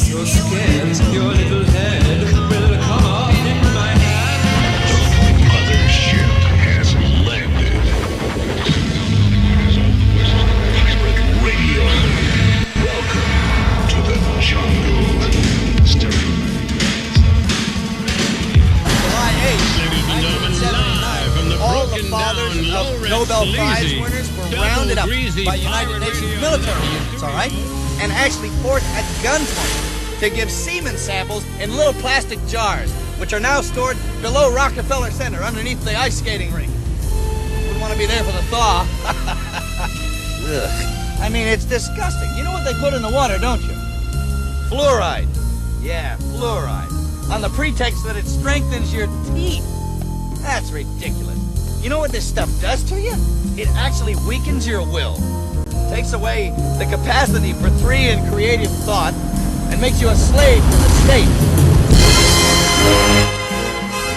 so scared your little head will come off in my hand. The mothership has landed. Pirate Radio. Welcome to the jungle. July 8th, 1979, all the fathers of Nobel Prize winners were rounded up by United Nations military units, all right? And actually forced at gunpoint to give semen samples in little plastic jars, which are now stored below Rockefeller Center underneath the ice skating rink. Wouldn't want to be there for the thaw. Ugh. I mean, it's disgusting. You know what they put in the water, don't you? Fluoride. Yeah, fluoride. On the pretext that it strengthens your teeth. That's ridiculous. You know what this stuff does to you? It actually weakens your will. Takes away the capacity for free and creative thought and makes you a slave to the state.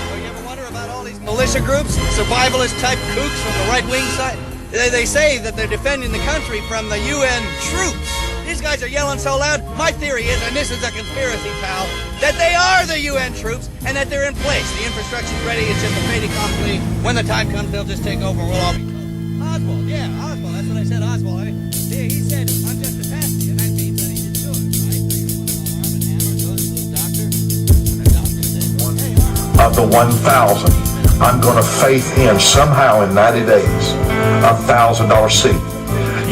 So you ever wonder about all these militia groups, survivalist-type kooks from the right-wing side? They say that they're defending the country from the UN troops. These guys are yelling so loud, my theory is, and this is a conspiracy, pal, that they are the UN troops and that they're in place. The infrastructure's ready, it's just a fait accompli. When the time comes, they'll just take over and we'll all be told. Oswald, yeah, Oswald, that's what I said, Oswald. I mean, see, he said, I'm just a pasty, and that means that he didn't do it, right? So you want an arm and hammer, goes to the doctor, and the doctor said, hey, of the 1,000, I'm going to faith in somehow in 90 days $1,000 seed.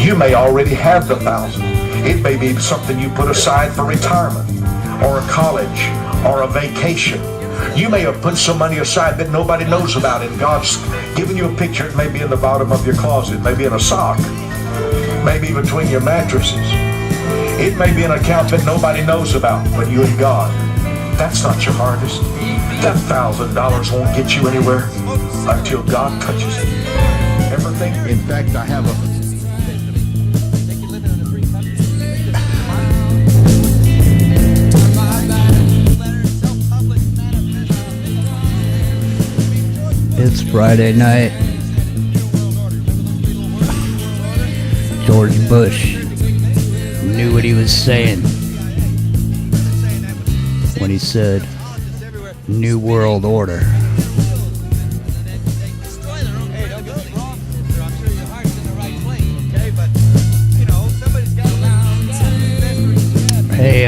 You may already have the 1,000. It may be something you put aside for retirement or a college or a vacation. You may have put some money aside that nobody knows about, and God's given you a picture. It may be in the bottom of your closet, maybe in a sock, maybe between your mattresses. It may be an account that nobody knows about but you and God. That's not your harvest. That $1,000 won't get you anywhere until God touches it. Everything. In fact, I have a... It's Friday night. George Bush knew what he was saying when he said New World Order. Hey,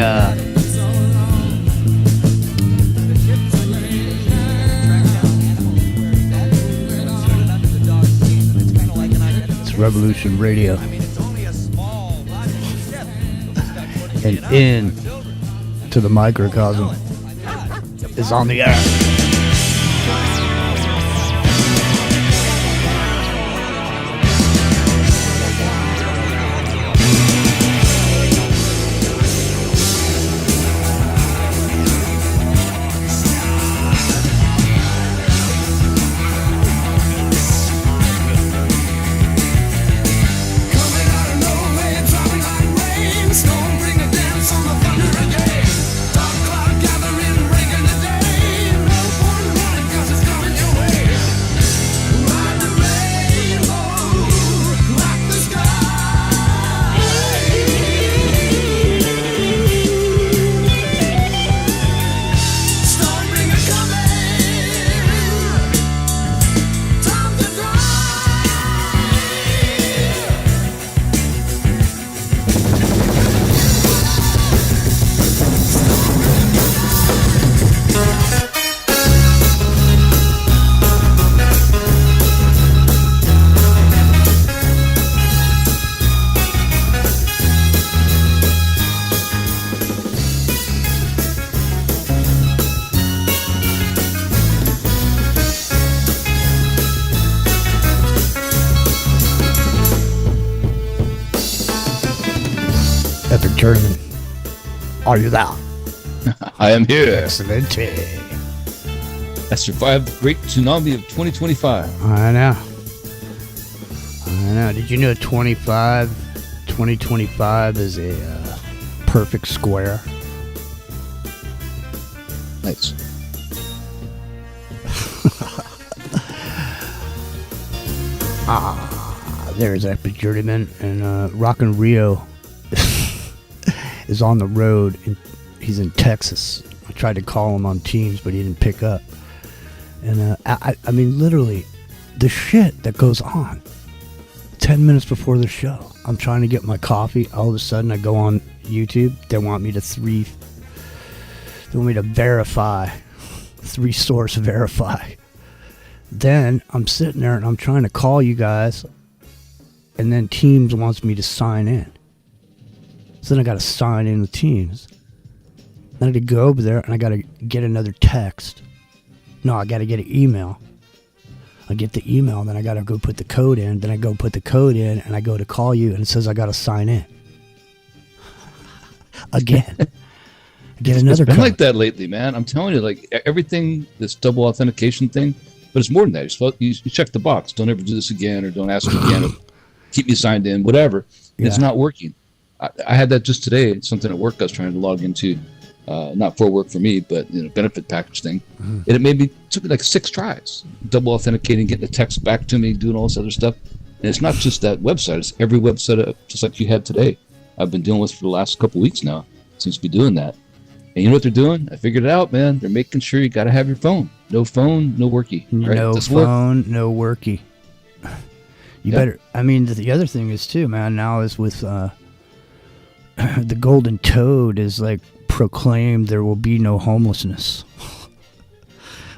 it's Revolution Radio. And in to the microcosm is on the air. Epic Tournament. Are you there? I am here. Excellent. I survived the great tsunami of 2025. I know. Did you know 2025 is a perfect square? Nice. There's Epic Journeyman, and Rockin' Rio is on the road He's in Texas. I tried to call him on Teams, but he didn't pick up. And I mean, literally, the shit that goes on 10 minutes before the show. I'm trying to get my coffee. All of a sudden, I go on YouTube. They want me to verify, 3-source verify. Then I'm sitting there and I'm trying to call you guys, and then Teams wants me to sign in. So then I got to sign in with Teams. Then I got to go over there and I got to get another text. No, I got to get an email. I get the email, then I got to go put the code in. Then I go put the code in, and I go to call you, and it says I got to sign in. Again. Get another It's been code. like that lately, man. I'm telling you, like everything, this double authentication thing, but it's more than that. You check the box. Don't ever do this again, or don't ask me again. Or keep me signed in, whatever. Yeah. It's not working. I had that just today. It's something at work I was trying to log into. Not for work for me, but benefit package thing. And it took me like 6 tries, double authenticating, getting the text back to me, doing all this other stuff. And it's not just that website; it's every website, just like you had today. I've been dealing with for the last couple weeks now. Seems to be doing that. And you know what they're doing? I figured it out, man. They're making sure you got to have your phone. No phone, no worky. Right? No phone, no worky. You better. I mean, the other thing is too, man. Now is with the Golden Toad is like proclaimed there will be no homelessness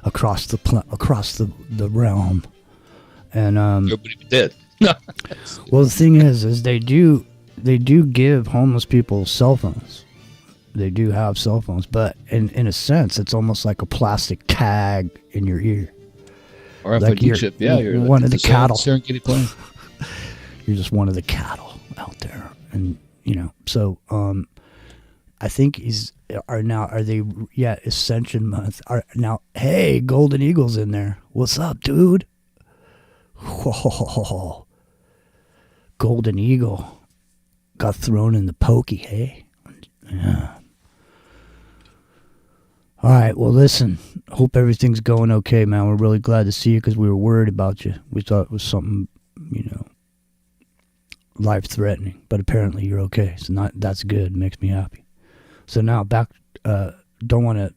across the realm, and Everybody be dead. well, the thing is they do give homeless people cell phones. They do have cell phones, but in a sense, it's almost like a plastic tag in your ear. RFID Like you're chip. Yeah, you're one of the cattle. Serengeti plane. You're just one of the cattle out there, and so I think Ascension Month are now. Hey, Golden Eagle's in there. What's up, dude? Whoa. Golden Eagle got thrown in the pokey, hey? Yeah. All right, well, listen, hope everything's going okay, man. We're really glad to see you because we were worried about you. We thought it was something, life-threatening, but apparently you're okay. So that's good. It makes me happy. So now back, don't want to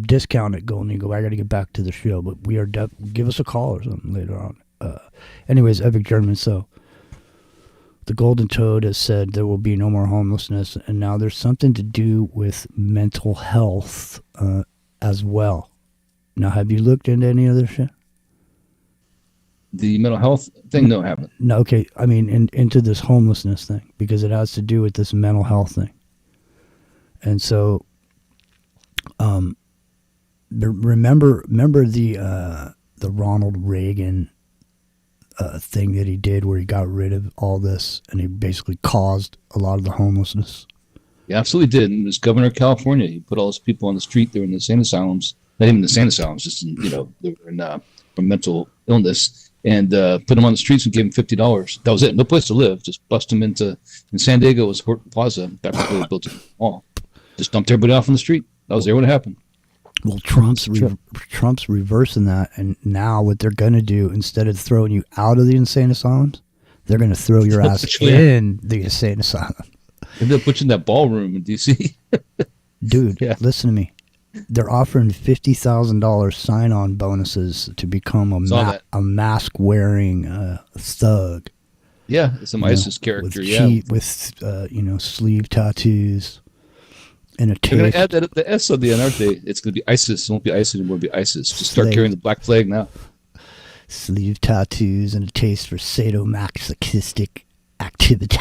discount it, Golden Eagle. I got to get back to the show, but we are give us a call or something later on. Anyways, Epic German. So the Golden Toad has said there will be no more homelessness, and now there's something to do with mental health as well. Now, have you looked into any other shit? The mental health thing? No, I haven't. No, okay. I mean, into this homelessness thing, because it has to do with this mental health thing. And so, remember the Ronald Reagan thing that he did where he got rid of all this and he basically caused a lot of the homelessness? He absolutely did. And as governor of California, he put all those people on the street. They were in the insane asylums. Not even the insane asylums, just they were in from mental illness, and put them on the streets and gave them $50. That was it. No place to live. Just bust them in San Diego was Horton Plaza. Back before they built it all. Just dumped everybody off on the street. That was there when it happened. Well, Trump's reversing that, and now what they're going to do, instead of throwing you out of the insane asylums, they're going to throw your ass in the insane asylum. And they'll put you in that ballroom in D.C. Dude, Listen to me. They're offering $50,000 sign-on bonuses to become a mask-wearing thug. Yeah, some ISIS character. With sleeve tattoos. And they're going to add the S on the end, aren't they? It's going to be ISIS. It won't be ISIS anymore. It'll be ISIS. Just start carrying the black flag now. Sleeve tattoos and a taste for sadomasochistic activity.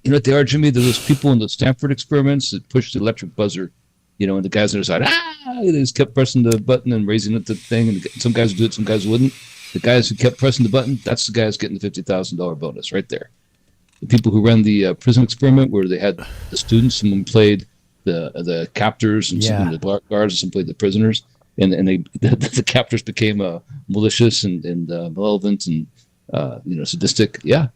You know what they are, Jimmy? There's those people in the Stanford experiments that push the electric buzzer, and the guys on the side, they just kept pressing the button and raising it to the thing. And some guys would do it, some guys wouldn't. The guys who kept pressing the button, that's the guys getting the $50,000 bonus right there. The people who ran the prison experiment, where they had the students, someone played the captors and some the guards, and some played the prisoners, and the captors became malicious and malevolent and sadistic. Yeah,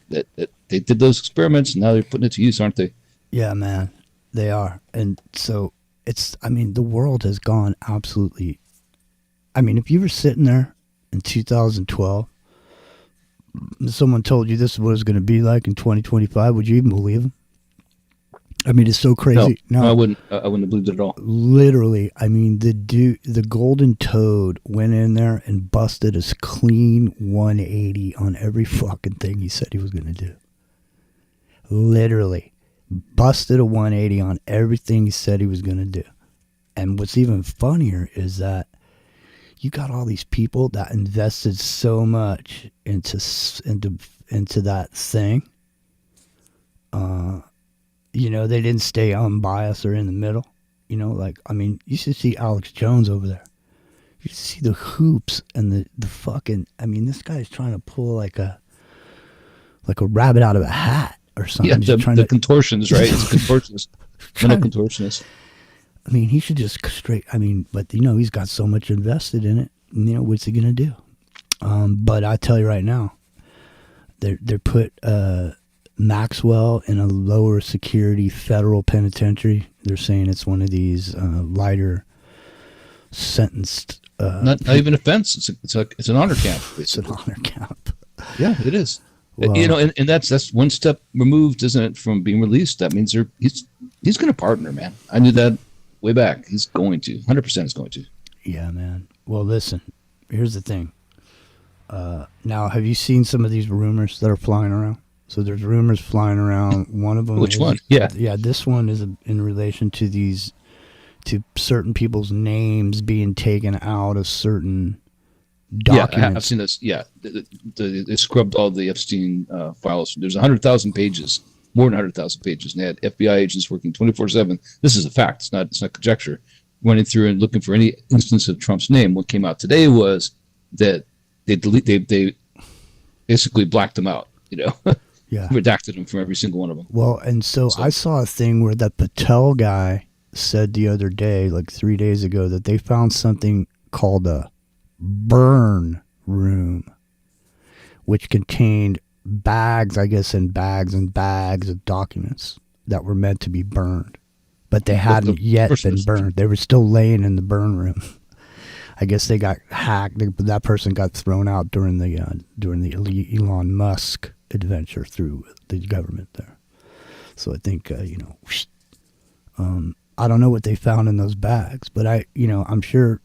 they did those experiments, and now they're putting it to use, aren't they? Yeah, man, they are. And so the world has gone absolutely. If you were sitting there in 2012. Someone told you this is what it's going to be like in 2025, would you even believe them? I mean, it's so crazy. No, I wouldn't have believed it at all. Literally, I mean, the Golden Toad went in there and busted a clean 180 on every fucking thing he said he was going to do. Literally, busted a 180 on everything he said he was going to do. And what's even funnier is that you got all these people that invested so much into that thing. You know, they didn't stay unbiased or in the middle. You know, like, I mean, you should see Alex Jones over there. You should see the hoops and the fucking, I mean, this guy's trying to pull like a rabbit out of a hat or something. Yeah, the contortions, right? It's a contortionist. Mental contortionist. I mean, he should just straight, I mean, but, you know, he's got so much invested in it. You know, what's he going to do? But I tell you right now, they're put Maxwell in a lower security federal penitentiary. They're saying it's one of these lighter sentenced. Not even a fence. It's an honor camp. Basically. It's an honor camp. Yeah, it is. Well, you know, and that's one step removed, isn't it, from being released? That means he's going to partner, man. I knew that way back. He's going to 100% is going to. Yeah, man. Well, listen. Here's the thing. Now, have you seen some of these rumors that are flying around? So there's rumors flying around. One of them. Which one? Yeah. Yeah, this one is in relation to certain people's names being taken out of certain documents. Yeah, I've seen this. Yeah, they scrubbed all the Epstein files. There's 100,000 pages, more than 100,000 pages, and they had FBI agents working 24/7. This is a fact. It's not conjecture. Running through and looking for any instance of Trump's name. What came out today was that they basically blacked him out. You know. Yeah. Redacted him from every single one of them. Well, and so I saw a thing where that Patel guy said the other day, like 3 days ago, that they found something called a burn room, which contained bags, I guess, and bags of documents that were meant to be burned. But they hadn't yet been burned. They were still laying in the burn room. I guess they got hacked. That person got thrown out during the Elon Musk adventure through the government there. So I think you know, I don't know what they found in those bags, but I'm sure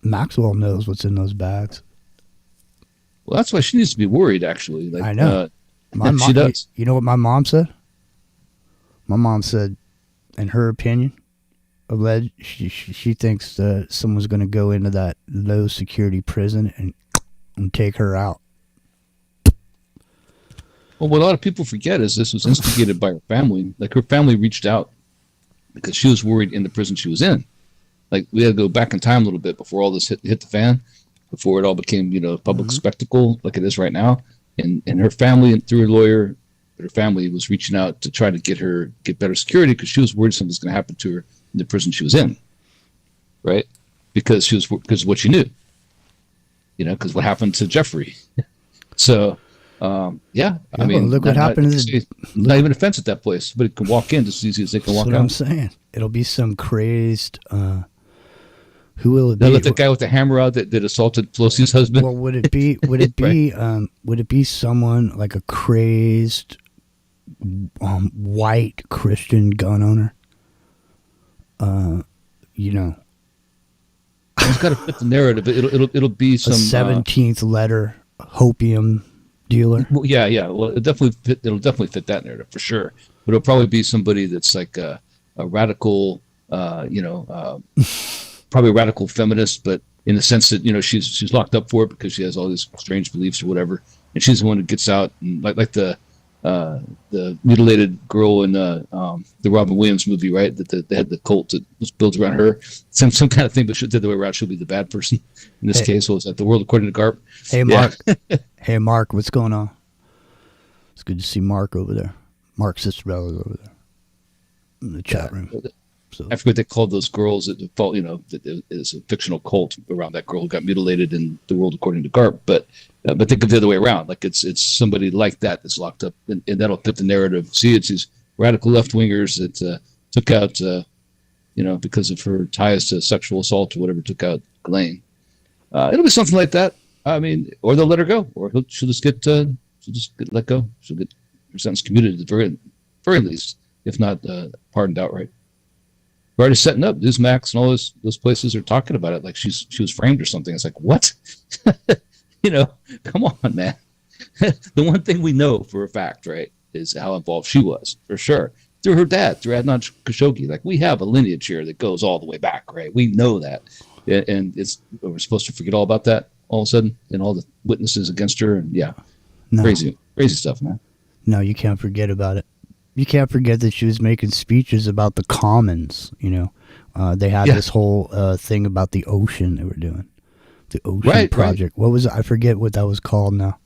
Maxwell knows what's in those bags. Well, that's why she needs to be worried. Actually, like, I know. My mom, she does. You know what my mom said? My mom said, in her opinion, she thinks someone's going to go into that low security prison and take her out. Well, what a lot of people forget is this was instigated by her family. Like, her family reached out because she was worried in the prison she was in. Like, we had to go back in time a little bit before all this hit the fan, before it all became, you know, a public spectacle like it is right now. And her family, and through her lawyer, her family was reaching out to try to get better security because she was worried something was going to happen to her in the prison she was in, right? Because of what she knew, you know, because what happened to Jeffrey. So. Yeah, I mean, look what happened. Not even a fence at that place. Somebody can walk in just as easy as they can walk out. That's what I'm saying. It'll be some crazed. Who will it be? They'll let the guy with the hammer out that assaulted Pelosi's husband. Well, would it be? Would it be? Right. Would it be someone like a crazed, white Christian gun owner? You know, it's got to fit the narrative. It'll be some 17th letter hopium dealer. Well, yeah. Well, it'll definitely fit that narrative for sure. But it'll probably be somebody that's like a radical, probably a radical feminist, but in the sense that, you know, she's locked up for it because she has all these strange beliefs or whatever, and she's the one that gets out, and like the mutilated girl in the Robin Williams movie, right? That they had the cult that was built around her, some kind of thing, but she did the way around. She'll be the bad person in this case. So it's at the world according to Garp. Hey, Mark. Hey, Mark, what's going on? It's good to see Mark over there. Mark Cicerello's over there in the chat room. So I forget what they called those girls that felt, you know, that it is a fictional cult around that girl who got mutilated in the world according to Garp. But think of the other way around. Like it's somebody like that that's locked up, and that'll fit the narrative. See, it's these radical left wingers that took out, because of her ties to sexual assault or whatever, took out Ghislaine. It'll be something like that. I mean, or they'll let her go, or she'll just get let go. She'll get her sentence commuted at the very least. if not pardoned outright. We're already setting up. Newsmax and all those places are talking about it like she was framed or something. It's like, what? Come on, man. The one thing we know for a fact, right, is how involved she was, for sure. Through her dad, through Adnan Khashoggi. Like, we have a lineage here that goes all the way back, right? We know that. And we're supposed to forget all about that all of a sudden and all the witnesses against her. And No. crazy stuff, man. No, you can't forget about it. You can't forget that she was making speeches about the commons, They had this whole thing about the ocean they were doing. The ocean project. Right. What was it? I forget what that was called now.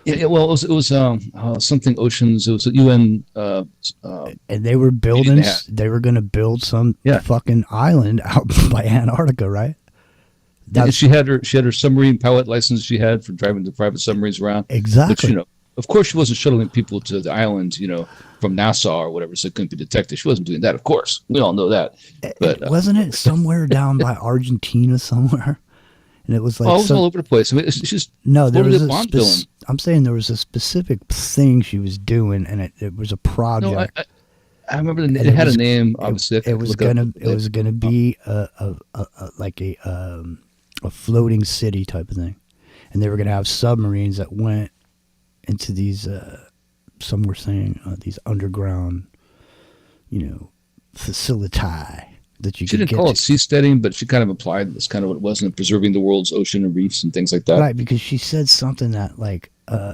Yeah, well, it was something oceans. It was a UN. And they were building. They were going to build some fucking island out by Antarctica, right? And she had her submarine pilot license. She had for driving the private submarines around. Exactly. Which, of course, she wasn't shuttling people to the island, from Nassau or whatever, so it couldn't be detected. She wasn't doing that. Of course, we all know that. But wasn't it somewhere down by Argentina somewhere? And it was like it was all over the place. I mean, it's just there was a villain. I'm saying there was a specific thing she was doing, and it was a project. No, I remember it had a name. Obviously, it was gonna be like a floating city type of thing, and they were gonna have submarines that went into these. Some were saying these underground, facility. She didn't call it seasteading, but she kind of implied that's kind of what it was, and preserving the world's ocean and reefs and things like that. Right, because she said something that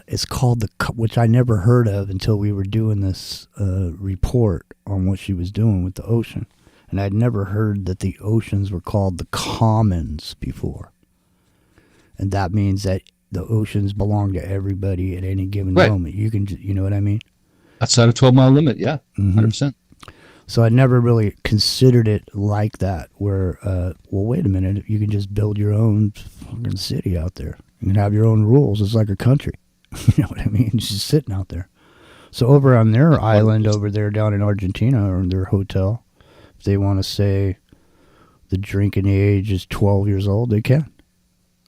it's called which I never heard of until we were doing this report on what she was doing with the ocean, and I'd never heard that the oceans were called the commons before, and that means that the oceans belong to everybody at any given moment. You can, you know what I mean? Outside of 12-mile limit, yeah, 100%. So I never really considered it like that, where, wait a minute, you can just build your own fucking city out there. You can have your own rules. It's like a country. You know what I mean? It's just sitting out there. So over on their island over there down in Argentina, or in their hotel, if they want to say the drinking age is 12 years old, they can.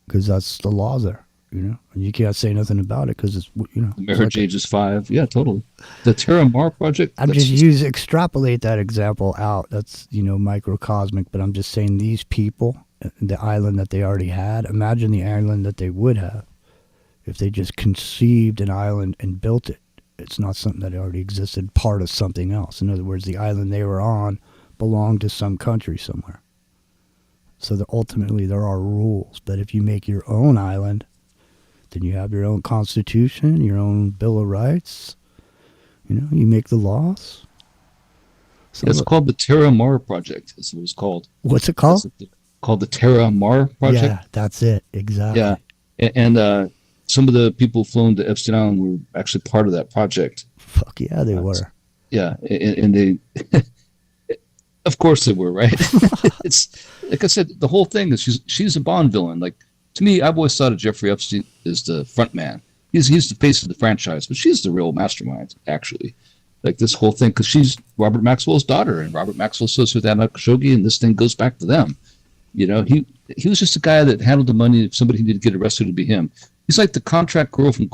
Because that's the law there. And you can't say nothing about it because it's, The marriage age is 5. Yeah, totally. The Terra Mar project. I'm just extrapolate that example out. That's, microcosmic, but I'm just saying these people, the island that they already had, imagine the island that they would have if they just conceived an island and built it. It's not something that already existed, part of something else. In other words, the island they were on belonged to some country somewhere. So that ultimately there are rules. But if you make your own island, then you have your own constitution, your own Bill of Rights. You make the laws. So it's called the Terra Mar project. That's what it's called. What's it called? Called the Terra Mar project. Yeah, that's it. Exactly. Yeah, and some of the people flown to Epstein Island were actually part of that project. Fuck yeah, they were. Yeah, and they, of course they were, right? It's like I said, the whole thing is she's a Bond villain. Like, to me, I've always thought of Jeffrey Epstein as the front man. He's the face of the franchise, but she's the real mastermind, actually. Like, this whole thing, because she's Robert Maxwell's daughter, and Robert Maxwell associated with Adnan Khashoggi, and this thing goes back to them. He was just a guy that handled the money. If somebody needed to get arrested, it'd be him. He's like the contract girl from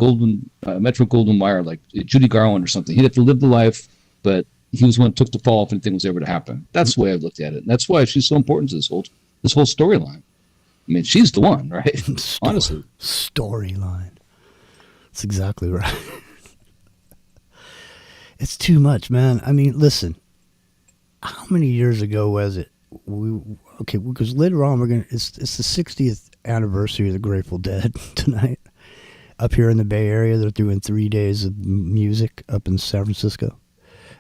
Metro Goldwyn Mayer, like Judy Garland or something. He'd have to live the life, but he was one that took the fall if anything was ever to happen. That's the way I've looked at it, and that's why she's so important to this whole storyline. I mean, she's the one, right? Honestly. Storyline. That's exactly right. It's too much, man. I mean, listen. How many years ago was it? Because later on it's the 60th anniversary of the Grateful Dead tonight. Up here in the Bay Area, they're doing 3 days of music up in San Francisco.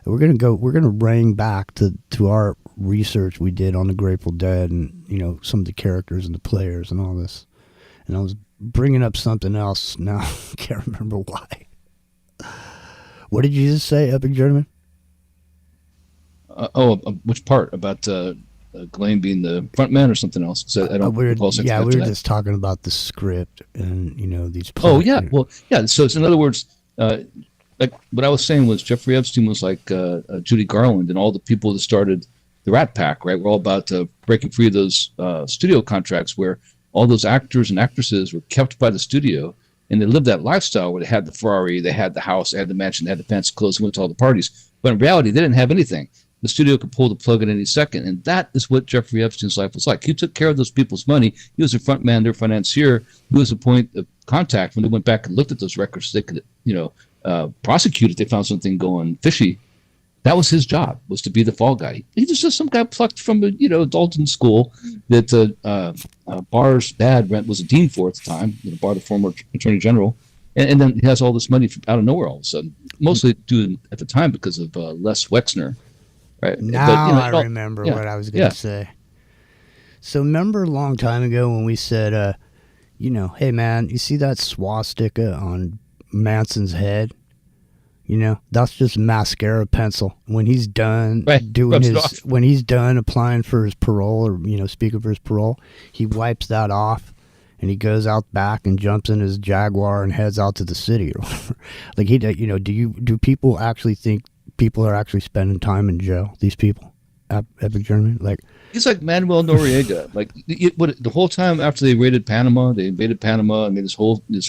And we're gonna bring back to our research we did on the Grateful Dead and some of the characters and the players and all this. And I was bringing up something else now. I can't remember why. What did you just say, Epic Gentleman? Which part about Ghislaine being the front man or something else? So I don't. We were just talking about the script and these. Oh yeah, well yeah. So it's in other words. Like what I was saying was Jeffrey Epstein was like Judy Garland and all the people that started the Rat Pack, right? We're all about breaking free of those studio contracts where all those actors and actresses were kept by the studio and they lived that lifestyle where they had the Ferrari, they had the house, they had the mansion, they had the fancy clothes, went to all the parties. But in reality, they didn't have anything. The studio could pull the plug at any second. And that is what Jeffrey Epstein's life was like. He took care of those people's money. He was a front man, their financier. He was a point of contact when they went back and looked at those records. So they could, prosecute if they found something going fishy. That was his job, was to be the fall guy. He was just some guy plucked from a, Dalton school that Barr's dad was a dean for at the time, Barr, the former attorney general. And then he has all this money out of nowhere all of a sudden, mostly due at the time because of Les Wexner. Right. Now I remember what I was going to say. So remember a long time ago when we said, hey, man, you see that swastika on Manson's head? That's just mascara pencil. When he's done when he's done applying for his parole or, speaking for his parole, he wipes that off and he goes out back and jumps in his Jaguar and heads out to the city. Like do people actually think people are actually spending time in jail? These people, Epic Journey, he's like Manuel Noriega. The whole time after they invaded Panama and made this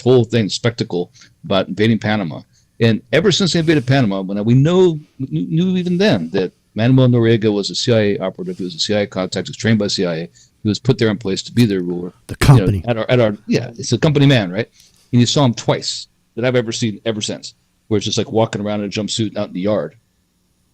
whole thing spectacle about invading Panama. And ever since they invaded Panama, when we knew even then that Manuel Noriega was a CIA operative, he was a CIA contact, he was trained by CIA, he was put there in place to be their ruler. The company, it's a company man, right? And you saw him twice that I've ever seen ever since, where it's just like walking around in a jumpsuit out in the yard.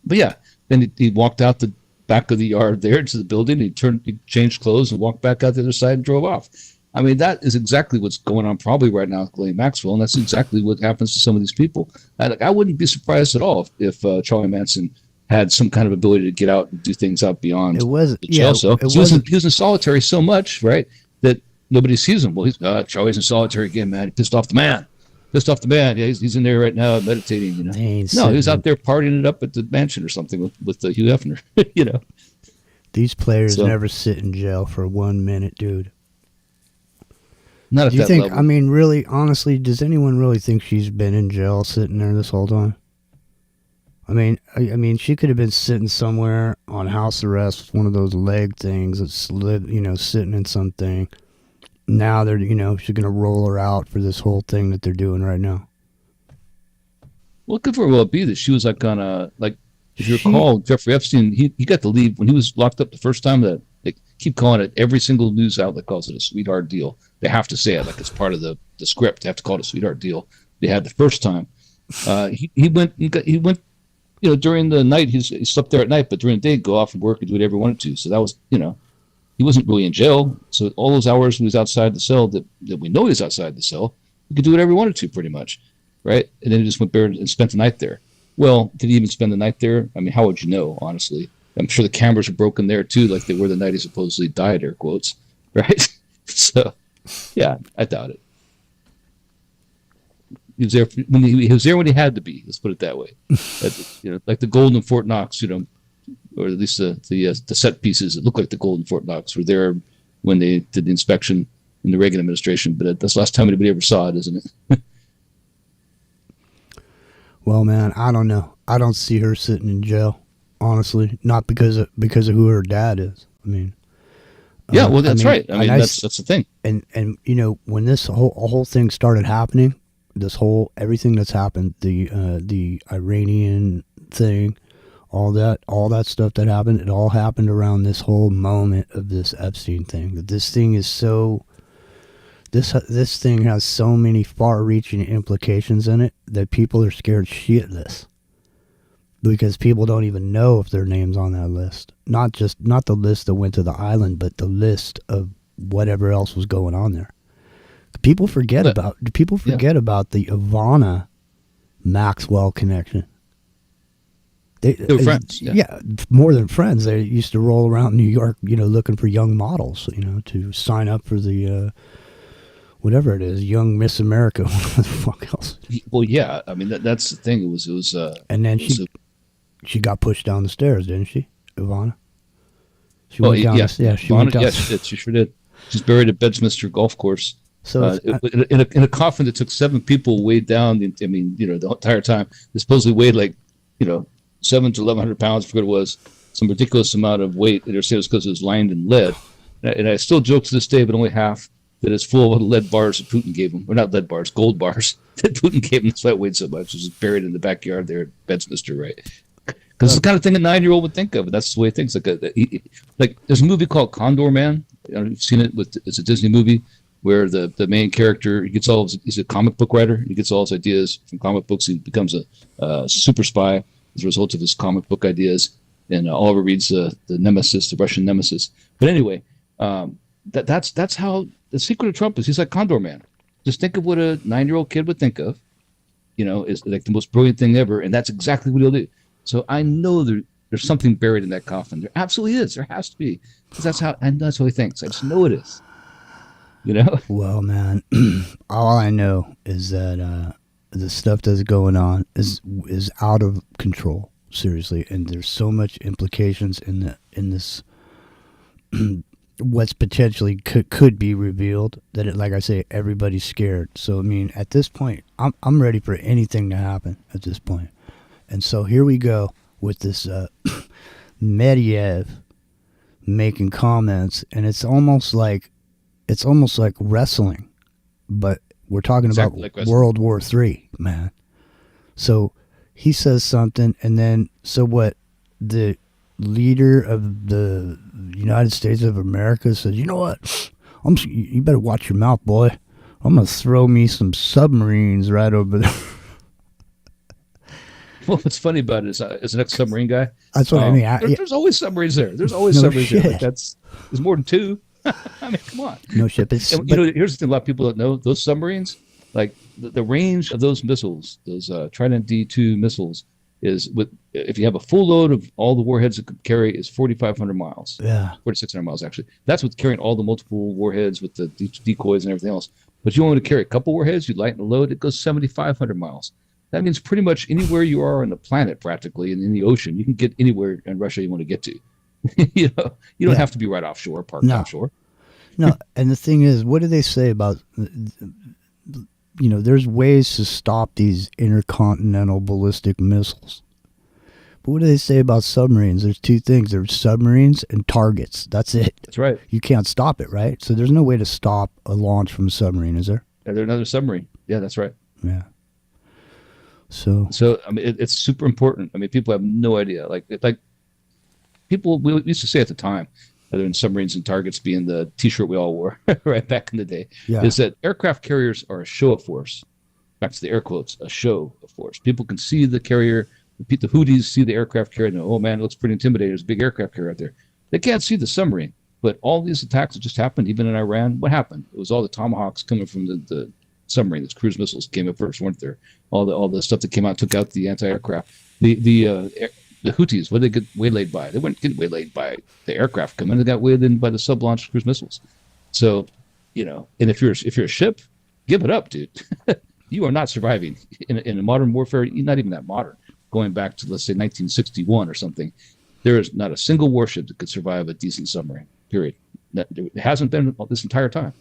But yeah, then he walked out the back of the yard there to the building. He changed clothes and walked back out the other side and drove off. I mean, that is exactly what's going on probably right now with Ghislaine Maxwell, and that's exactly what happens to some of these people. I wouldn't be surprised at all if Charlie Manson had some kind of ability to get out and do things out beyond the jail cell. He was in solitary so much, right, that nobody sees him. Well, Charlie's in solitary again, man. He pissed off the man. Yeah, he's in there right now meditating. No, he was out there partying it up at the mansion or something with Hugh Hefner. These players never sit in jail for 1 minute, dude. Not at that level. I mean, really, honestly, does anyone really think she's been in jail sitting there this whole time? I mean, she could have been sitting somewhere on house arrest, one of those leg things that's sitting in something. Now they're, she's going to roll her out for this whole thing that they're doing right now. Well, it could very well be that she was if you recall, Jeffrey Epstein, he got to leave when he was locked up the first time. That they keep calling it, every single news outlet calls it a sweetheart deal. They have to say it like it's part of the script. They have to call it a sweetheart deal. They had the first time. He went during the night. He slept there at night, but during the day, he'd go off and work and do whatever he wanted to. So that was, he wasn't really in jail. So all those hours when he was outside the cell that we know he was outside the cell, he could do whatever he wanted to pretty much, right? And then he just went there and spent the night there. Well, did he even spend the night there? I mean, how would you know, honestly? I'm sure the cameras were broken there too, like they were the night he supposedly died, air quotes, right? So, yeah, I doubt it. He was there when he had to be. Let's put it that way. Like the gold in Fort Knox, or at least the set pieces that look like the gold in Fort Knox were there when they did the inspection in the Reagan administration. But that's the last time anybody ever saw it, isn't it? Well, man, I don't know. I don't see her sitting in jail, honestly. Not because of who her dad is. I mean, yeah, well, that's right. I mean, that's the thing. And when this whole thing started happening, everything that's happened, the Iranian thing, all that stuff that happened, it all happened around this whole moment of this Epstein thing. That this thing is so. This thing has so many far-reaching implications in it that people are scared shitless because people don't even know if their name's on that list. Not the list that went to the island, but the list of whatever else was going on there. People forget about the Ivana Maxwell connection. They were friends. Yeah, more than friends. They used to roll around New York, looking for young models, to sign up for the. Whatever it is, Young Miss America, what the fuck else? Well, yeah, I mean that's the thing. It was. And then she got pushed down the stairs, didn't she, Ivana? She went down. She went down. Yes, she sure did. She's buried at Bedminster Golf Course. So in a coffin that took 7 people weighed down. I mean, the entire time. They supposedly weighed 700 to 1,100 pounds. I forget what it was. Some ridiculous amount of weight. They said it was because it was lined in lead. And I still joke to this day, but only half. That it's full of lead bars that Putin gave him. Or not lead bars, gold bars that Putin gave him. That's why it weighed so much. It was buried in the backyard there at Bedminster, right? Because it's the kind of thing a 9-year-old would think of. That's the way he thinks. Like there's a movie called Condor Man. I don't know if you've seen it. It's a Disney movie where the main character he's a comic book writer. He gets all his ideas from comic books. He becomes a super spy as a result of his comic book ideas. And Oliver reads the Nemesis, the Russian Nemesis. But anyway, that's how the secret of Trump is. He's like Condor Man. Just think of what a 9-year-old kid would think of. Is like the most brilliant thing ever, and that's exactly what he'll do. So I know there's something buried in that coffin. There absolutely is. There has to be, because that's how he thinks. I just know it is. Well, man, all I know is that the stuff that's going on is out of control. Seriously, and there's so much implications in this. What's potentially could be revealed that like I say, everybody's scared. So I mean, at this point, I'm ready for anything to happen at this point. And so here we go with this Medvedev making comments, and it's almost like wrestling, but we're talking exactly about like World War III, man. So he says something, and then so what? The leader of the United States of America says, "You know what? You better watch your mouth, boy. I'm gonna throw me some submarines right over there." Well, what's funny about it is, as an ex-submarine guy, that's what I mean. There's always submarines there. There's always No submarines there. shit. There's more than 2. I mean, come on. No shit. And, here's the thing: a lot of people don't know those submarines. Like the range of those missiles, those Trident D2 missiles, is if you have a full load of all the warheads it could carry is 4,500 miles. Yeah. 4,600 miles actually. That's with carrying all the multiple warheads with the decoys and everything else. But you want to carry a couple warheads, you lighten the load, it goes 7,500 miles. That means pretty much anywhere you are on the planet, practically, and in the ocean, you can get anywhere in Russia you want to get to. You don't have to be right offshore, parked offshore. No, and the thing is, what do they say about? There's ways to stop these intercontinental ballistic missiles. But what do they say about submarines? There's 2 things. There's submarines and targets. That's it. That's right. You can't stop it, right? So there's no way to stop a launch from a submarine, is there? Yeah, there's another submarine. Yeah, that's right. Yeah. So I mean, it's super important. I mean, people have no idea. Like people, we used to say at the time, other than submarines and targets being the T-shirt we all wore right back in the day, is that aircraft carriers are a show of force. Back to the air quotes, a show of force. People can see the carrier. The Houthis see the aircraft carrier and go, oh man, it looks pretty intimidating. There's a big aircraft carrier out there. They can't see the submarine. But all these attacks that just happened, even in Iran, what happened? It was all the Tomahawks coming from the submarine. The cruise missiles came up first, weren't there? All the stuff that came out took out the anti-aircraft. The Houthis, what did they get waylaid by? They weren't getting waylaid by the aircraft coming. They got waylaid by the sub-launched cruise missiles. So, and if you're a ship, give it up, dude. You are not surviving in a modern warfare. You're not even that modern. Going back to, let's say, 1961 or something, there is not a single warship that could survive a decent submarine. Period. It hasn't been this entire time.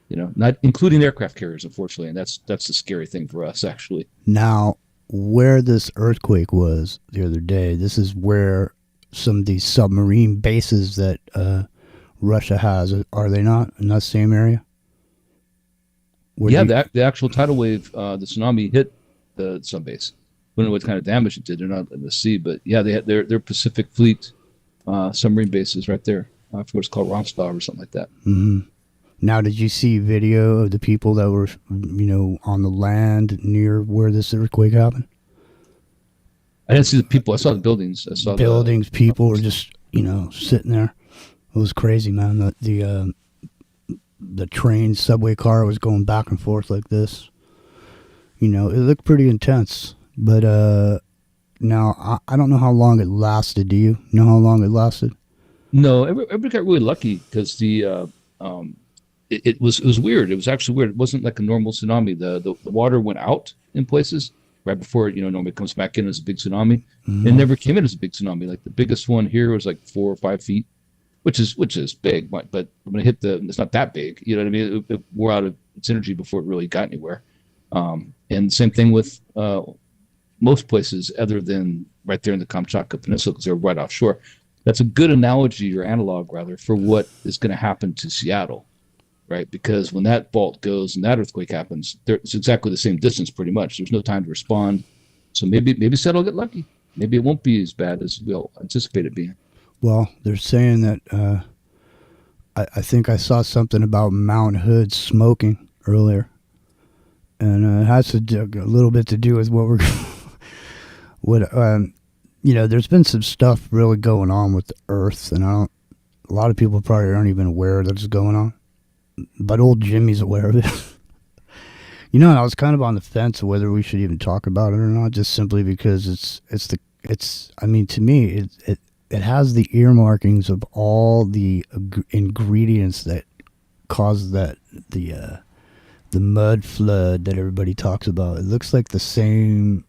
Not including aircraft carriers, unfortunately, and that's the scary thing for us, actually. Now, where this earthquake was the other day, this is where some of these submarine bases that Russia has, are they not in that same area? The actual tidal wave, the tsunami hit the subbase. I don't know what kind of damage it did. They're not in the sea, but yeah, they had their Pacific Fleet submarine bases right there. I forget what it's called, Rostov or something like that. Mm-hmm. Now, did you see video of the people that were, on the land near where this earthquake happened? I didn't see the people. I saw the buildings. I saw buildings. People were just, sitting there. It was crazy, man. The train subway car was going back and forth like this. It looked pretty intense. But now I don't know how long it lasted. Do you know how long it lasted? No, everybody got really lucky because it was weird. It was actually weird. It wasn't like a normal tsunami. The water went out in places right before it, normally comes back in as a big tsunami. Mm-hmm. It never came in as a big tsunami. Like the biggest one here was like 4 or 5 feet, which is big. But when it hit it's not that big. You know what I mean? It wore out of its energy before it really got anywhere. And same thing with most places other than right there in the Kamchatka Peninsula because they're right offshore. That's a good analogy or analog rather for what is going to happen to Seattle. Right, because when that fault goes and that earthquake happens, it's exactly the same distance, pretty much. There's no time to respond, so maybe Seattle will get lucky. maybe it won't be as bad as we'll anticipate it being. Well, they're saying that I think I saw something about Mount Hood smoking earlier, and it has to do, a little bit to do with what we're there's been some stuff really going on with the Earth, and a lot of people probably aren't even aware that it's going on, but old Jimmy's aware of it. I was kind of on the fence of whether we should even talk about it or not, just simply because to me, it has the earmarkings of all the ingredients that cause the mud flood that everybody talks about. It looks like the same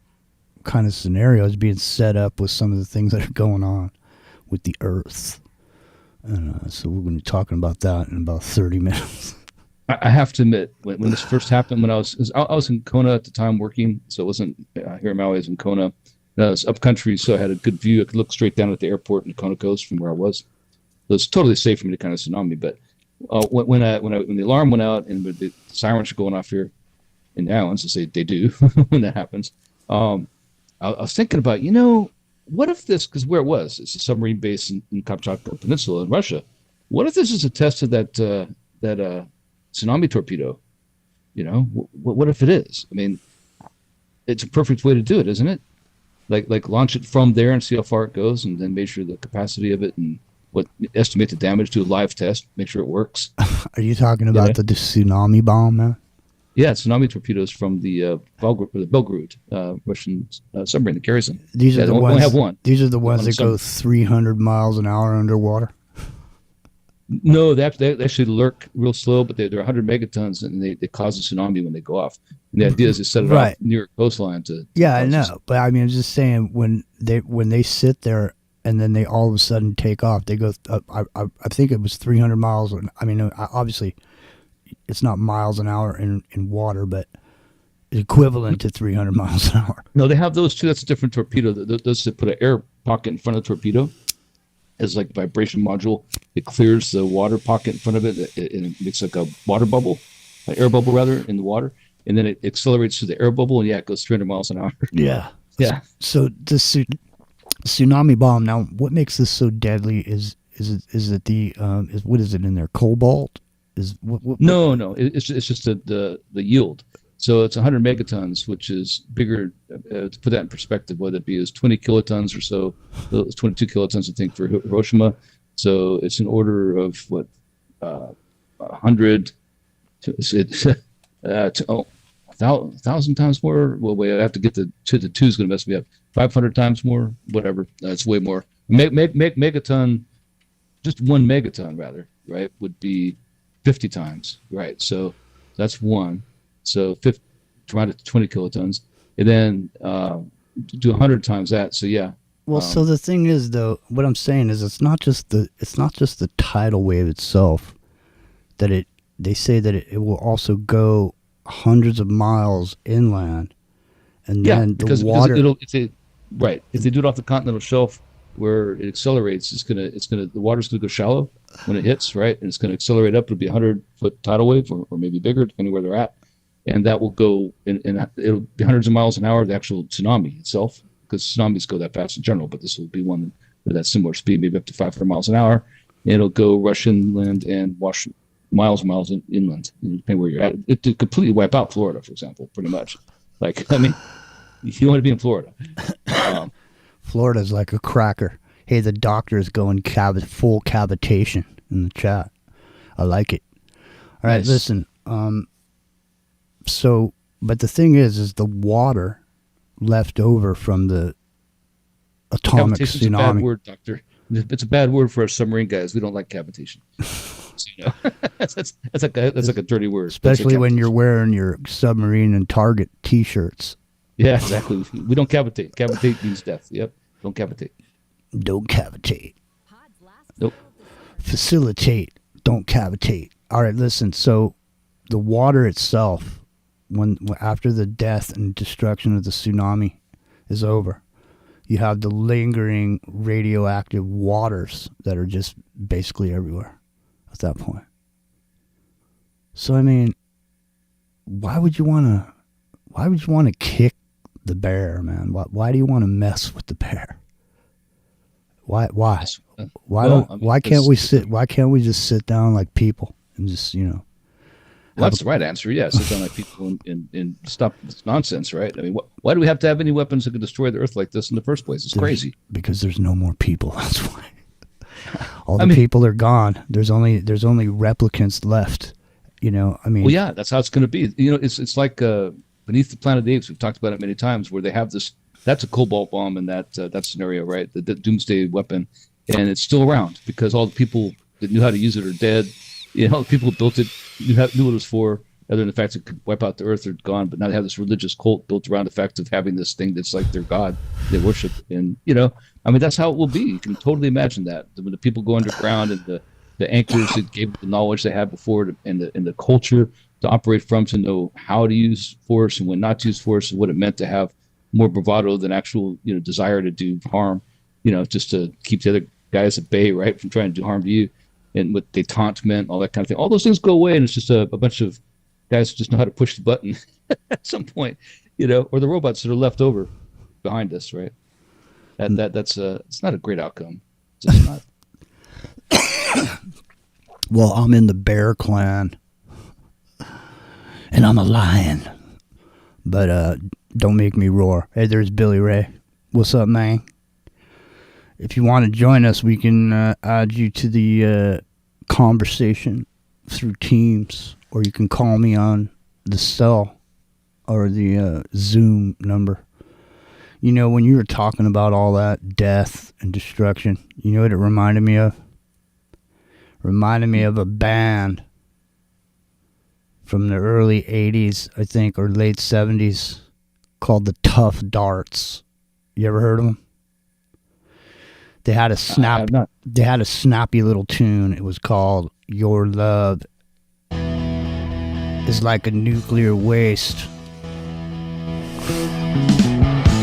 kind of scenario is being set up with some of the things that are going on with the Earth. And so we're going to be talking about that in about 30 minutes. I have to admit, when this first happened, when I was in Kona at the time working, so it wasn't here in Maui, I was in Kona. I was up country, so I had a good view. I could look straight down at the airport in the Kona coast from where I was. So it was totally safe for me to kind of tsunami. But when the alarm went out and the sirens were going off here in the islands, to say they do when that happens, I was thinking about, what if this, because where it was, it's a submarine base in Kamchatka Peninsula in Russia. What if this is a test of that tsunami torpedo? What if it is? I mean, it's a perfect way to do it, isn't it? Like launch it from there and see how far it goes, and then measure the capacity of it and estimate the damage, do a live test, make sure it works. Are you talking about the tsunami bomb, man? Yeah, tsunami torpedoes from the Belgrade Russian submarine that carries them. These are the ones. Only have one. These are the ones that go 300 miles an hour underwater. No, they actually lurk real slow, but they're 100 megatons, and they cause a tsunami when they go off. And the idea is to set it off near a coastline to. Yeah, I know, but I mean, I'm just saying when they sit there and then they all of a sudden take off, they go. I think it was 300 miles. I mean, obviously, it's not miles an hour in water, but equivalent to 300 miles an hour. No, they have those too. That's a different torpedo. Those to put an air pocket in front of the torpedo. As like vibration module, it clears the water pocket in front of it, and it makes like a water bubble, an air bubble rather, in the water, and then it accelerates to the air bubble, and it goes 300 miles an hour. Yeah. So the tsunami bomb. Now, what makes this so deadly is it the what is it in there? Cobalt? No. It's just the yield. So it's 100 megatons, which is bigger. To put that in perspective, what it be is 20 kilotons or so. It's 22 kilotons, I think, for Hiroshima. So it's an order of 100 to 1,000 times more. Well, wait, I have to get to the two is going to mess me up. 500 times more, whatever. That's way more. Megaton, just one megaton rather, right, would be 50 times, right? So that's one. So around 20 kilotons, and then do 100 times that. So yeah. Well, so the thing is, though, what I'm saying is, it's not just the tidal wave itself that they say that it will also go hundreds of miles inland, and then the water. If they do it off the continental shelf where it accelerates, the water's gonna go shallow when it hits, right, and it's gonna accelerate up. It'll be 100-foot tidal wave, or maybe bigger, depending where they're at. And that will go, and it'll be hundreds of miles an hour, the actual tsunami itself, because tsunamis go that fast in general, but this will be one with that similar speed, maybe up to 500 miles an hour. And it'll go rush inland and wash miles inland, depending where you're at. It could completely wipe out Florida, for example, pretty much. Like, I mean, you want to be in Florida. Florida's like a cracker. Hey, the doctor is going full cavitation in the chat. I like it. All right, nice. Listen. So, but the thing is the water left over from the atomic tsunami. A bad word, doctor. It's a bad word for us submarine guys. We don't like cavitation. So, that's like a dirty word. Especially when you're wearing your submarine and Target T-shirts. Yeah, exactly. We don't cavitate. Cavitate means death. Yep. Don't cavitate. Don't cavitate. Nope. Facilitate. Don't cavitate. All right, listen. So, the water itself, after the death and destruction of the tsunami is over, you have the lingering radioactive waters that are just basically everywhere at that point. So I mean, why would you want to kick the bear, man. Why do you want to mess with the bear? Why? Why? Why can't we sit? Why can't we just sit down like people and just Well, that's the right answer. Yeah, sit down like people and stop this nonsense, right? I mean, why do we have to have any weapons that could destroy the Earth like this in the first place? It's crazy. Because there's no more people. That's why. All the people are gone. There's only replicants left. Well, yeah, that's how it's going to be. It's like Beneath the Planet of the Apes. We've talked about it many times, where they have this. That's a cobalt bomb in that scenario, right? The doomsday weapon, and it's still around because all the people that knew how to use it are dead. The people who built it knew what it was for. Other than the fact it could wipe out the Earth, are gone. But now they have this religious cult built around the fact of having this thing that's like their god they worship. And that's how it will be. You can totally imagine that when the people go underground and the anchors that gave the knowledge they had before and the culture to operate from, to know how to use force and when not to use force, and what it meant to have more bravado than actual desire to do harm, just to keep the other guys at bay, right, from trying to do harm to you, and what detente meant, all that kind of thing. All those things go away, and it's just a bunch of guys who just know how to push the button at some point, or the robots that are left over behind us, right? That's it's not a great outcome. It's just not. Well, I'm in the Bear Clan, and I'm a lion. But don't make me roar. Hey, there's Billy Ray. What's up, man? If you want to join us, we can add you to the conversation through Teams, or you can call me on the cell or the Zoom number. When you were talking about all that death and destruction, you know what it reminded me of? Reminded me of a band from the early 80s, I think, or late 70s, called the Tough Darts. You ever heard of them? They had a snappy little tune. It was called Your Love Is Like a Nuclear Waste.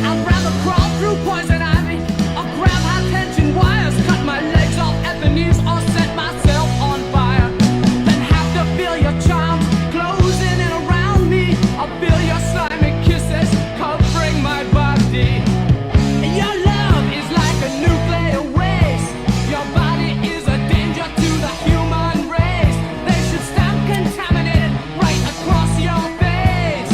I'd rather crawl through poison ivy or grab high tension wires, cut my legs off at the knees, or set myself on fire than have to feel your charms closing in around me, or feel your slimy kisses covering my body. Your love is like a nuclear waste. Your body is a danger to the human race. They should stamp contaminated right across your face.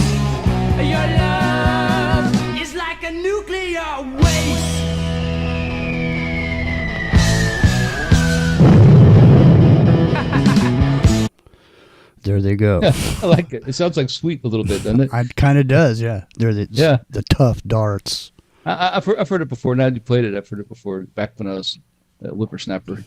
Your love is like a nuclear waste. There they go. I like it. It sounds like Sweet a little bit, doesn't it? It kind of does, yeah. They're the Tough Darts. I've heard it before. Now you played it, I've heard it before, back when I was a whippersnapper.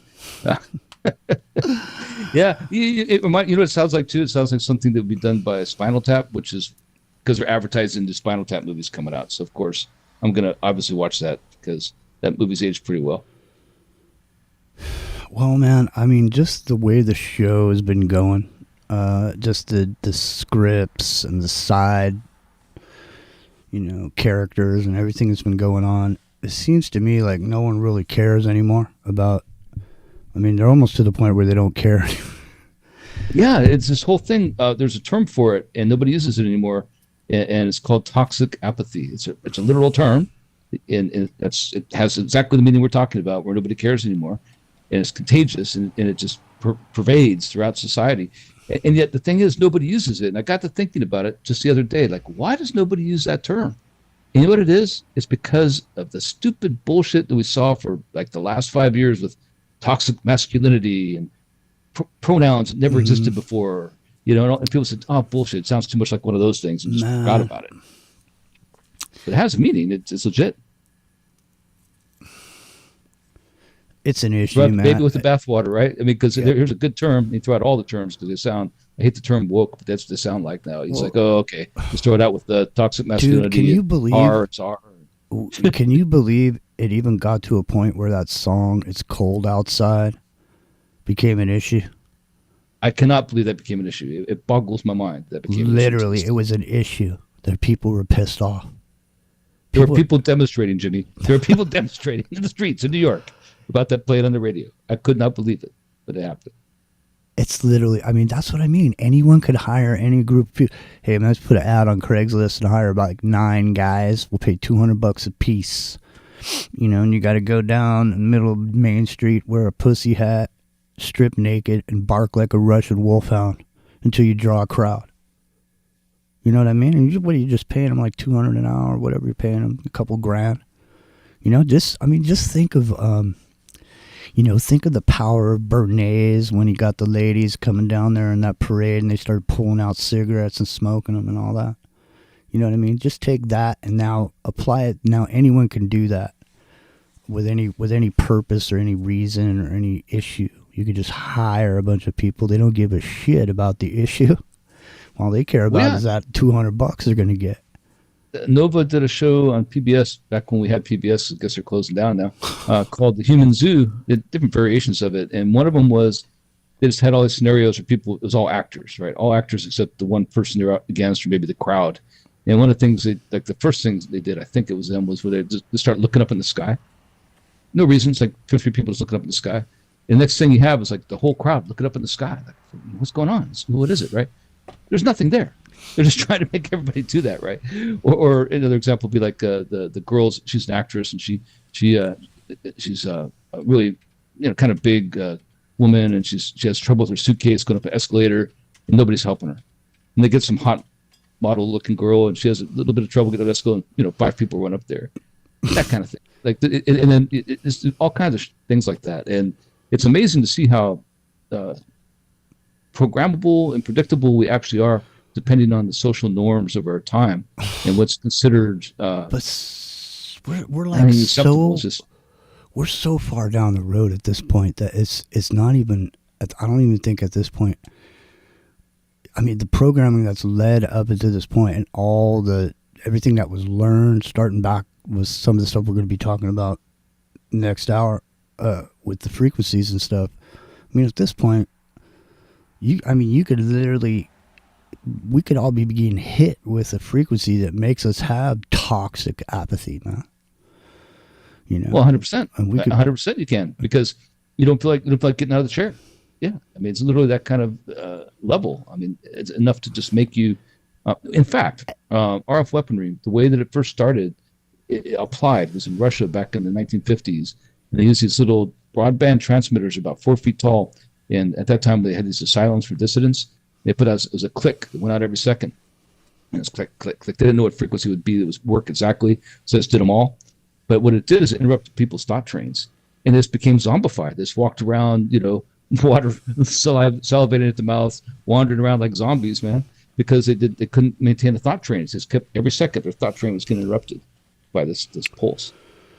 Yeah, it what it sounds like too? It sounds like something that would be done by Spinal Tap, which is because they're advertising the Spinal Tap movies coming out. So of course I'm gonna obviously watch that because that movie's aged pretty well. Well, man, I mean, just the way the show has been going, just the scripts and the side, characters and everything that's been going on, it seems to me like no one really cares anymore about. I mean, they're almost to the point where they don't care. Yeah, it's this whole thing. There's a term for it, and nobody uses it anymore, and it's called toxic apathy. It's a literal term, and it has exactly the meaning we're talking about, where nobody cares anymore, and it's contagious, and it just pervades throughout society. And yet the thing is, nobody uses it. And I got to thinking about it just the other day, like, why does nobody use that term? And you know what it is? It's because of the stupid bullshit that we saw for like the last 5 years with toxic masculinity and pronouns that never existed before. And people said, oh, bullshit, it sounds too much like one of those things, and just forgot about it. But it has a meaning. It's legit. It's an issue, throw out the man. baby with the bathwater, right? I mean, because here's a good term. You throw out all the terms because they sound. I hate the term woke, but that's what they sound like now. It's like, oh, okay, just throw it out with the toxic masculinity. Dude, can you believe? It's R. Can you believe it even got to a point where that song "It's Cold Outside" became an issue? I cannot believe that became an issue. It boggles my mind that became literally an issue. It was an issue that people were pissed off. There were people demonstrating, Jimmy. There were people demonstrating in the streets in New York about that playing on the radio. I could not believe it, but it happened. It's literally, I mean, that's what I mean. Anyone could hire any group of people. Hey, man, let's put an ad on Craigslist and hire about like 9 guys. We'll pay $200 a piece. You know, and you got to go down in the middle of Main Street, wear a pussy hat, strip naked, and bark like a Russian wolfhound until you draw a crowd. You know what I mean? And what are you just paying them like $200 an hour, or whatever you're paying them, a couple grand? You know, just think of, think of the power of Bernays when he got the ladies coming down there in that parade and they started pulling out cigarettes and smoking them and all that. You know what I mean? Just take that and now apply it. Now anyone can do that with any purpose or any reason or any issue. You could just hire a bunch of people. They don't give a shit about the issue. All they care about is that $200 they're going to get. Nova did a show on PBS back when we had PBS. I guess they're closing down now. Called The Human Zoo. They had different variations of it, and one of them was they just had all these scenarios where people. It was all actors, right? All actors except the one person they're up against, or maybe the crowd. And one of the things, the first things they did, I think it was them, was where they just start looking up in the sky. No reason. It's like 2 or 3 people just looking up in the sky. And the next thing you have is like the whole crowd looking up in the sky. Like, what's going on? What is it, right? There's nothing there. They're just trying to make everybody do that, right? Or another example would be like the girls. She's an actress, and she's a really kind of big woman, and she has trouble with her suitcase going up an escalator, and nobody's helping her. And they get some hot model-looking girl, and she has a little bit of trouble getting up the escalator, and 5 people run up there. That kind of thing. Like, and then it's all kinds of things like that, and it's amazing to see how programmable and predictable we actually are, depending on the social norms of our time and what's considered. But we're like we're so far down the road at this point that it's not even. I don't even think at this point. I mean, the programming that's led up into this point and everything that was learned starting back was some of the stuff we're going to be talking about next hour with the frequencies and stuff. I mean, at this point, you could literally, we could all be being hit with a frequency that makes us have toxic apathy, man. Well, 100%. 100% you can, because you don't feel like getting out of the chair. Yeah, I mean, it's literally that kind of level. I mean, it's enough to just make you. In fact, RF weaponry, the way that it first started, it applied was in Russia back in the 1950s. And they used these little broadband transmitters about 4 feet tall, and at that time they had these asylums for dissidents. They put out, it was a click that went out every second. And it was click, click, click. They didn't know what frequency would be that would work exactly, so it just did them all. But what it did is it interrupted people's thought trains, and this became zombified. They just walked around, water salivating at the mouth, wandering around like zombies, man, because they couldn't maintain the thought train. It just kept every second their thought train was getting interrupted by this pulse.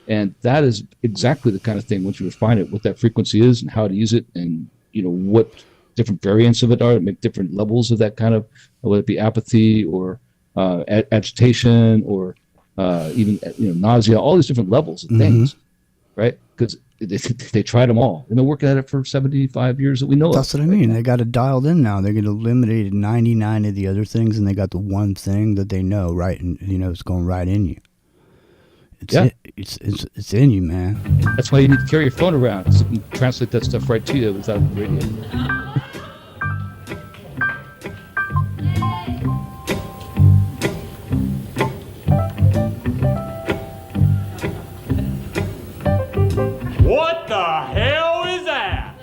And that is exactly the kind of thing, once you refine it, what that frequency is and how to use it, and what different variants of it are, make different levels of that kind of, whether it be apathy or agitation or even nausea, all these different levels of things, right? Because they tried them all. They've been working at it for 75 years that we know. That's what I mean. They got it dialed in now. They get eliminated 99 of the other things, and they got the one thing that they know, right? And it's going right in you. It's in you, man. That's why you need to carry your phone around, so you can translate that stuff right to you without the radio. What the hell is that?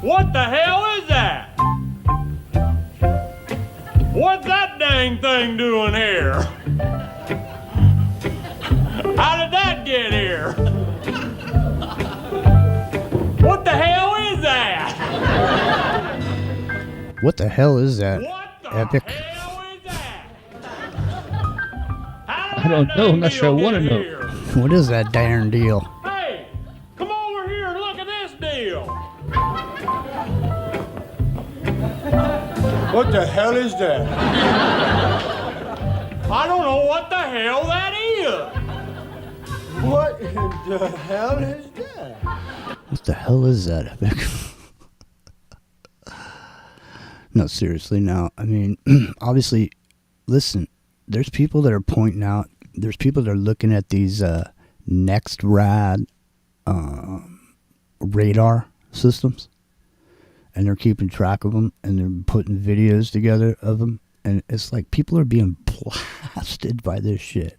What the hell is that? What's that dang thing doing here? How did that get here? What the hell is that? What the hell is that? What the Epic. hell is that? I don't know. I'm not sure I want to know. What is that darn deal? Hey, come over here and look at this deal. What the hell is that? I don't know what the hell that is. What in the hell is that? What the hell is that, Epic? No, seriously, now, I mean, obviously, listen, there's people that are pointing out, there's people that are looking at these next rad radar systems, and they're keeping track of them, and they're putting videos together of them, and it's like people are being blasted by this shit.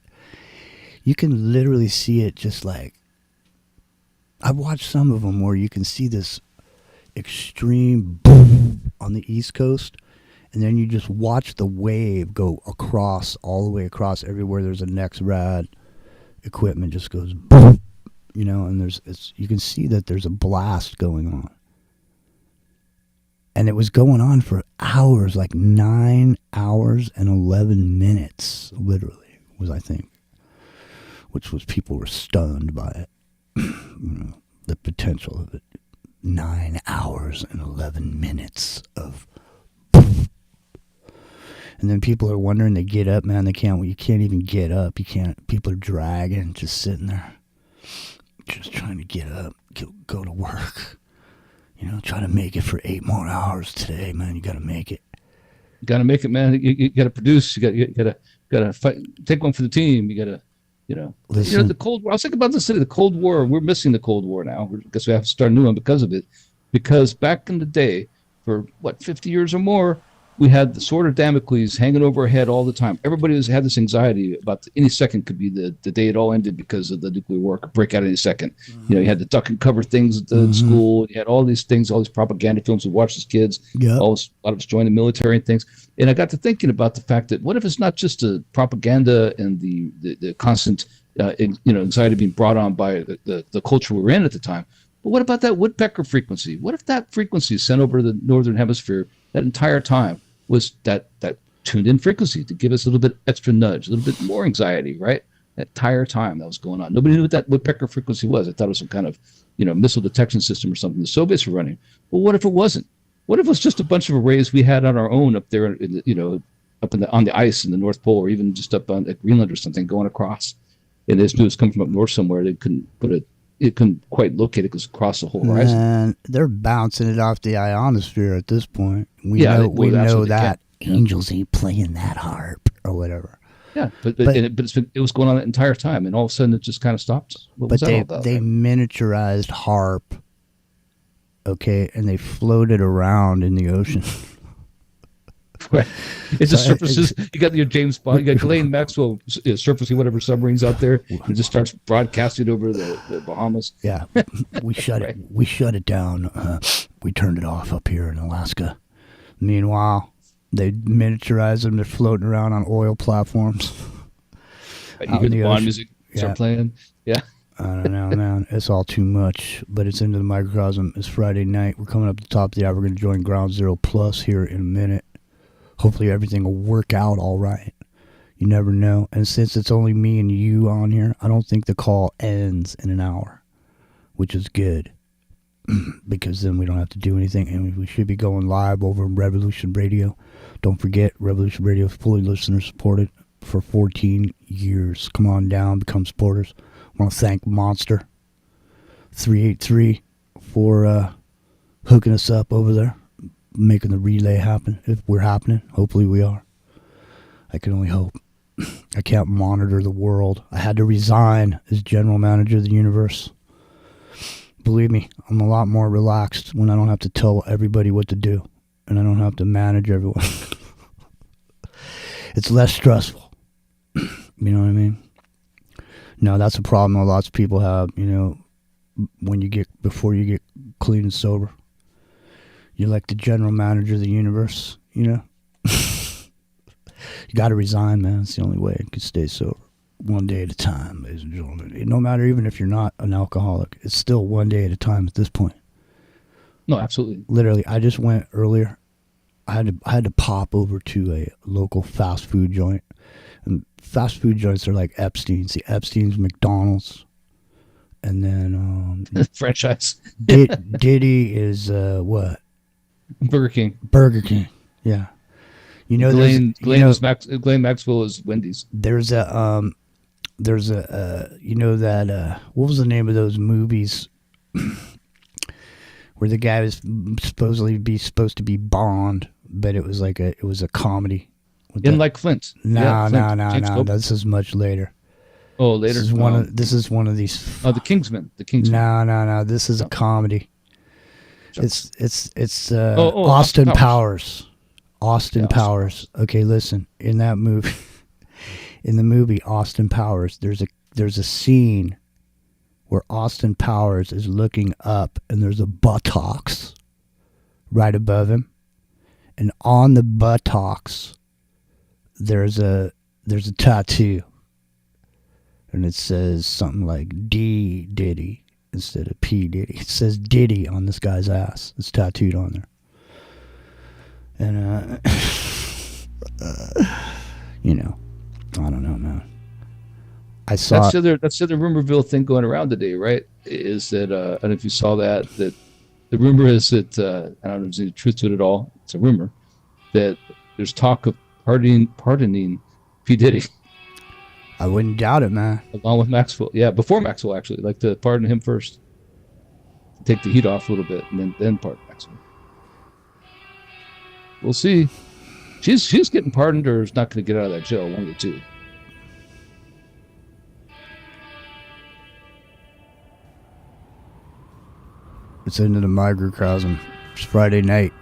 You can literally see it just like, I've watched some of them where you can see this extreme boom on the East Coast, and then you just watch the wave go across, all the way across everywhere there's a next rad equipment just goes boom, you know, and you can see that there's a blast going on. And it was going on for hours, like 9 hours and 11 minutes, literally, was, I think. Which was, people were stunned by it. You know, the potential of it. 9 hours and 11 minutes of boom. And then people are wondering, they get up, man, you can't even get up. People are dragging, just sitting there. Just trying to get up, go to work. You know, try to make it for 8 more hours today, man. You got to make it. You got to make it, man. You got to produce. You got to fight. Take one for the team. You got to, Listen. You know, the Cold War. I was thinking about the city, the Cold War. We're missing the Cold War now. I guess we have to start a new one because of it. Because back in the day, for 50 years or more, we had the sword of Damocles hanging over our head all the time. Everybody had this anxiety about any second could be the day it all ended because of the nuclear war could break out any second. Mm-hmm. You know, you had the duck and cover things at the school. You had all these things, all these propaganda films we watched as kids. Yep. A lot of us joined the military and things. And I got to thinking about the fact that what if it's not just the propaganda and the constant anxiety being brought on by the culture we were in at the time. But what about that woodpecker frequency? What if that frequency sent over the northern hemisphere that entire time was that tuned in frequency to give us a little bit extra nudge, a little bit more anxiety, right? That entire time that was going on. Nobody knew what that woodpecker frequency was. I thought it was some kind of, missile detection system or something the Soviets were running. But what if it wasn't? What if it was just a bunch of arrays we had on our own up there, on the ice in the North Pole, or even just up on Greenland or something going across? And this knew it was coming from up north somewhere. They couldn't quite locate it because it crossed the whole horizon. And they're bouncing it off the ionosphere at this point. We know that angels ain't playing that harp or whatever. Yeah, but it was going on that entire time, and all of a sudden it just kind of stopped. What was that all about? They miniaturized harp, okay, and they floated around in the ocean. Right. It just surfaces. You got your James Bond. You got Ghislaine Maxwell surfacing whatever submarines out there, and it just starts broadcasting over the Bahamas. Yeah, we shut it. We shut it down. We turned it off up here in Alaska. Meanwhile, they miniaturized them. They're floating around on oil platforms. You hear the Bond music start playing. Yeah. I don't know, man. It's all too much, but it's into the microcosm. It's Friday night. We're coming up to the top of the hour. We're going to join Ground Zero Plus here in a minute. Hopefully everything will work out all right. You never know. And since it's only me and you on here, I don't think the call ends in an hour, which is good. Because then we don't have to do anything. And we should be going live over Revolution Radio. Don't forget, Revolution Radio is fully listener supported for 14 years. Come on down, become supporters. I want to thank Monster 383 for hooking us up over there. Making the relay happen. If we're happening, hopefully we are. I can only hope. I can't monitor the world. I had to resign as general manager of the universe. Believe me, I'm a lot more relaxed when I don't have to tell everybody what to do, and I don't have to manage everyone. It's less stressful. You know what I mean? No, that's a problem that lots of people have, before you get clean and sober. You're like the general manager of the universe, You got to resign, man. It's the only way you can stay sober. One day at a time, ladies and gentlemen. No matter even if you're not an alcoholic, it's still one day at a time at this point. No, absolutely. Literally, I just went earlier. I had to pop over to a local fast food joint. And fast food joints are like Epstein's. The Epstein's, McDonald's. And then... franchise. Diddy is what? Burger King. Burger King, yeah. Ghislaine Maxwell is Wendy's. There's a what was the name of those movies where the guy was supposed to be Bond, but it was a comedy. Like Flint. No. This is much later. Oh, later. This is one of these. Oh, The Kingsman. No. This is a comedy. It's Austin Austin Powers. Powers. Austin Yeah, Austin Powers. Okay, listen. In that movie, in the movie Austin Powers, there's a scene where Austin Powers is looking up, and there's a buttocks right above him, and on the buttocks there's a tattoo, and it says something like D Diddy instead of P Diddy. It says Diddy on this guy's ass. It's tattooed on there. And you know, I don't know, man. I saw That's the other rumorville thing going around today, right? Is that I don't know if you saw that the rumor is that I don't know if there's any truth to it at all. It's a rumor that there's talk of pardoning P Diddy I wouldn't doubt it, man. along with Maxwell. Yeah, before Maxwell actually, like to pardon him first, take the heat off a little bit, and then pardon Maxwell. We'll see. She's getting pardoned or is not going to get out of that jail. One of the two. It's into the microcosm. It's Friday night.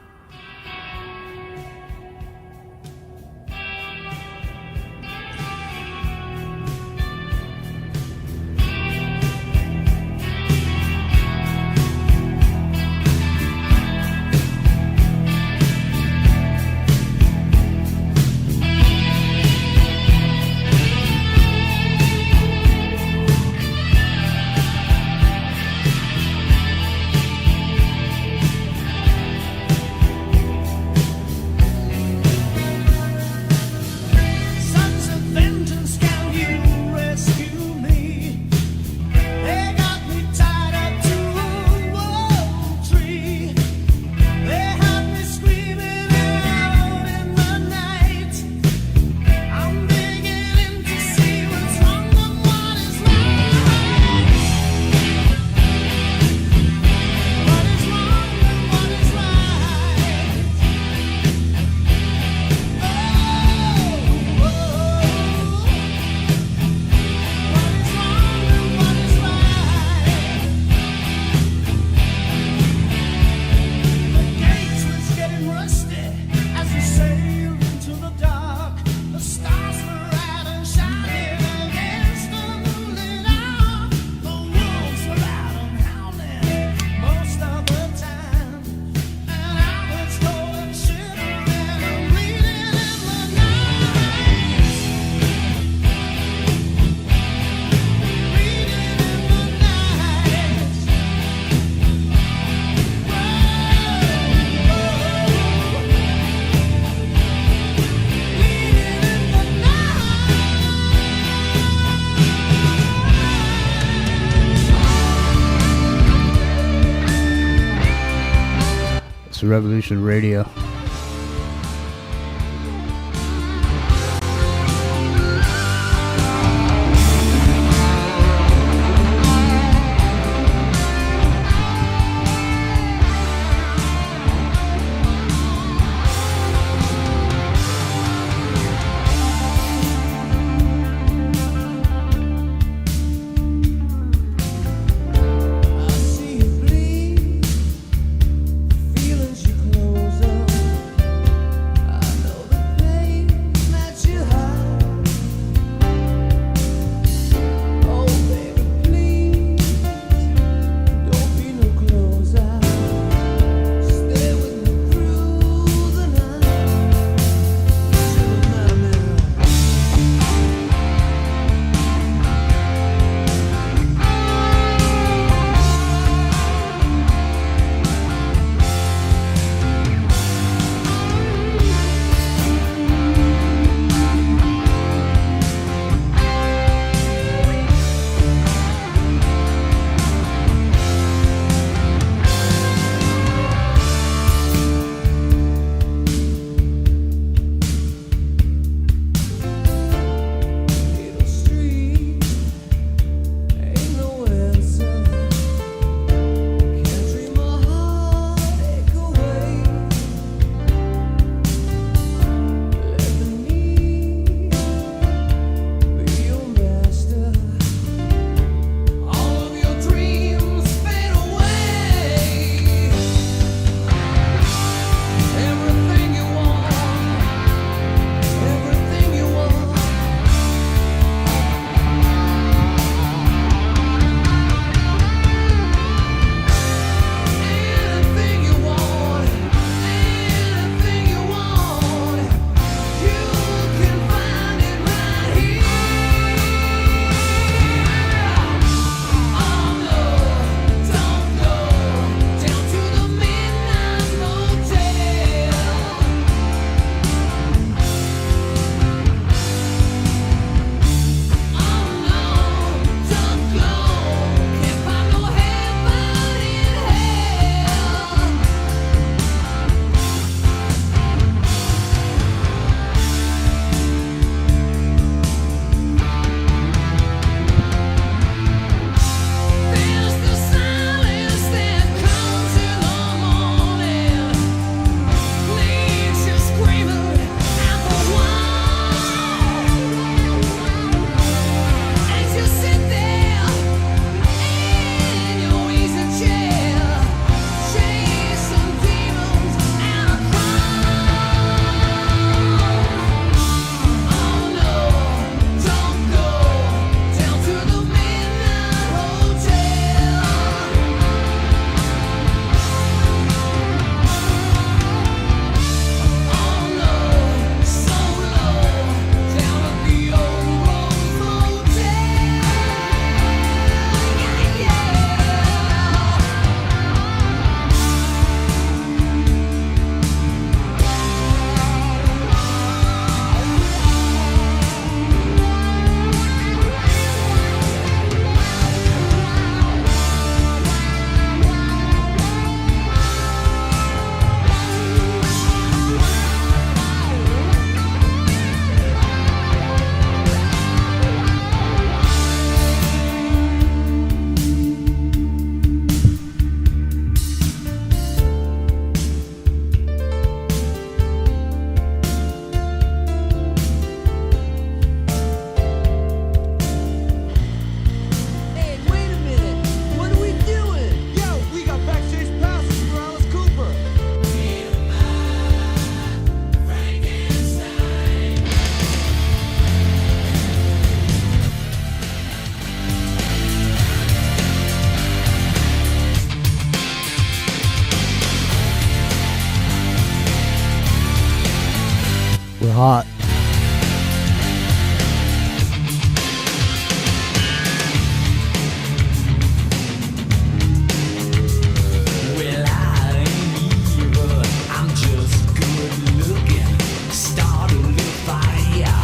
Sons of vengeance, can you rescue me? They got me tied up to a wall tree. They had me screaming out in the night. I'm beginning to see what's wrong and what is right. What is wrong and what is right? It's Revolution Radio. I see you bleed, feelings you close up. hot. Well, I ain't evil, I'm just good looking. Start a little fire,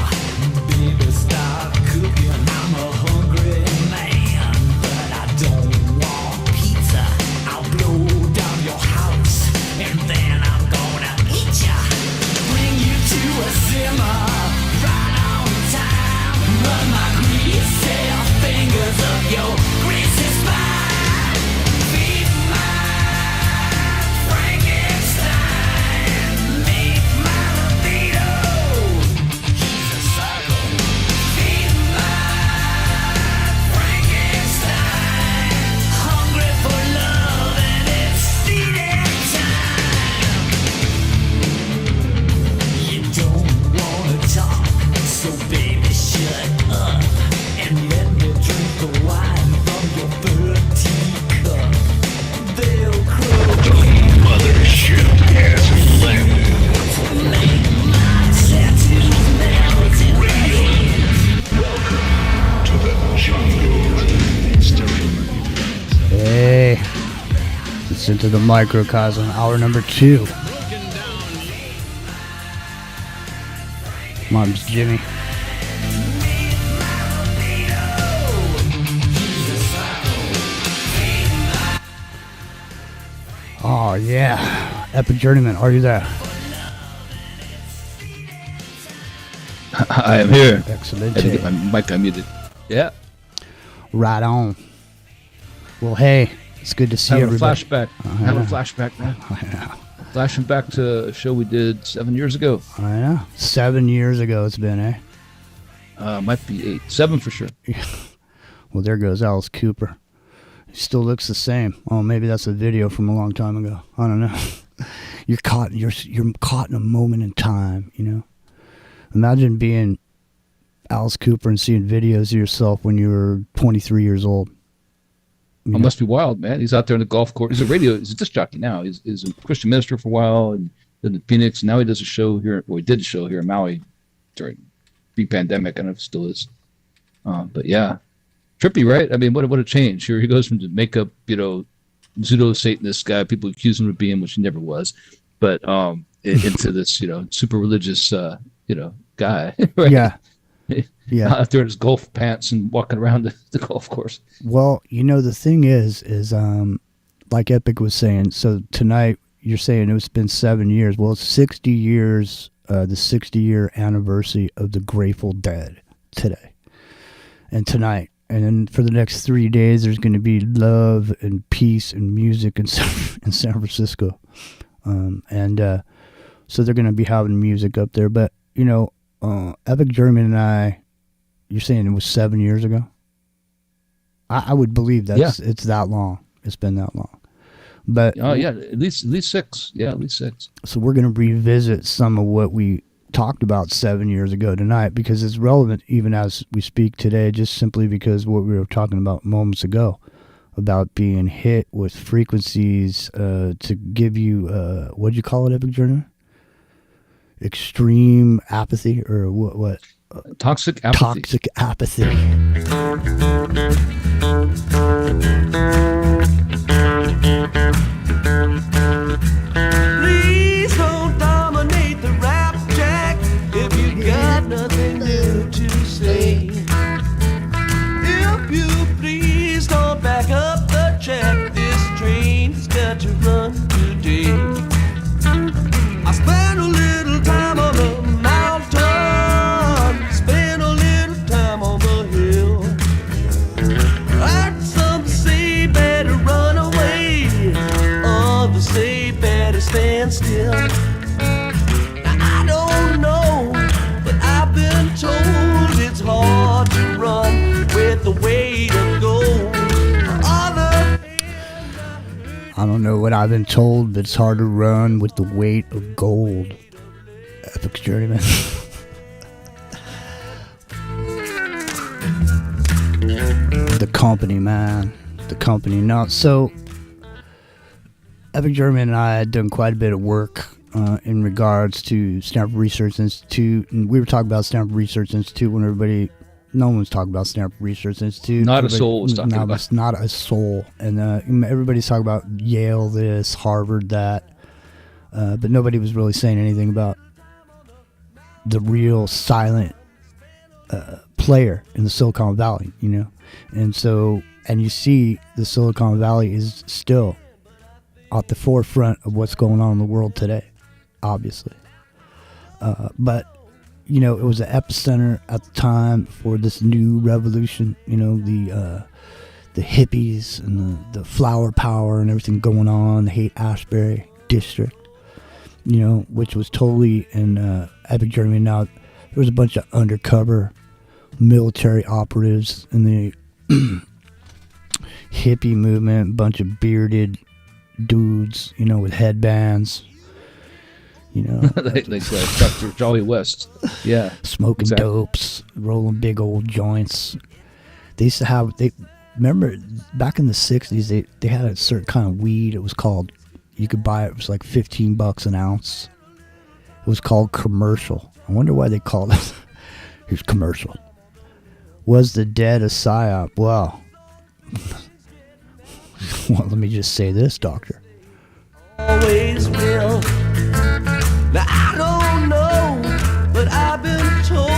baby, start cooking. I'm a hungry man, but I don't want pizza. I'll blow down your house, and then I'm gonna eat ya. Bring you to a simmer, right on time. Run my greasy fingers up your greasy spine. Feed my Frankenstein, make my libido. He's a psycho. Feed my Frankenstein, hungry for love and it's feeding time. You don't wanna talk, so baby shut up and let me drink the wine from your third teacup. They'll croak. Mothership has landed. Make my tattoos melt in my hand. To the jungle. Hey, it's into the microcosm, hour number 2. Mom's Jimmy. Oh yeah, Epic Journeyman, are you there? I am here. Excellent. I had to get my mic unmuted. Yeah. Right on. Well, hey, it's good to see Having a everybody. flashback. Having a flashback, man. I know. Flashing back to a show we did 7 years ago. I know. 7 years ago it's been, eh? Might be 8. 7 for sure. Well, there goes Alice Cooper. He still looks the same. Oh, maybe that's a video from a long time ago. I don't know. You're caught in a moment in time, you know? Imagine being Alice Cooper and seeing videos of yourself when you were 23 years old. It must be wild, man. He's out there in the golf course. He's a disc jockey now. He's a Christian minister for a while and lived in Phoenix. Now he does a show here. Well, he did a show here in Maui during pre-pandemic. I don't know if it still is. But yeah, trippy, right? I mean, what a change. Here he goes from the makeup, pseudo-Satanist guy, people accuse him of being, which he never was, but into this, super religious, guy. Right? Yeah. Yeah. Out there in his golf pants and walking around the golf course. Well, the thing is like Epic was saying, so tonight you're saying it's been 7 years. Well, it's 60 years, the 60-year anniversary of the Grateful Dead today and tonight. And then for the next 3 days, there's going to be love and peace and music in San Francisco. So they're going to be having music up there. But, Epic German and I, you're saying it was 7 years ago? I would believe it's that long. It's been that long. But oh yeah, at least 6. Yeah, at least 6. So we're going to revisit some of what we talked about 7 years ago tonight because it's relevant even as we speak today, just simply because what we were talking about moments ago about being hit with frequencies to give you what'd you call it, Epic Journey? Extreme apathy or what? Toxic apathy. Toxic apathy. Please don't dominate the rap jack if you got nothing new to say. If you please don't back up the track, this train's got to run today. I spent a little time on the mountain, spent a little time on the hill. Heard some say better run away, others say better stand still. Now I don't know, but I've been told it's hard to run with the weight of gold. I don't know what I've been told, but it's hard to run with the weight of gold. Epic Journeyman. The company, man. The company. No, so Epic Journeyman and I had done quite a bit of work in regards to Stanford Research Institute. And we were talking about Stanford Research Institute when no one was talking about Stanford Research Institute. Not a soul was talking about it. Not a soul. And everybody's talking about Yale this, Harvard that. But nobody was really saying anything about the real silent player in the Silicon Valley, you know? And you see the Silicon Valley is still at the forefront of what's going on in the world today, obviously. But, you know, it was an epicenter at the time for this new revolution, you know, the hippies and the flower power and everything going on, the Haight-Ashbury district, you know, which was totally in epic Germany. Now, there was a bunch of undercover military operatives in the hippie movement, a bunch of bearded dudes, you know, with headbands, you know, like Dr. Jolly West, yeah, smoking dopes, rolling big old joints. They used to have, remember back in the 60s, they had a certain kind of weed. It was called, you could buy it, it was like $15 an ounce. It was called Commercial. I wonder why they called it. Here's Commercial. Was the dead a psyop? Well, let me just say this, Doctor. Always will. Now I don't know, but I've been told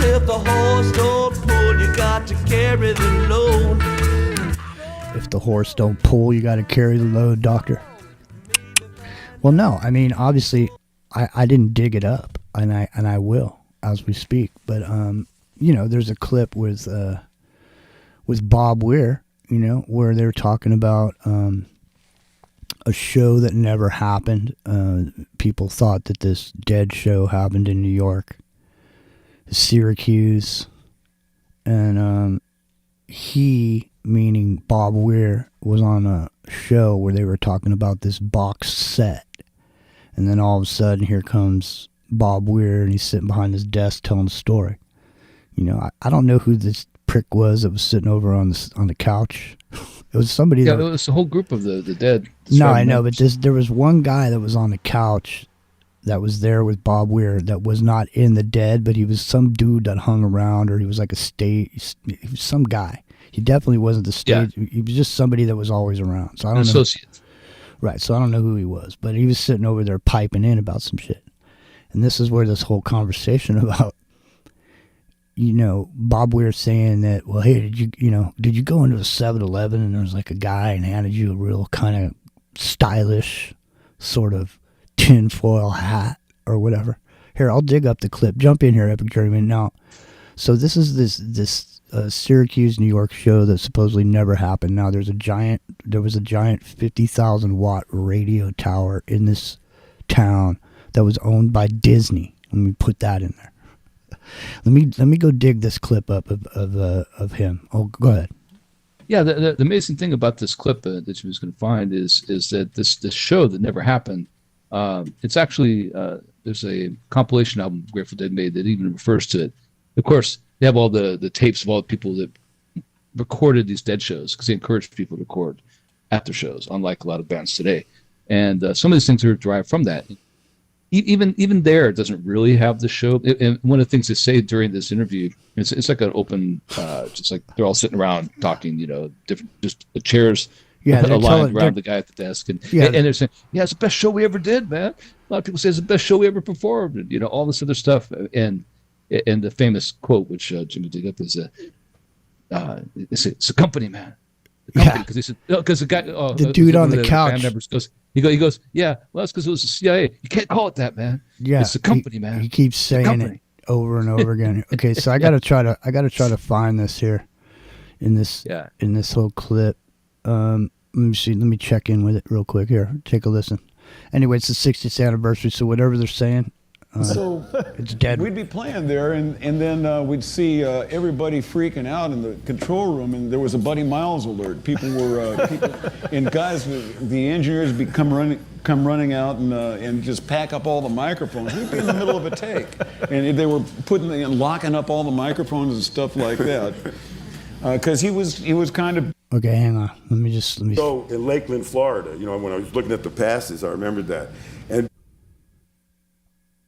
if the horse don't pull, you got to carry the load. If the horse don't pull, you got to carry the load, Doctor. Well, no, I mean, obviously, I didn't dig it up, and I will as we speak. But you know, there's a clip with Bob Weir, you know, where they're talking about a show that never happened. People thought that this dead show happened in New York, Syracuse, and he, meaning Bob Weir, was on a show where they were talking about this box set. And then all of a sudden, here comes Bob Weir, and he's sitting behind his desk telling the story. You know, I don't know who this prick was that was sitting over on the couch. It was somebody. Yeah, it was a whole group of the dead. No, I know, but there was one guy that was on the couch that was there with Bob Weir that was not in the dead, but he was some dude that hung around, or he was like he was some guy. He definitely wasn't the stage. Yeah. He was just somebody that was always around. So I don't know. Associate. Right, so I don't know who he was, but he was sitting over there piping in about some shit. And this is where this whole conversation about, you know, Bob Weir saying that, well, hey, did you go into a 7-Eleven and there was like a guy and handed you a real kind of stylish sort of tinfoil hat or whatever? Here, I'll dig up the clip. Jump in here, Epic Journeyman. Now, so this is this Syracuse, New York show that supposedly never happened. Now, there was a giant 50,000 watt radio tower in this town that was owned by Disney. Let me put that in there. Let me go dig this clip up of him. Oh, go ahead. Yeah, the amazing thing about this clip that you was going to find is that this show that never happened. It's actually there's a compilation album Grateful Dead made that even refers to it. Of course, they have all the tapes of all the people that recorded these dead shows because they encouraged people to record at their shows, unlike a lot of bands today. And some of these things are derived from that. Even there, it doesn't really have the show. And one of the things they say during this interview, it's like an open, just like they're all sitting around talking, you know, different, just chairs, aligned around the guy at the desk, and they're saying, "Yeah, it's the best show we ever did, man." A lot of people say it's the best show we ever performed, and you know, all this other stuff. And the famous quote, which Jimmy dig up, is, "It's a company, man." Because he said, because the guy, the dude on the couch, band members goes, he goes, yeah, well, that's because it was the CIA. You can't call it that, man. Yeah, it's the company, man. He keeps saying it over and over again. Okay, so I gotta try to find this here in this whole clip. Let me see. Let me check in with it real quick. Here, take a listen. Anyway, it's the 60th anniversary, so whatever they're saying, so it's dead. We'd be playing there, and then we'd see everybody freaking out in the control room, and there was a Buddy Miles alert. People were and guys, the engineers would come running out and just pack up all the microphones. We'd be in the middle of a take, and they were locking up all the microphones and stuff like that. Because he was kind of. Okay, hang on. Let me. So in Lakeland, Florida, you know, when I was looking at the passes, I remembered that. And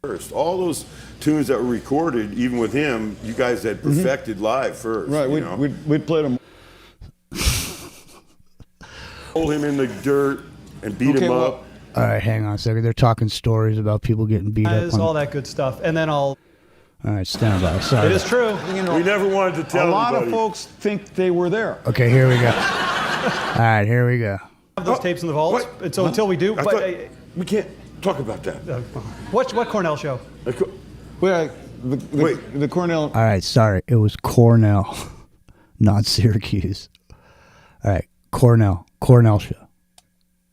first. All those tunes that were recorded, even with him, you guys had perfected live first. Right, you know? we'd played them. Roll him in the dirt and beat him up. All right, hang on a second. They're talking stories about people getting beat up. All that good stuff. And then All right, stand by. Sorry. It is true. We never wanted to tell A lot anybody. of folks think they were there. Okay, here we go. All right, here we go. Have those tapes in the vault. What? And so until we do, We can't talk about that. what Cornell show? Well, Wait. the Cornell. All right, sorry. It was Cornell, not Syracuse. All right, Cornell show.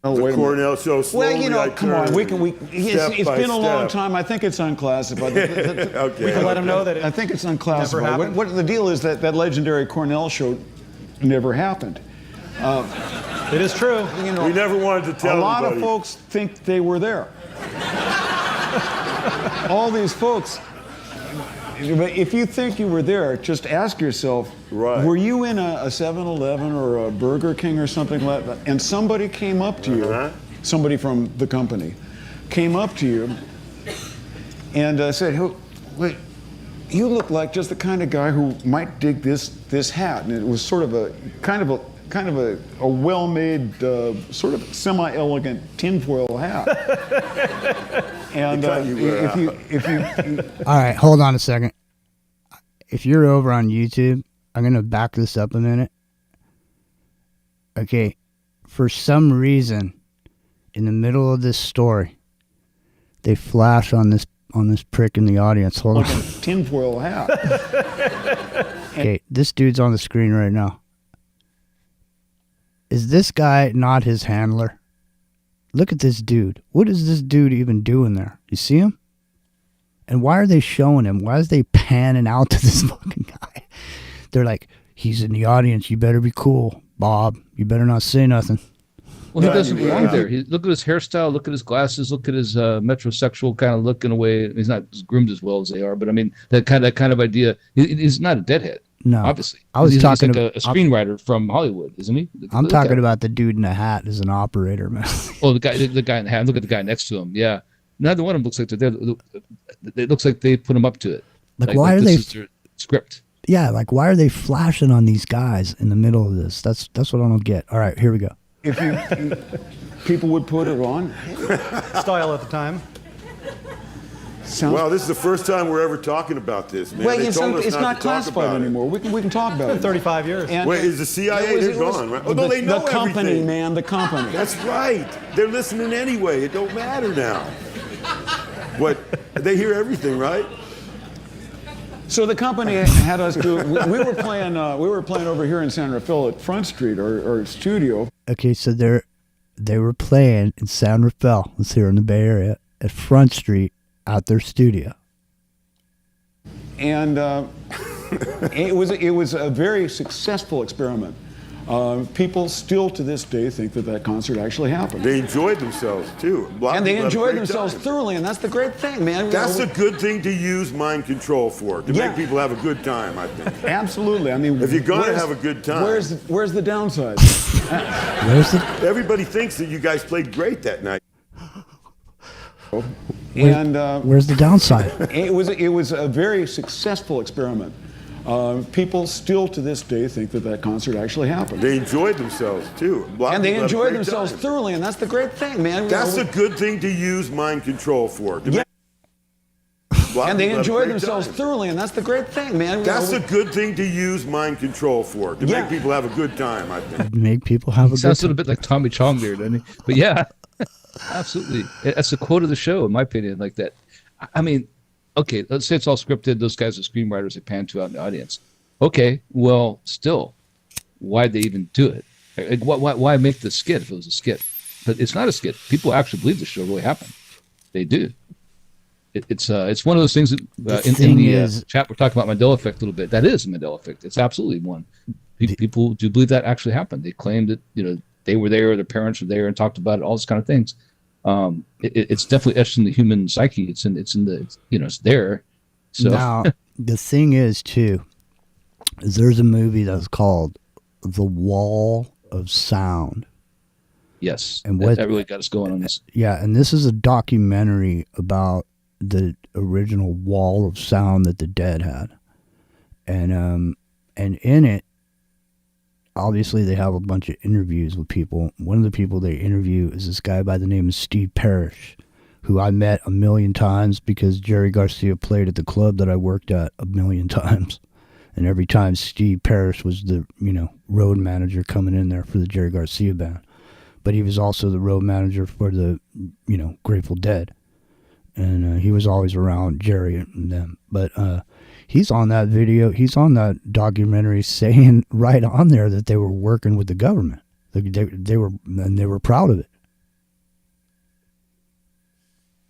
Oh, The wait a minute. Cornell show. Well, you know, slowly I come on. turned, It's step by been a long step. time. I think it's unclassified. Okay. We can let them know that I think it's unclassified. Never happened? What the deal is that legendary Cornell show never happened. it is true. You know, We never wanted to tell a lot anybody. of folks think they were there. All these folks. If you think you were there, just ask yourself, Right. were you in a 7-Eleven or a Burger King or something like that, and somebody came up to you, somebody from the company, came up to you and said, hey, wait, you look like just the kind of guy who might dig this hat. And it was sort of a kind of a well-made, sort of semi-elegant tinfoil hat. And if you All right, hold on a second. If you're over on YouTube, I'm going to back this up a minute. Okay, for some reason, in the middle of this story, they flash on this prick in the audience. Hold on. tinfoil hat. Okay, this dude's on the screen right now. Is this guy not his handler? Look at this dude. What is this dude even doing there? You see him? And why are they showing him? Why is they panning out to this fucking guy? They're like, he's in the audience. You better be cool, Bob. You better not say nothing. Well, he doesn't belong there. Look at his hairstyle. Look at his glasses. Look at his metrosexual kind of look in a way. He's not as groomed as well as they are, but I mean that kind of idea. He's not a deadhead. No, obviously. He's talking like a screenwriter from Hollywood, isn't he? I'm talking about the dude in the hat as an operator, man. Oh, the guy in the hat. Look at the guy next to him. Yeah, neither one of them looks like they're there. It looks like they put him up to it. Like why are this they? Is their script. Yeah, like why are they flashing on these guys in the middle of this? That's what I don't get. All right, here we go. If people would put it on. Style at the time. Wow, this is the first time we're ever talking about this, man. Well, They told us it's not not to talk classified about it. anymore. We can talk about it. 35 years. And Wait, is the CIA? They're gone, right? Oh, no, they know the company, everything. man, the company. That's right. They're listening anyway. It don't matter now. What? They hear everything, right? So the company had us do. We were playing over here in San Rafael at Front Street, our studio. Okay, so they were playing in San Rafael, it's here in the Bay Area, at Front Street, at their studio. And it was a very successful experiment. People still to this day think that concert actually happened. They enjoyed themselves too. And they enjoyed themselves thoroughly, and that's the great thing, man. That's a good thing to use mind control for, to make people have a good time, I think. Absolutely. I mean, if you're going to have a good time. Where's the downside? Everybody thinks that you guys played great that night. Where's the downside? It was a very successful experiment. People still to this day think that concert actually happened. They enjoyed themselves too. And they enjoyed themselves thoroughly, and that's the great thing, man. That's a good thing to use mind control for. And they enjoyed themselves thoroughly, and that's the great thing, man. That's a good thing to use mind control for, to make people have a good time, I think. Make people have a good time. Sounds a little bit like Tommy Chong there, doesn't he? But yeah, absolutely. That's the quote of the show, in my opinion, like that. I mean, okay, let's say it's all scripted. Those guys are screenwriters they pan to out in the audience. Okay, well, still, why'd they even do it? Like, why make the skit if it was a skit? But it's not a skit. People actually believe the show really happened. They do. It's one of those things that in the chat we're talking about Mandela effect a little bit. That is a Mandela effect. It's absolutely one. People do believe that actually happened. They claimed that they were there, their parents were there, and talked about it. All these kind of things. It's definitely etched in the human psyche. It's in the it's there. So now the thing is too, is there's a movie that's called The Wall of Sound. Yes, and that really got us going on this. Yeah, and this is a documentary about the original wall of sound that the Dead had, and in it, obviously they have a bunch of interviews with people. One of the people they interview is this guy by the name of Steve Parrish, who I met 1,000,000 times because Jerry Garcia played at the club that I worked at 1,000,000 times. And every time Steve Parrish was the, road manager coming in there for the Jerry Garcia band. But he was also the road manager for the, Grateful Dead. And he was always around Jerry and them. But he's on that video, he's on that documentary saying right on there that they were working with the government. They were proud of it.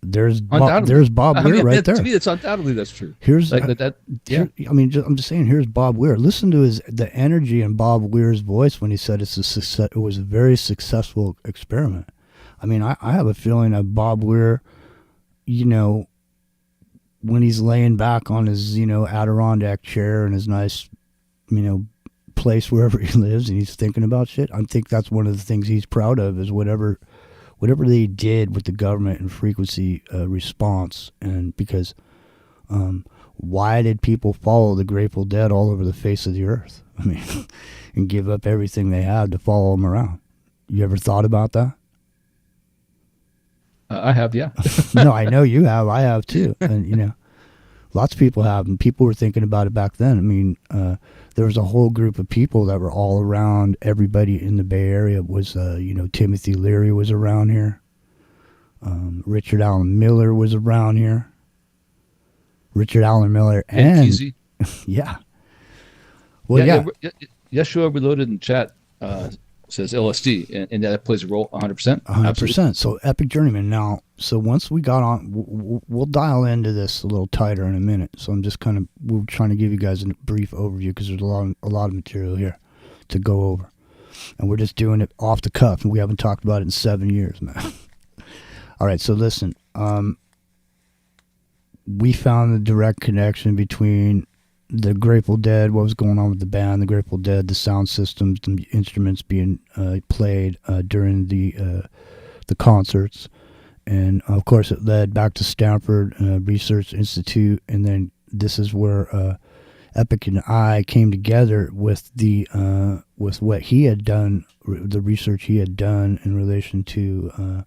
There's Bob Weir right there. To me, it's undoubtedly that's true. Here's like that. Yeah. I'm just saying. Here's Bob Weir. Listen to the energy in Bob Weir's voice when he said it was a very successful experiment. I mean, I have a feeling that Bob Weir, when he's laying back on his Adirondack chair in his nice, place wherever he lives, and he's thinking about shit. I think that's one of the things he's proud of is whatever they did with the government and frequency response. And because why did people follow the Grateful Dead all over the face of the earth? I mean, and give up everything they had to follow them around. You ever thought about that? I have, yeah. No, I know you have. I have too. And, lots of people have. And people were thinking about it back then. I mean, there was a whole group of people that were all around. Everybody in the Bay Area was, Timothy Leary was around here. Richard Allen Miller was around here. Richard Allen Miller and Kesey. Yeah. Well, yeah. Yeshua Reloaded in chat says LSD, and that plays a role 100%. 100%. So Epic Journeyman. Now, so once we got on, we'll dial into this a little tighter in a minute. So I'm just we're trying to give you guys a brief overview because there's a lot of material here to go over. And we're just doing it off the cuff, and we haven't talked about it in 7 years, man. All right, so listen. We found the direct connection between the Grateful Dead, what was going on with the band, the Grateful Dead, the sound systems, the instruments being played during the concerts. And, of course, it led back to Stanford Research Institute. And then this is where Epic and I came together with with what he had done, the research he had done in relation to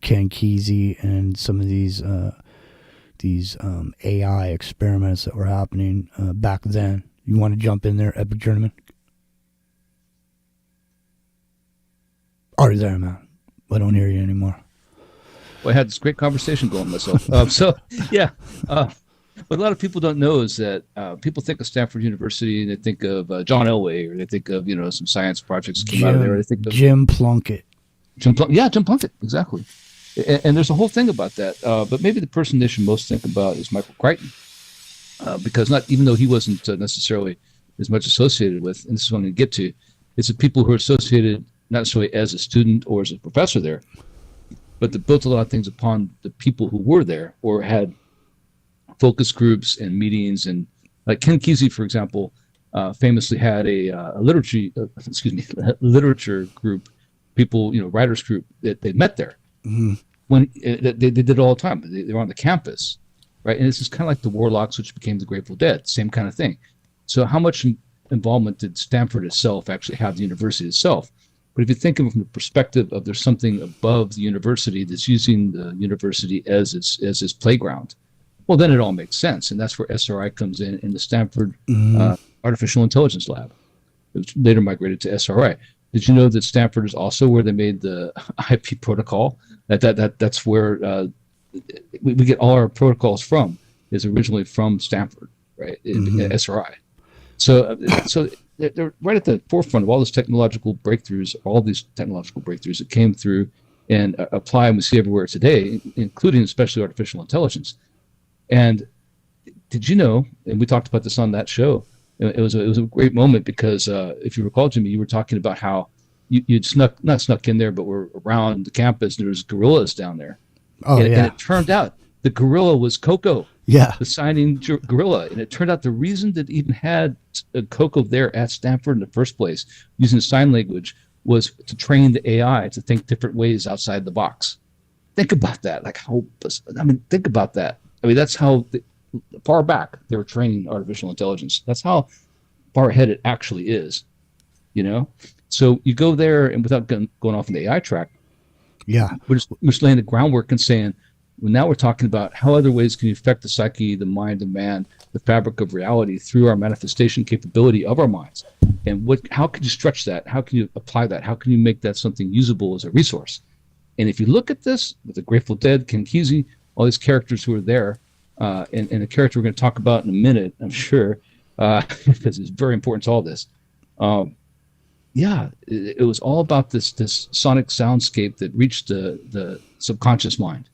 Ken Kesey and some of these AI experiments that were happening back then. You want to jump in there, Epic Journeyman? Are you there, man? I don't hear you anymore. Well, I had this great conversation going myself. What a lot of people don't know is that people think of Stanford University and they think of John Elway, or they think of some science projects that came out of there. They think of Jim Plunkett. Jim Plunkett, exactly. And there's a whole thing about that. But maybe the person they should most think about is Michael Crichton, because even though he wasn't necessarily as much associated with, and this is what I'm going to get to, it's the people who are associated not necessarily as a student or as a professor there, but that built a lot of things upon the people who were there or had focus groups and meetings. And like Ken Kesey, for example, famously had a literature group, people, writers group that they met there. Mm-hmm. When they did it all the time. They were on the campus, right? And this is kind of like the Warlocks, which became the Grateful Dead, same kind of thing. So how much involvement did Stanford itself actually have, the university itself? But if you think of it from the perspective of there's something above the university that's using the university as its playground, well, then it all makes sense. And that's where SRI comes in the Stanford Artificial Intelligence Lab, which later migrated to SRI. Did you know that Stanford is also where they made the IP protocol? That's where we get all our protocols from, is originally from Stanford, right? SRI. So they're right at the forefront of all these technological breakthroughs that came through and apply, and we see everywhere today, including especially artificial intelligence. And did you know, and we talked about this on that show, it was a great moment because if you recall, Jimmy, you were talking about how you'd not snuck in there, but were around the campus and there was gorillas down there. And it turned out the gorilla was Coco. Yeah. The signing gorilla. And it turned out the reason that even had Coco there at Stanford in the first place, using sign language, was to train the AI to think different ways outside the box. Think about that. Think about that. I mean, that's how far back they were training artificial intelligence. That's how far ahead it actually is, you know? So you go there, and without going off on the AI track, Yeah. we're just laying the groundwork and saying, well, now we're talking about how other ways can you affect the psyche, the mind of man, the fabric of reality through our manifestation capability of our minds. And how can you stretch that? How can you apply that? How can you make that something usable as a resource? And if you look at this with the Grateful Dead, Ken Kesey, all these characters who are there, and a character we're going to talk about in a minute, I'm sure, because it's very important to all this. It was all about this sonic soundscape that reached the subconscious mind,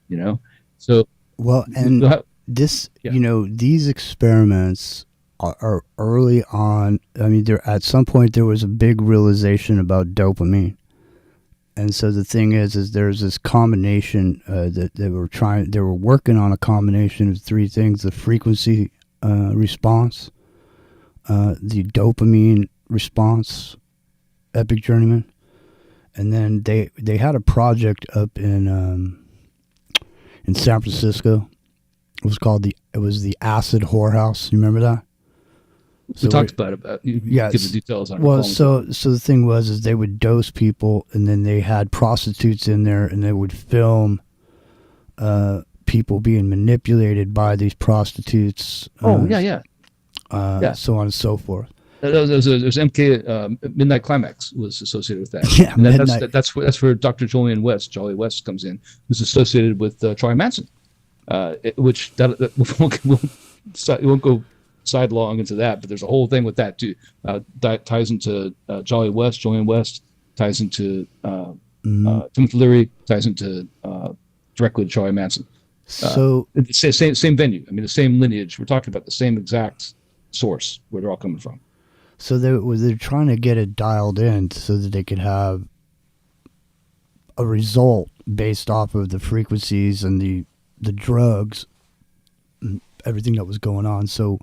you know? So, well, and this, you know, these experiments are early on. I mean, at some point there was a big realization about dopamine. And so the thing is there's this combination that they were working on a combination of three things: the frequency response, the dopamine response, Epic Journeyman, and then they had a project up in San Francisco. It was the Acid Whorehouse. You remember that? We talked about it. You give the details on it. Well, so the thing was they would dose people, and then they had prostitutes in there, and they would film people being manipulated by these prostitutes. So on and so forth. There's MK Midnight Climax was associated with that. Yeah, and that's where Dr. Jolly West comes in, who's associated with Charlie Manson, which we won't go sidelong into that, but there's a whole thing with that too. That ties into Julian West ties into Timothy Leary, ties into directly to Charlie Manson. So it's the same venue. I mean, the same lineage. We're talking about the same exact source where they're all coming from. So they're trying to get it dialed in so that they could have a result based off of the frequencies and the drugs, and everything that was going on. So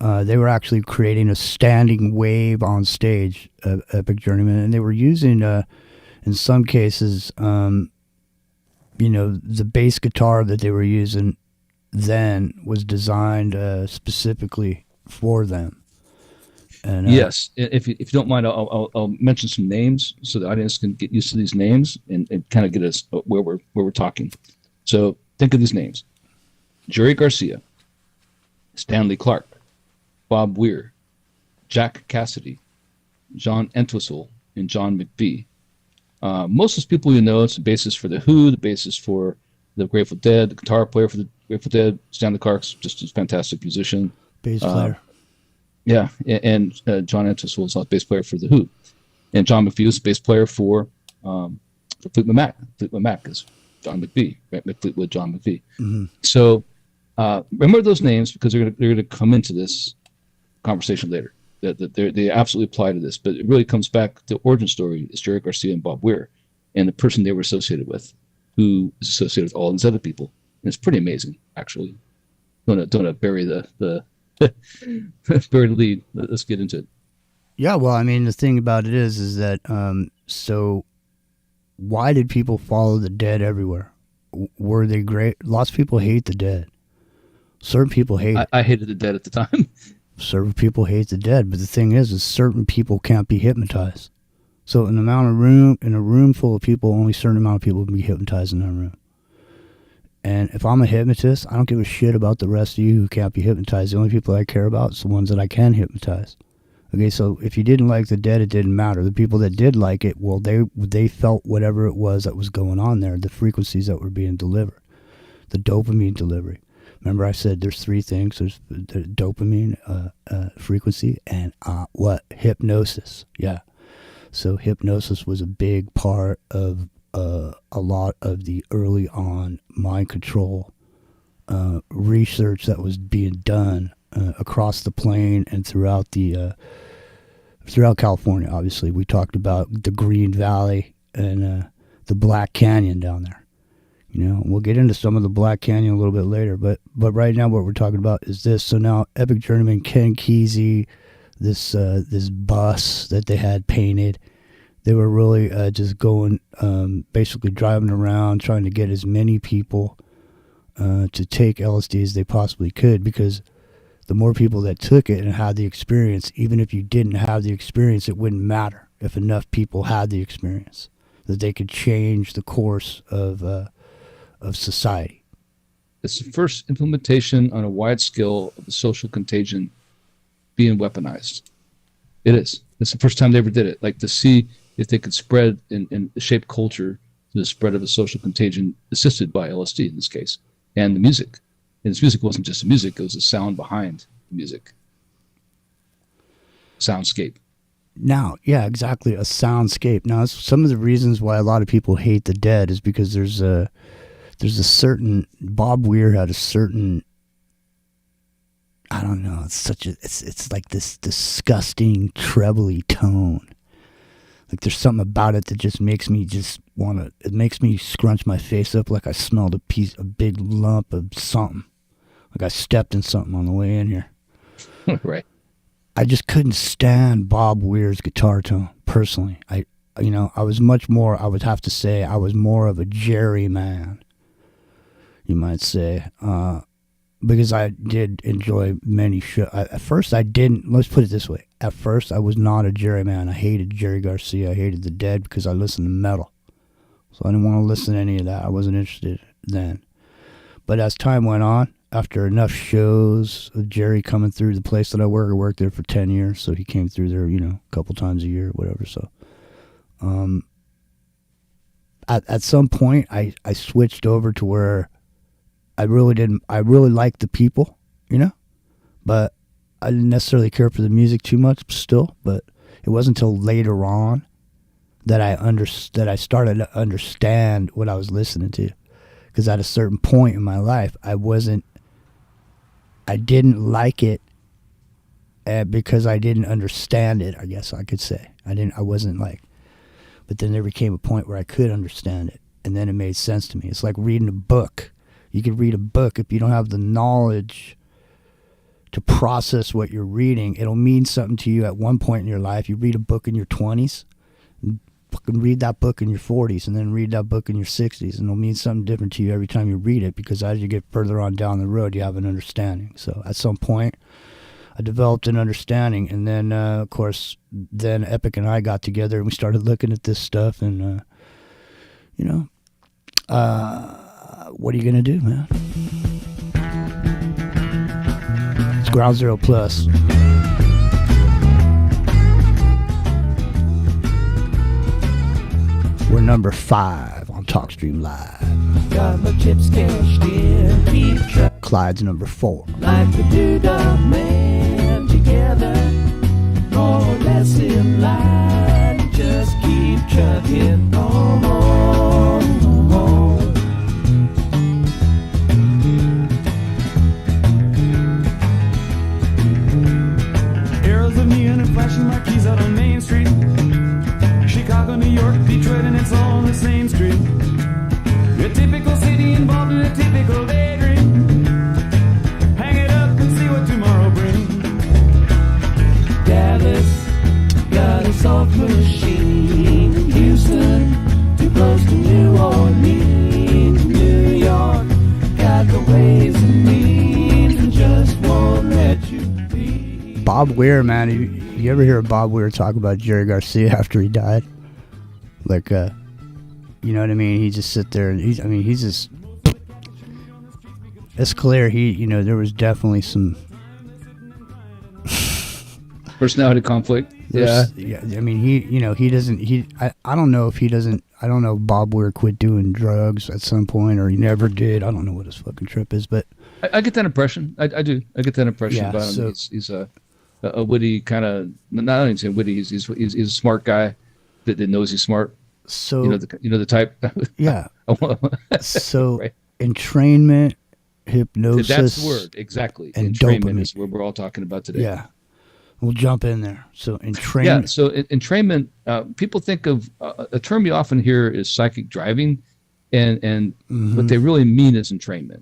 they were actually creating a standing wave on stage, Epic Journeyman, and they were using, in some cases, the bass guitar that they were using then was designed specifically for them. And, yes, if you don't mind, I'll mention some names so the audience can get used to these names and kind of get us where we're talking. So think of these names: Jerry Garcia, Stanley Clark, Bob Weir, Jack Cassidy, John Entwistle, and John McVie. Most of those people you know, it's the bassist for The Who, the bassist for the Grateful Dead, the guitar player for the Grateful Dead. Stanley Clark's just a fantastic musician. Bass player. Yeah, and John Entwistle is a bass player for The Who. And John McVie is a bass player for Fleetwood Mac. Fleetwood Mac is John McVie, right? Fleetwood John McVie. Mm-hmm. So remember those names because they're going to come into this conversation later. That they absolutely apply to this, but it really comes back to the origin story is Jerry Garcia and Bob Weir, and the person they were associated with, who is associated with all these other people. And it's pretty amazing, actually. Don't bury the bury the lead. Let's get into it. Yeah, well, I mean, the thing about it is that so why did people follow the Dead everywhere? Were they great? Lots of people hate the Dead. Certain people hate it. I hated the Dead at the time. Certain people hate the Dead, but the thing is certain people can't be hypnotized. So in a room full of people, only a certain amount of people can be hypnotized in that room. And if I'm a hypnotist, I don't give a shit about the rest of you who can't be hypnotized. The only people I care about is the ones that I can hypnotize. Okay, so if you didn't like the Dead, it didn't matter. The people that did like it, well, they felt whatever it was that was going on there, the frequencies that were being delivered, the dopamine delivery. Remember I said there's three things. There's the dopamine, frequency, and hypnosis. Yeah. So hypnosis was a big part of a lot of the early on mind control research that was being done across the plain and throughout California. Obviously, we talked about the Green Valley and the Black Canyon down there. You know, we'll get into some of the Black Canyon a little bit later, but right now what we're talking about is this. So now Epic Journeyman, Ken Kesey, this bus that they had painted, they were really just going, basically driving around, trying to get as many people to take LSD as they possibly could, because the more people that took it and had the experience, even if you didn't have the experience, it wouldn't matter if enough people had the experience, that they could change the course of society. It's the first implementation on a wide scale of the social contagion being weaponized. It is. It's the first time they ever did it. Like, to see if they could spread and shape culture to the spread of a social contagion assisted by LSD in this case, and the music. And this music wasn't just the music, it was the sound behind the music. Soundscape. Now, yeah, exactly, a soundscape. Now, some of the reasons why a lot of people hate the Dead is because there's a certain, Bob Weir had a certain, I don't know, it's like this disgusting trebly tone. Like, there's something about it that just makes me it makes me scrunch my face up like I smelled a big lump of something. Like I stepped in something on the way in here. Right. I just couldn't stand Bob Weir's guitar tone, personally. I was much more, I would have to say, I was more of a Jerry man, you might say, because I did enjoy many shows. At first, I didn't, let's put it this way. At first, I was not a Jerry man. I hated Jerry Garcia. I hated the Dead because I listened to metal. So I didn't want to listen to any of that. I wasn't interested then. But as time went on, after enough shows of Jerry coming through the place that I worked there for 10 years, so he came through there, a couple times a year or whatever. So at some point, I switched over to where I really liked the people, but I didn't necessarily care for the music too much still. But it wasn't until later on that I started to understand what I was listening to. Because at a certain point in my life, I didn't like it because I didn't understand it, I guess I could say. But then there became a point where I could understand it, and then it made sense to me. It's like reading a book. You could read a book. If you don't have the knowledge to process what you're reading, it'll mean something to you at one point in your life. You read a book in your 20s, and fucking read that book in your 40s, and then read that book in your 60s, and it'll mean something different to you every time you read it, because as you get further on down the road, you have an understanding. So at some point, I developed an understanding, and then, of course, then Epic and I got together, and we started looking at this stuff, and, what are you going to do, man? It's Ground Zero Plus. We're number 5 on TalkStream Live. Got my chips cashed in, keep track Clyde's number 4. like the Doodah Man together, more or less in line. Just keep trucking on. Arrows of neon and flashing marquees out on Main Street. Chicago, New York, Detroit, and it's all on the same street. A typical city involved in a typical daydream. Hang it up and see what tomorrow brings. Dallas got a soft machine. Houston, too close to New Orleans. New York got the ways and means and just won't let you be. Bob Weir, man. You ever hear Bob Weir talk about Jerry Garcia after he died? Like, you know what I mean? He just sit there and he's just. It's clear there was definitely some Personality conflict. Yeah. I mean, he doesn't. I don't know if he doesn't. I don't know if Bob Weir quit doing drugs at some point or he never did. I don't know what his fucking trip is, but I get that impression. I do. I get that impression Yeah, about him. so- He's a witty kind of, not only saying witty, he's a smart guy that knows he's smart. so The type. yeah. So Right. entrainment, hypnosis. That's the word, exactly. and Entrainment dopamine. is what we're all talking about today. Yeah, we'll jump in there. So Yeah. entrainment. So entrainment, people think of a term you often hear is psychic driving, and what they really mean is entrainment.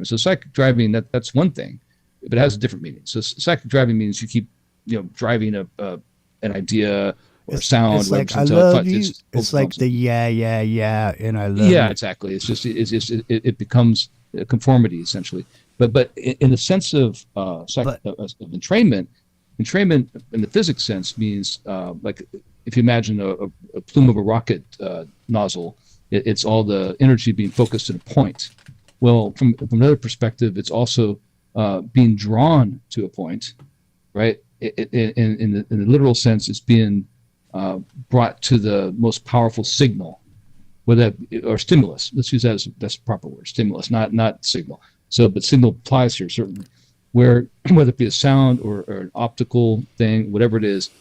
So psychic driving, that's one thing, but it has a different meaning. So psychic driving means you keep driving an idea or a sound. It's like I until love you. it's It's like overcomes the yeah, and I love you. Yeah, exactly. It's just it becomes conformity essentially. But in the sense of of entrainment in the physics sense means like if you imagine a plume of a rocket nozzle, it's all the energy being focused at a point. Well, from another perspective, it's also being drawn to a point, right? In the literal sense, it's being brought to the most powerful signal, whether or stimulus. Let's use that as that's the proper word, stimulus, not signal. So, but signal applies here certainly, where whether it be a sound or an optical thing, whatever it is,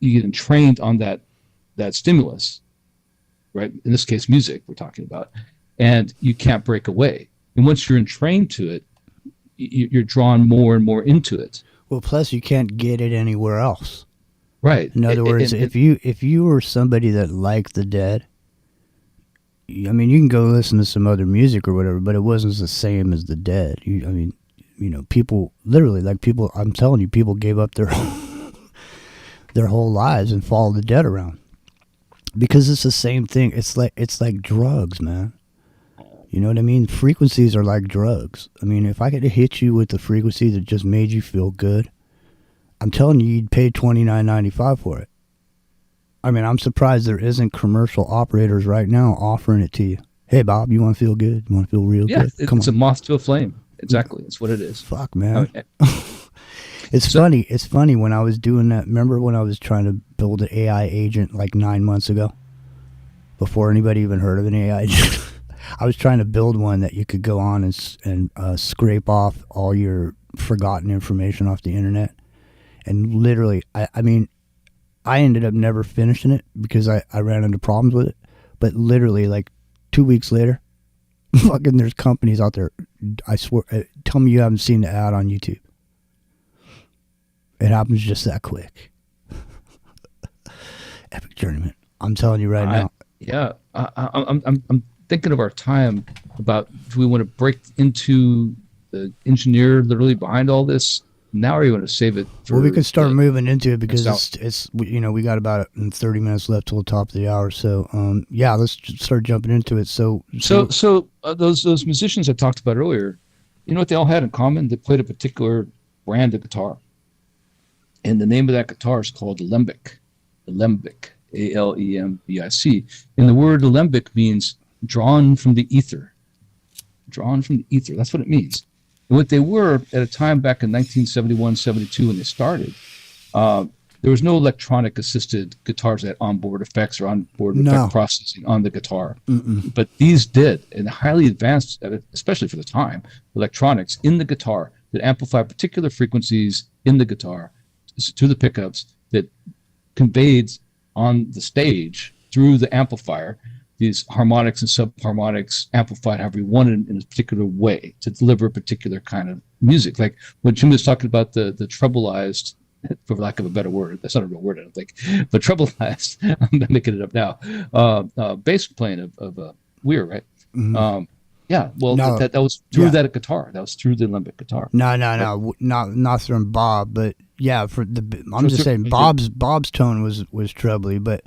you get entrained on that stimulus, right? In this case, music we're talking about, and you can't break away. And once you're entrained to it, you're drawn more and more into it. Well, plus you can't get it anywhere else. Right. In other words, if you were somebody that liked the Dead, I mean, you can go listen to some other music or whatever, but it wasn't the same as the Dead. People literally, like people, I'm telling you, people gave up their whole lives and followed the Dead around because it's the same thing. It's like drugs, man. You know what I mean? Frequencies are like drugs. I mean, if I could hit you with the frequency that just made you feel good, I'm telling you, you'd pay $29.95 for it. I mean, I'm surprised there isn't commercial operators right now offering it to you. Hey, Bob, you want to feel good? You want to feel real good? Yeah, it's a moth to a flame. Exactly, that's what it is. Fuck, man. Okay. It's funny. It's funny when I was doing that. Remember when I was trying to build an AI agent like 9 months ago? Before anybody even heard of an AI agent. I was trying to build one that you could go on and scrape off all your forgotten information off the internet. And literally, I mean, I ended up never finishing it because I ran into problems with it. But literally, like 2 weeks later, fucking there's companies out there. I swear, tell me you haven't seen the ad on YouTube. It happens just that quick. Epic Journeyman. I'm telling you right now. Yeah, I'm thinking of our time about, do we want to break into the engineer literally behind all this now, or you want to save it for we could start moving into it because it's we got about 30 minutes left till the top of the hour, so yeah, let's start jumping into it. So those musicians I talked about earlier, you know what they all had in common? They played a particular brand of guitar, and the name of that guitar is called alembic. Alembic, A-L-E-M-B-I-C, and the word alembic means drawn from the ether. Drawn from the ether. That's what it means. And what they were at a time back in 1971, 72 when they started, there was no electronic assisted guitars that had onboard effects or onboard effect processing on the guitar. Mm-mm. But these did, and highly advanced, especially for the time, electronics in the guitar that amplify particular frequencies in the guitar to the pickups that conveyed on the stage through the amplifier these harmonics and subharmonics amplified however you wanted in a particular way to deliver a particular kind of music. Like when Jim was talking about the trebleized, for lack of a better word, that's not a real word, I don't think, but trebleized, I'm making it up now, bass playing of Weir, right? Mm-hmm. Yeah, well, that was through that guitar. That was through the alembic guitar. No, not from Bob, but yeah, I'm just saying Bob's tone was trebly, but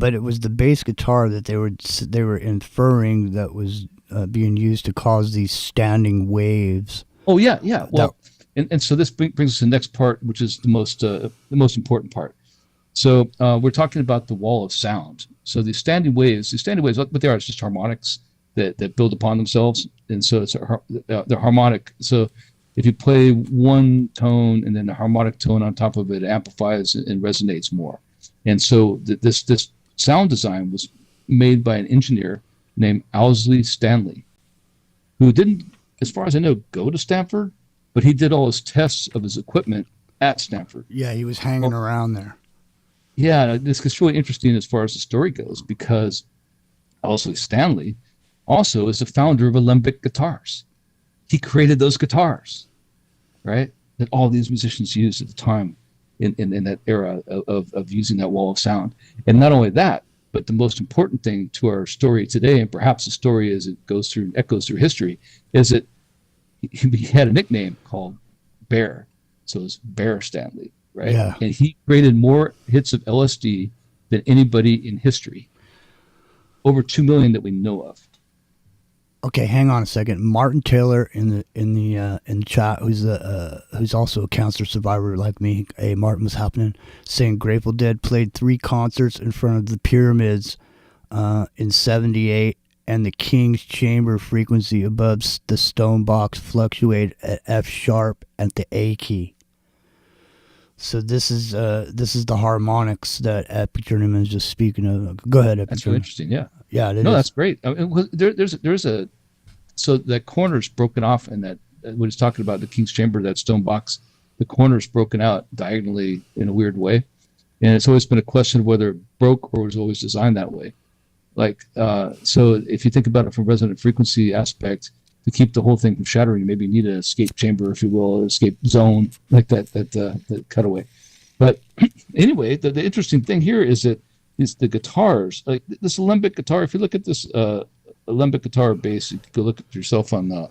it was the bass guitar that they were inferring that was being used to cause these standing waves. Oh yeah. Well, and so this brings us to the next part, which is the most important part. So we're talking about the wall of sound. So these standing waves, what they are, it's just harmonics that build upon themselves, and so they're harmonic. So if you play one tone and then a harmonic tone on top of it, it amplifies and resonates more. And so this sound design was made by an engineer named Owsley Stanley, who didn't, as far as I know, go to Stanford, but he did all his tests of his equipment at Stanford. Yeah, he was hanging around there. Yeah, this is really interesting as far as the story goes, because Owsley Stanley also is the founder of Alembic guitars. He created those guitars, right, that all these musicians used at the time in that era of using that wall of sound. And not only that, but the most important thing to our story today, and perhaps the story as it echoes through history, is that he had a nickname called Bear. So it's Bear Stanley, right? Yeah. And he created more hits of LSD than anybody in history. Over 2 million that we know of. Okay, hang on a second. Martin Taylor in the chat, who's also a cancer survivor like me. Hey, Martin, what's happening? Saying Grateful Dead played 3 concerts in front of the pyramids in '78, and the King's Chamber frequency above the stone box fluctuated at F sharp at the A key. So this is the harmonics that Epic Journeyman is just speaking of. Go ahead, Epic That's really Journeyman. interesting. Yeah. Yeah, No, that's great. I mean, there's a so that corner's broken off, and that what he's talking about, the King's Chamber, that stone box, the corner's broken out diagonally in a weird way, and it's always been a question of whether it broke or was always designed that way. Like so, if you think about it from resonant frequency aspect, to keep the whole thing from shattering, maybe you need an escape chamber, if you will, an escape zone like that cutaway. But anyway, the interesting thing here is that is the guitars, like this alembic guitar. If you look at this alembic guitar bass, you can look at yourself on the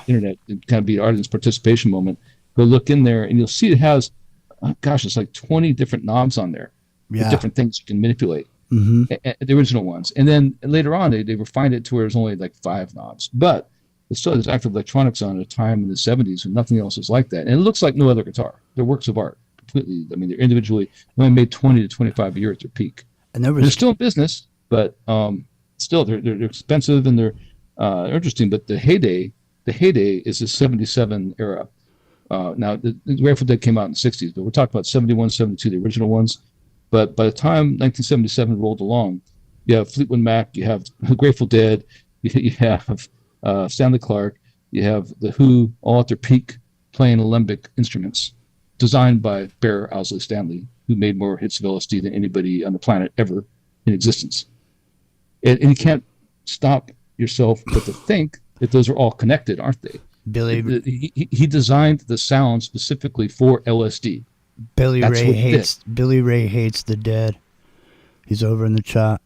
internet and kind of be an audience participation moment. Go look in there, and you'll see it has, it's like 20 different knobs on there, with different things you can manipulate. The original ones, and then later on they refined it to where it's only like 5 knobs, but it still has active electronics on at a time in the 70s when nothing else is like that, and it looks like no other guitar. They're works of art. Completely. I mean, they're individually only made 20 to 25 a year at their peak, and they're still in business, but still they're expensive and they're interesting. But the heyday is the 77 era. Now the Grateful Dead came out in the 60s, but we're talking about 71, 72, the original ones. But by the time 1977 rolled along, you have Fleetwood Mac, you have the Grateful Dead, you have Stanley Clarke, you have the Who, all at their peak playing alembic instruments, designed by Bear Owsley Stanley, who made more hits of LSD than anybody on the planet ever in existence. And you can't stop yourself but to think that those are all connected, aren't they? He designed the sound specifically for LSD. Billy Ray hates the Dead. He's over in the chat.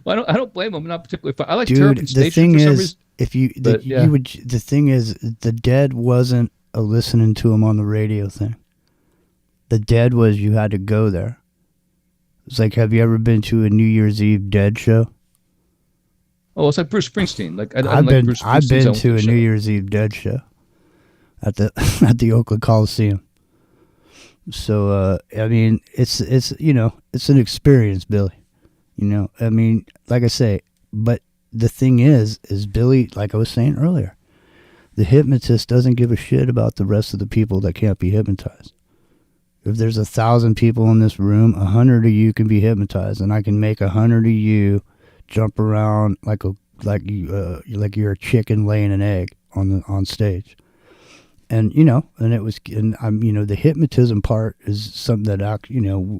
Well, I don't blame him. Not particularly. I like Dude, Terrapin Station for some reason. The thing is, the Dead wasn't a listening to him on the radio thing. The Dead was you had to go there. It's like, have you ever been to a New Year's Eve Dead show? Oh, it's like Bruce Springsteen. Like I've been to a New Year's Eve Dead show at the Oakland Coliseum. So I mean, it's it's an experience, Billy. I mean, like I say, but the thing is Billy, like I was saying earlier, the hypnotist doesn't give a shit about the rest of the people that can't be hypnotized. If there's 1,000 people in this room, 100 of you can be hypnotized, and I can make 100 of you jump around like you're a chicken laying an egg on stage. And the hypnotism part is something that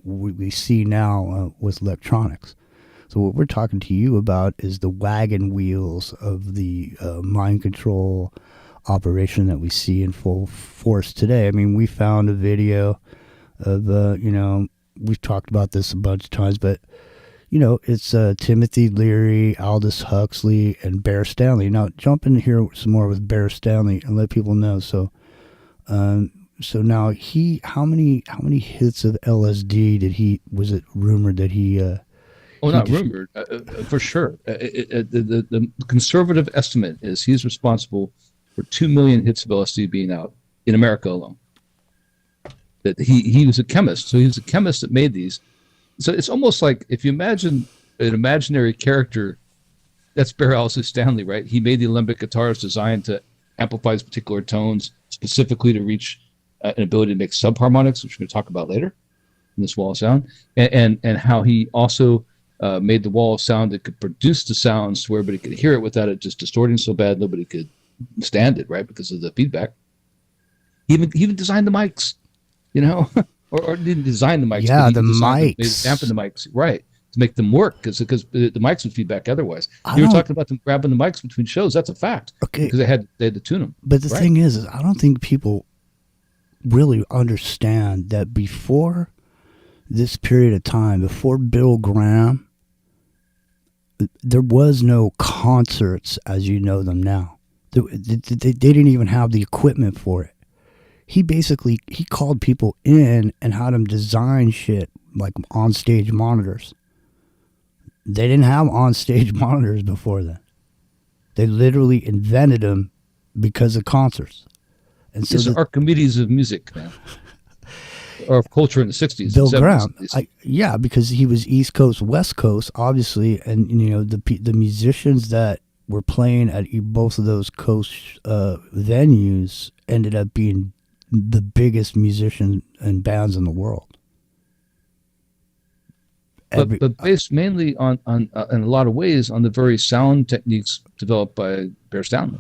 we see now with electronics. So what we're talking to you about is the wagon wheels of the mind control operation that we see in full force today. I mean, we found a video of we've talked about this a bunch of times, but it's Timothy Leary, Aldous Huxley, and Bear Stanley. Now jump in here some more with Bear Stanley and let people know. So now how many hits of LSD was it rumored that he? Rumored, for sure. The conservative estimate is he's responsible for 2 million hits of LSD being out in America alone. That he was a chemist, so he was a chemist that made these. So it's almost like if you imagine an imaginary character, that's Bear Owsley Stanley, right? He made the alembic guitars designed to amplify his particular tones, specifically to reach an ability to make subharmonics, which we're going to talk about later in this wall of sound, and how he also made the wall of sound that could produce the sounds where everybody could hear it without it just distorting so bad nobody could stand it, right? Because of the feedback. He even designed the mics, or didn't design the mics. Yeah, the mics. Dampen the mics, right, to make them work because the mics would feedback otherwise. You were talking about them grabbing the mics between shows. That's a fact. Okay. Because they had to tune them. But the thing is I don't think people really understand that before this period of time, before Bill Graham, there was no concerts as you know them now. They didn't even have the equipment for it. He called people in and had them design shit like on-stage monitors. They didn't have on-stage monitors before then. They literally invented them because of concerts. And so He's the Archimedes of music, man. Or of culture in the 60s. Bill and 70s. Graham, yeah, because he was East Coast, West Coast, obviously, and you know the musicians that were playing at both of those coast venues ended up being the biggest musicians and bands in the world. But based mainly on in a lot of ways on the very sound techniques developed by Bear Stanley.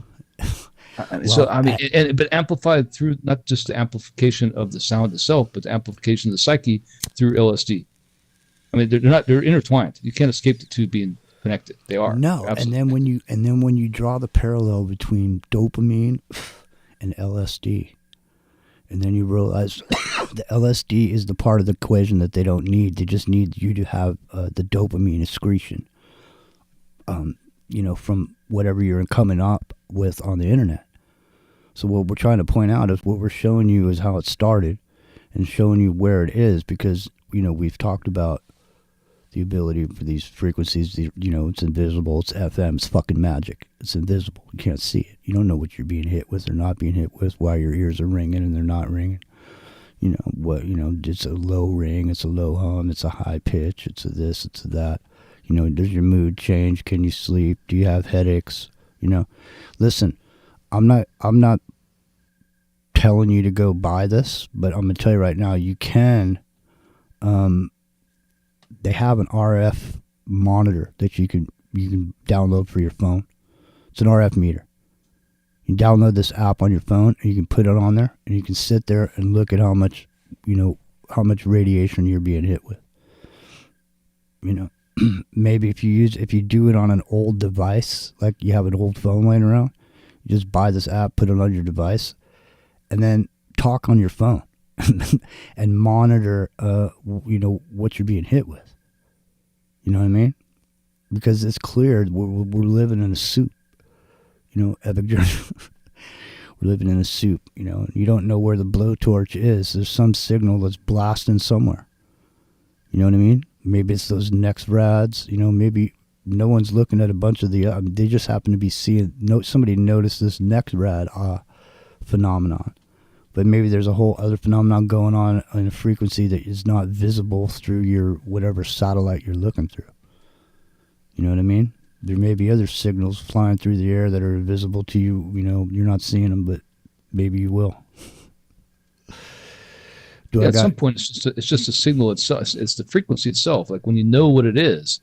But amplified through not just the amplification of the sound itself, but the amplification of the psyche through LSD. I mean, they're intertwined. You can't escape the two being connected. They are. No, absolutely. and then when you draw the parallel between dopamine and LSD, and then you realize the LSD is the part of the equation that they don't need. They just need you to have the dopamine excretion, from whatever you're coming up with on the internet. So what we're trying to point out is what we're showing you is how it started and showing you where it is, because, we've talked about the ability for these frequencies, it's invisible, it's FM, it's fucking magic. It's invisible. You can't see it. You don't know what you're being hit with or not being hit with, why your ears are ringing and they're not ringing. It's a low ring, it's a low hum, it's a high pitch, it's a this, it's a that. Does your mood change? Can you sleep? Do you have headaches? Listen, I'm not telling you to go buy this, but I'm going to tell you right now, you can. They have an RF monitor that you can download for your phone. It's an RF meter. You download this app on your phone, and you can put it on there, and you can sit there and look at how much radiation you're being hit with. Maybe if you do it on an old device, like you have an old phone laying around, you just buy this app, put it on your device, and then talk on your phone and monitor, what you're being hit with. You know what I mean? Because it's clear we're living in a soup. Epic Journey. We're living in a soup. You don't know where the blowtorch is. There's some signal that's blasting somewhere. You know what I mean? Maybe it's those next rads. Maybe no one's looking at a bunch of they just happen to be seeing. Somebody noticed this next rad phenomenon, but maybe there's a whole other phenomenon going on in a frequency that is not visible through your whatever satellite you're looking through. You know what I mean? There may be other signals flying through the air that are invisible to you. You're not seeing them, but maybe you will. At some point, it's just a signal itself. It's the frequency itself. Like when you know what it is,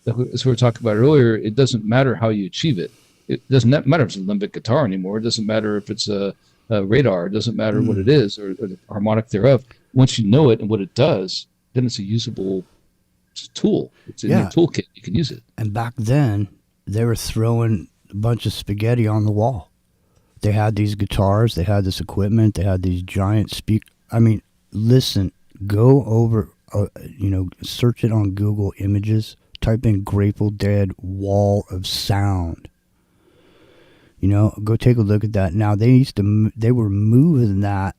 as we were talking about earlier, it doesn't matter how you achieve it. It doesn't matter if it's a limbic guitar anymore. It doesn't matter if it's a radar. It doesn't matter what it is or the harmonic thereof. Once you know it and what it does, then it's a usable tool. It's in your toolkit. You can use it. And back then, they were throwing a bunch of spaghetti on the wall. They had these guitars. They had this equipment. They had these giant speakers. I mean, listen, go over, search it on Google Images. Type in Grateful Dead wall of sound. Go take a look at that. Now, they were moving that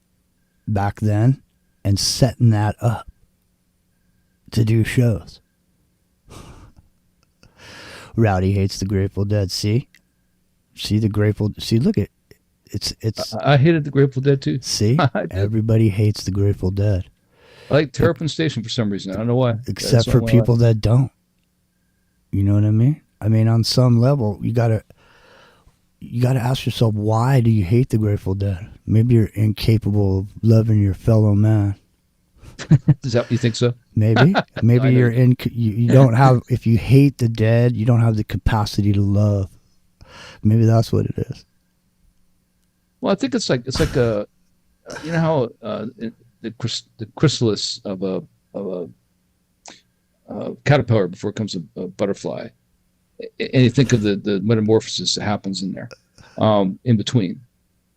back then and setting that up to do shows. Rowdy hates the Grateful Dead. See the Grateful. See, look at it's. I hated the Grateful Dead too. See, everybody hates the Grateful Dead. I like Terrapin Station for some reason. I don't know why. Except for people that don't. You know what I mean? I mean, on some level, you gotta ask yourself, why do you hate the Grateful Dead? Maybe you're incapable of loving your fellow man. Is that what you think so? Maybe you don't have, if you hate the Dead, you don't have the capacity to love. Maybe that's what it is. Well, I think it's like a, how the chrysalis of a caterpillar before it becomes a butterfly, and you think of the metamorphosis that happens in there, in between.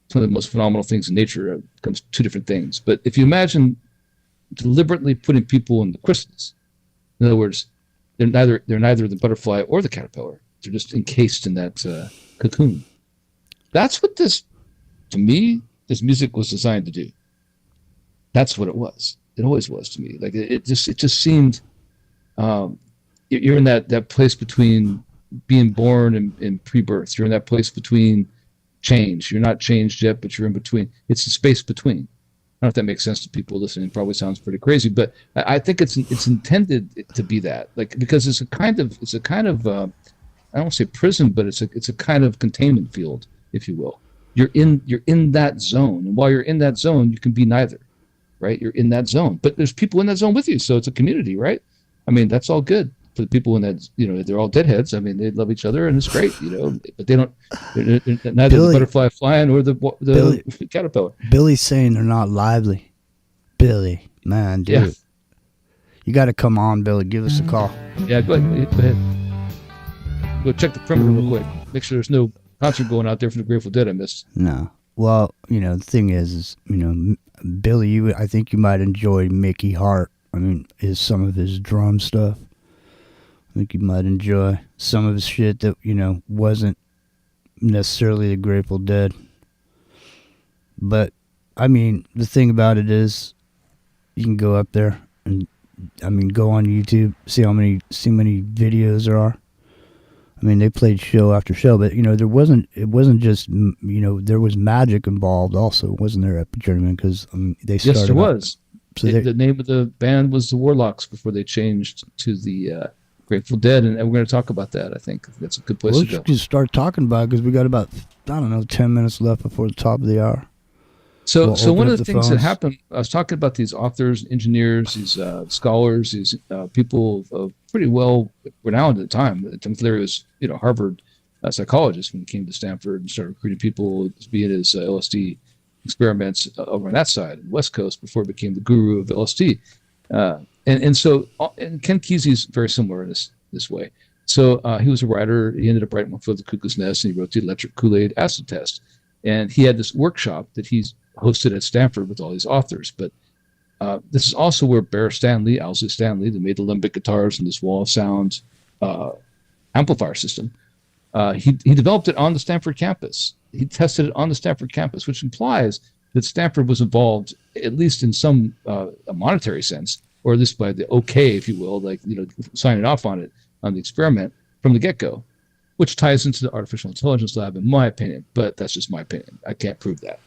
It's one of the most phenomenal things in nature. It becomes two different things. But if you imagine deliberately putting people in the chrysalis, in other words, they're neither the butterfly or the caterpillar. They're just encased in that cocoon. That's what this music was designed to do. That's what it was. It always was to me. Like it just seemed. You're in that place between being born and pre-birth. You're in that place between change. You're not changed yet, but you're in between. It's the space between. I don't know if that makes sense to people listening. It probably sounds pretty crazy, but I think it's intended to be that, like, because it's a kind of I don't want to say prison, but it's a kind of containment field, if you will. You're in that zone, and while you're in that zone, you can be neither, right? You're in that zone, but there's people in that zone with you, so it's a community, right? I mean, that's all good for the people in that. They're all deadheads. I mean, they love each other, and it's great, but they don't. They're neither Billy, the butterfly flying or the caterpillar. Billy's saying they're not lively. Billy, man, dude. Yeah. You got to come on, Billy. Give us a call. Yeah, go ahead. Go check the perimeter real quick. Make sure there's no concert going out there from the Grateful Dead I missed. No. Well, the thing is Billy, I think you might enjoy Mickey Hart. I mean, some of his drum stuff. I think you might enjoy some of his shit that, wasn't necessarily the Grateful Dead. But, I mean, the thing about it is, you can go up there and, go on YouTube, see how many videos there are. I mean, they played show after show, but, it wasn't just, there was magic involved also, wasn't there, at Journeyman? Because they started. Yes, there was. So the name of the band was the Warlocks before they changed to the Grateful Dead, and we're going to talk about that. I think that's a good place to go. Let's just start talking about it because we got about, 10 minutes left before the top of the hour. So one of the things that happened, I was talking about these authors, engineers, these scholars, these people pretty well renowned at the time. Tim Leary was, Harvard psychologist when he came to Stanford and started recruiting people to be in his LSD experiments over on that side, West Coast, before he became the guru of LSD. And Ken Kesey's very similar in this way. So he was a writer. He ended up writing one for the Cuckoo's Nest, and he wrote the electric Kool-Aid acid test. And he had this workshop that he's hosted at Stanford with all these authors. But this is also where Owsley Stanley, that made the Limbic guitars and this wall of sound amplifier system, he developed it on the Stanford campus. He tested it on the Stanford campus, which implies that Stanford was involved, at least in some a monetary sense, or at least by the okay, if you will, like, signing off on it, on the experiment from the get-go, which ties into the artificial intelligence lab, in my opinion. But that's just my opinion. I can't prove that.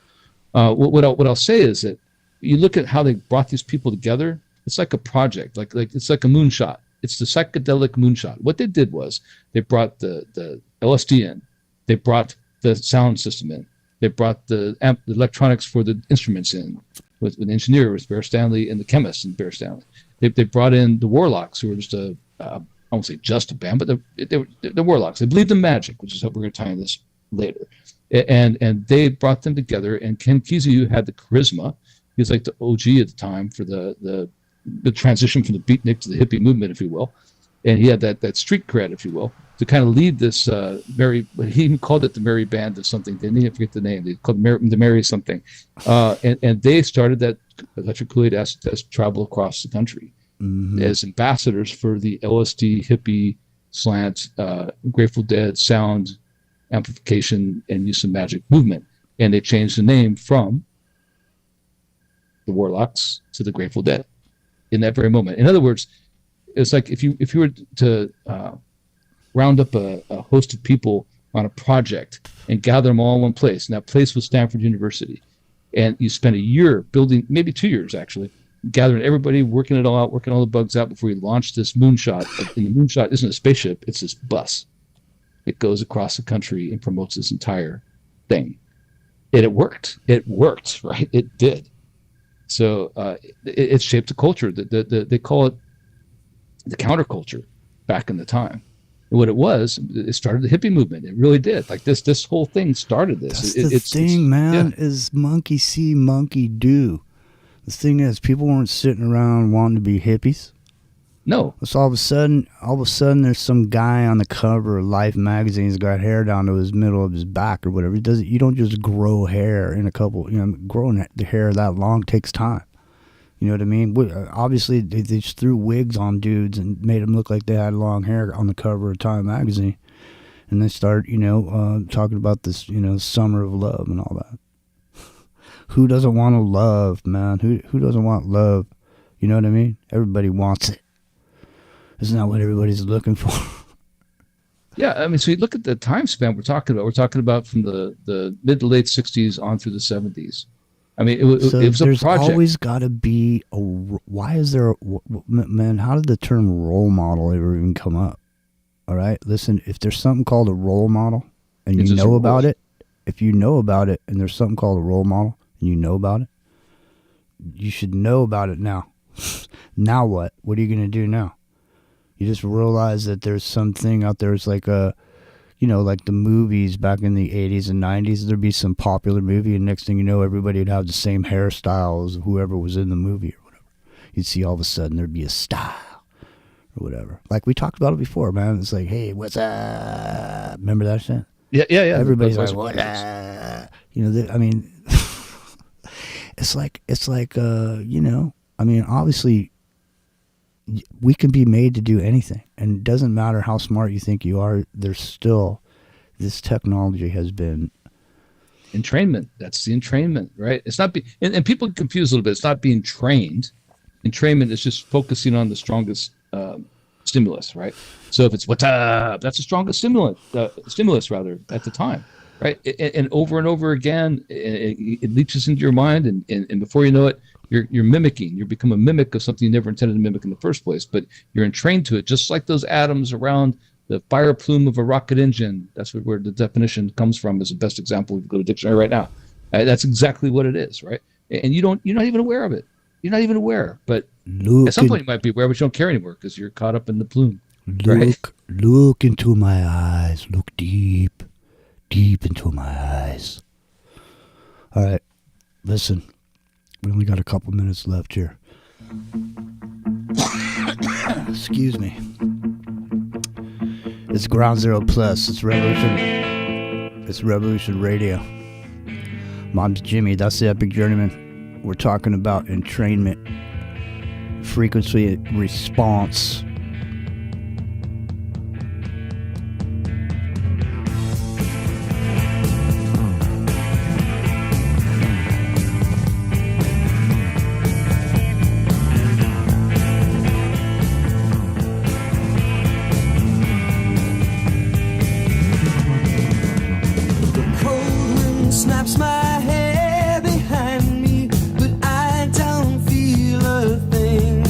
What I'll say is that you look at how they brought these people together. It's like a project, like it's like a moonshot. It's the psychedelic moonshot. What they did was they brought the LSD in, they brought the sound system in, they brought the electronics for the instruments in, with the engineer was Bear Stanley and the chemist and Bear Stanley. They brought in the Warlocks, who were just I won't say just a band, but they were the Warlocks. They believed in magic, which is how we're going to tie in this later. And they brought them together. And Ken Kesey had the charisma. He was like the OG at the time for the transition from the beatnik to the hippie movement, if you will. And he had that street cred, if you will, to kind of lead this he even called it the Merry Band of something. They didn't even forget the name. They called it the Merry something. And they started that electric Kool-Aid acid test travel across the country as ambassadors for the LSD, hippie, slant, Grateful Dead, sound, amplification, and use of magic movement. And they changed the name from the Warlocks to the Grateful Dead in that very moment. In other words, it's like if you were to round up a host of people on a project and gather them all in one place, and that place was Stanford University, and you spend a year building, maybe 2 years actually, gathering everybody, working it all out, working all the bugs out before you launch this moonshot. And the moonshot isn't a spaceship, it's this bus. It goes across the country and promotes this entire thing. And it worked. It worked, right? It did. So it shaped a culture. They call it the counterculture back in the time. And what it was, it started the hippie movement. It really did. Like this whole thing started this. That's the thing, man, is monkey see, monkey do. The thing is, people weren't sitting around wanting to be hippies. No. So all of a sudden, there's some guy on the cover of Life magazine. He's got hair down to his middle of his back or whatever. You don't just grow hair in a couple. Growing the hair that long takes time. You know what I mean? Obviously, they just threw wigs on dudes and made them look like they had long hair on the cover of Time magazine, and they start, talking about this, summer of love and all that. Who doesn't want to love, man? Who doesn't want love? You know what I mean? Everybody wants it. Isn't that what everybody's looking for? Yeah, I mean, so you look at the time span we're talking about. We're talking about from the mid to late '60s on through the '70s. I mean, it was a there's project. always got to be a. Why is there? Man, how did the term role model ever even come up? All right, listen. If there's something called a role model, and It's you just a know role. about it, if you know about it, and there's something called a role model, and you know about it, you should know about it now. Now what? What are you going to do now? You just realize that there's something out there. It's like a, like the movies back in the 80s and 90s. There'd be some popular movie, and next thing you know, everybody would have the same hairstyle as whoever was in the movie or whatever. You'd see all of a sudden there'd be a style or whatever. Like we talked about it before, man. It's like, hey, what's up? Remember that shit? Yeah. Everybody's That's like, what what it is. up? I mean, it's like, I mean, obviously, we can be made to do anything, and it doesn't matter how smart you think you are. There's still, this technology has been Entrainment. That's the entrainment, right? It's not and people get confused a little bit. It's not being trained. Entrainment is just focusing on the strongest stimulus, right? So if it's what's up, that's the strongest stimulus rather at the time, right? And over again, it leaches into your mind, and before you know it, you're mimicking. You become a mimic of something you never intended to mimic in the first place, but you're entrained to it, just like those atoms around the fire plume of a rocket engine. That's where the definition comes from. Is the best example. If you go to dictionary right now, that's exactly what it is, right? And you're not even aware of it. You're not even aware, but at some point you might be aware, but you don't care anymore because you're caught up in the plume. Look into my eyes. Look deep into my eyes. All right, listen. We only got a couple minutes left here. Excuse me. It's Ground Zero Plus. It's Revolution. It's Revolution Radio. Mom's Jimmy. That's the Epic Journeyman. We're talking about entrainment, frequency response. Snaps my hair behind me, but I don't feel a thing.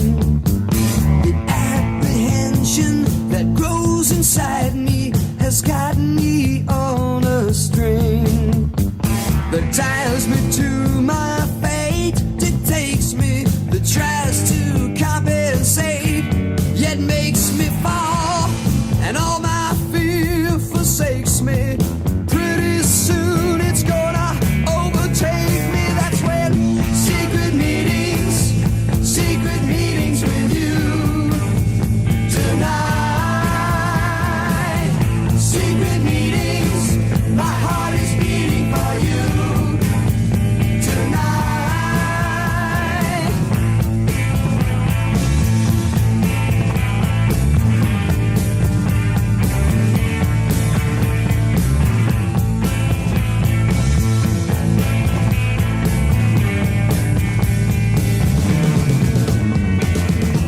The apprehension that grows inside me has gotten me on a string that ties me to my fate, dictates me, that tries to compensate, yet makes me fall, and all my fear forsakes me. Pretty soon it's gonna overtake me. That's when secret meetings with you tonight. Secret meetings, my heart is beating for you tonight.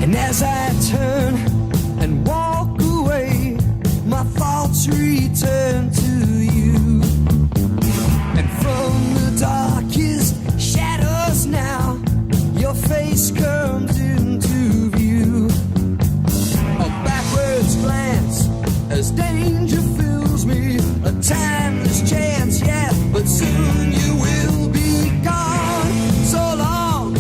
And as I turn and walk away, my thoughts return to you. And from the darkest shadows now, your face comes into view. A backwards glance as danger fills me, a timeless chance, yeah, but soon you will be gone. So long,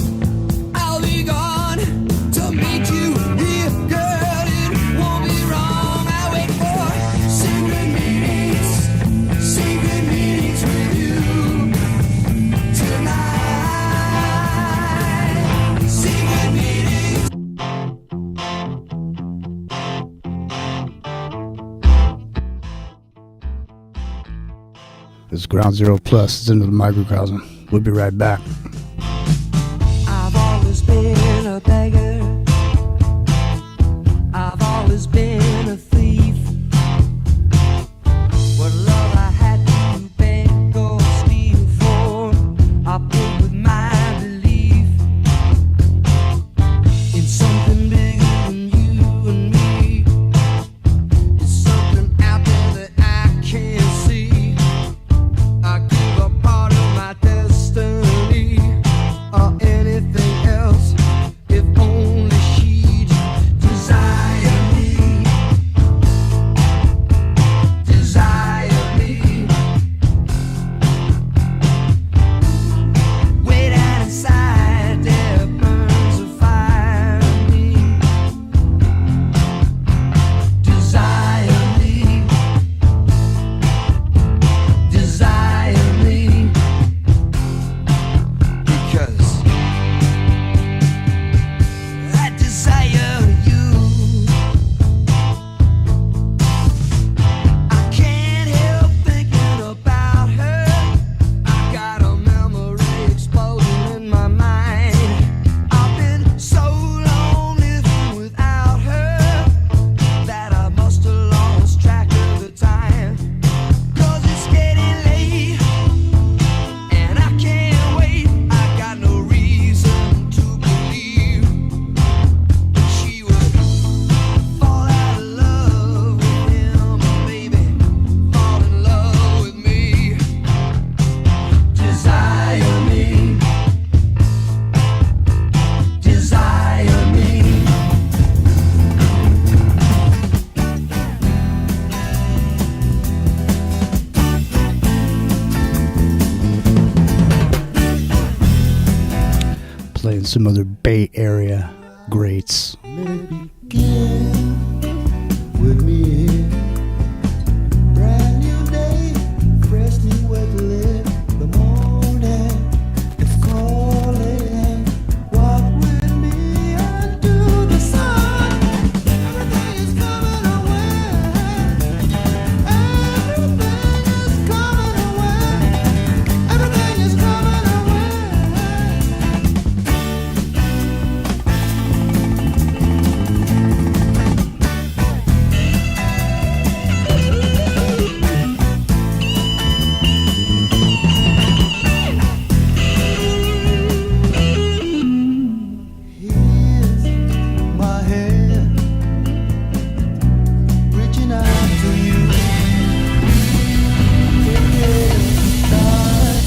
I'll be gone to meet you here, girl. It won't be wrong. I wait for secret meetings with you tonight. Secret meetings. It's Ground Zero Plus. It's into the microcosm. We'll be right back. I've always been a beggar. I've always been a thief. What love I had to beg or steal for, I paid with my belief in something bigger than you and me. It's something out there playing some other Bay Area greats. With me here, brand new day, freshly wet lip. The morning is calling. Walk with me into the sun. Everything is coming away. Everything is coming away. Everything is coming away. Here's my hand reaching out to you. Take it, darling.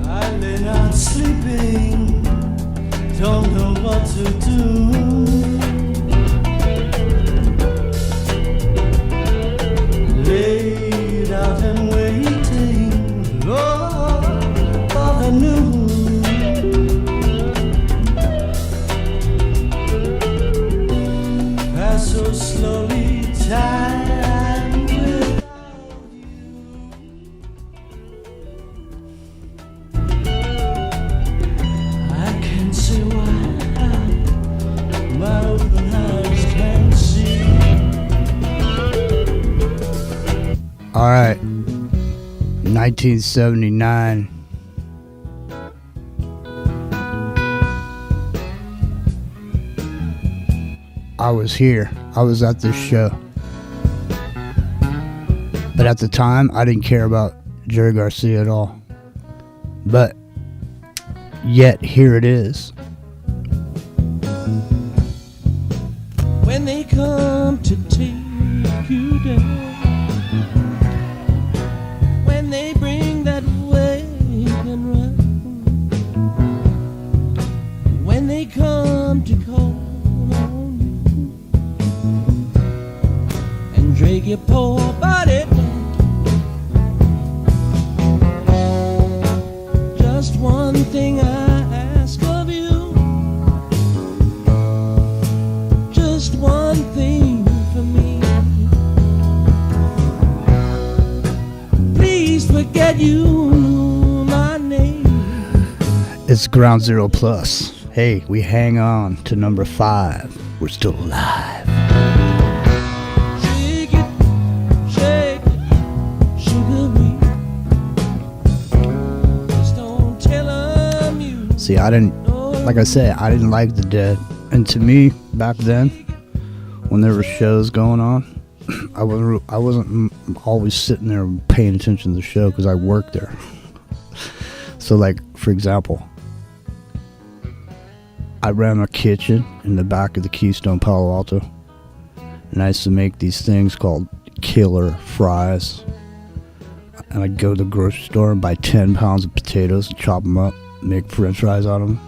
I lay down sleeping, don't know what to do. Laid out and waiting, Lord, for the noon. Pass so slowly, time without I can't say why my open eyes can't see. All right. 1979. I was here. I was at this show. But at the time, I didn't care about Jerry Garcia at all. But yet, here it is. When they come to take you down, when they bring that wagon round, when they come to call on you and drag your poor body down, just one thing I ask of you, just one thing for me. Please forget you knew my name. It's Ground Zero Plus. Hey, we hang on to number 5. We're still alive. Shake it, sugar me. Just don't tell 'em you. See, I didn't, like I said, I didn't like the Dead. And to me, back then, when there were shows going on, I wasn't always sitting there paying attention to the show because I worked there. So, like, for example, I ran a kitchen in the back of the Keystone Palo Alto, and I used to make these things called killer fries. And I'd go to the grocery store and buy 10 pounds of potatoes and chop them up, make french fries out of them.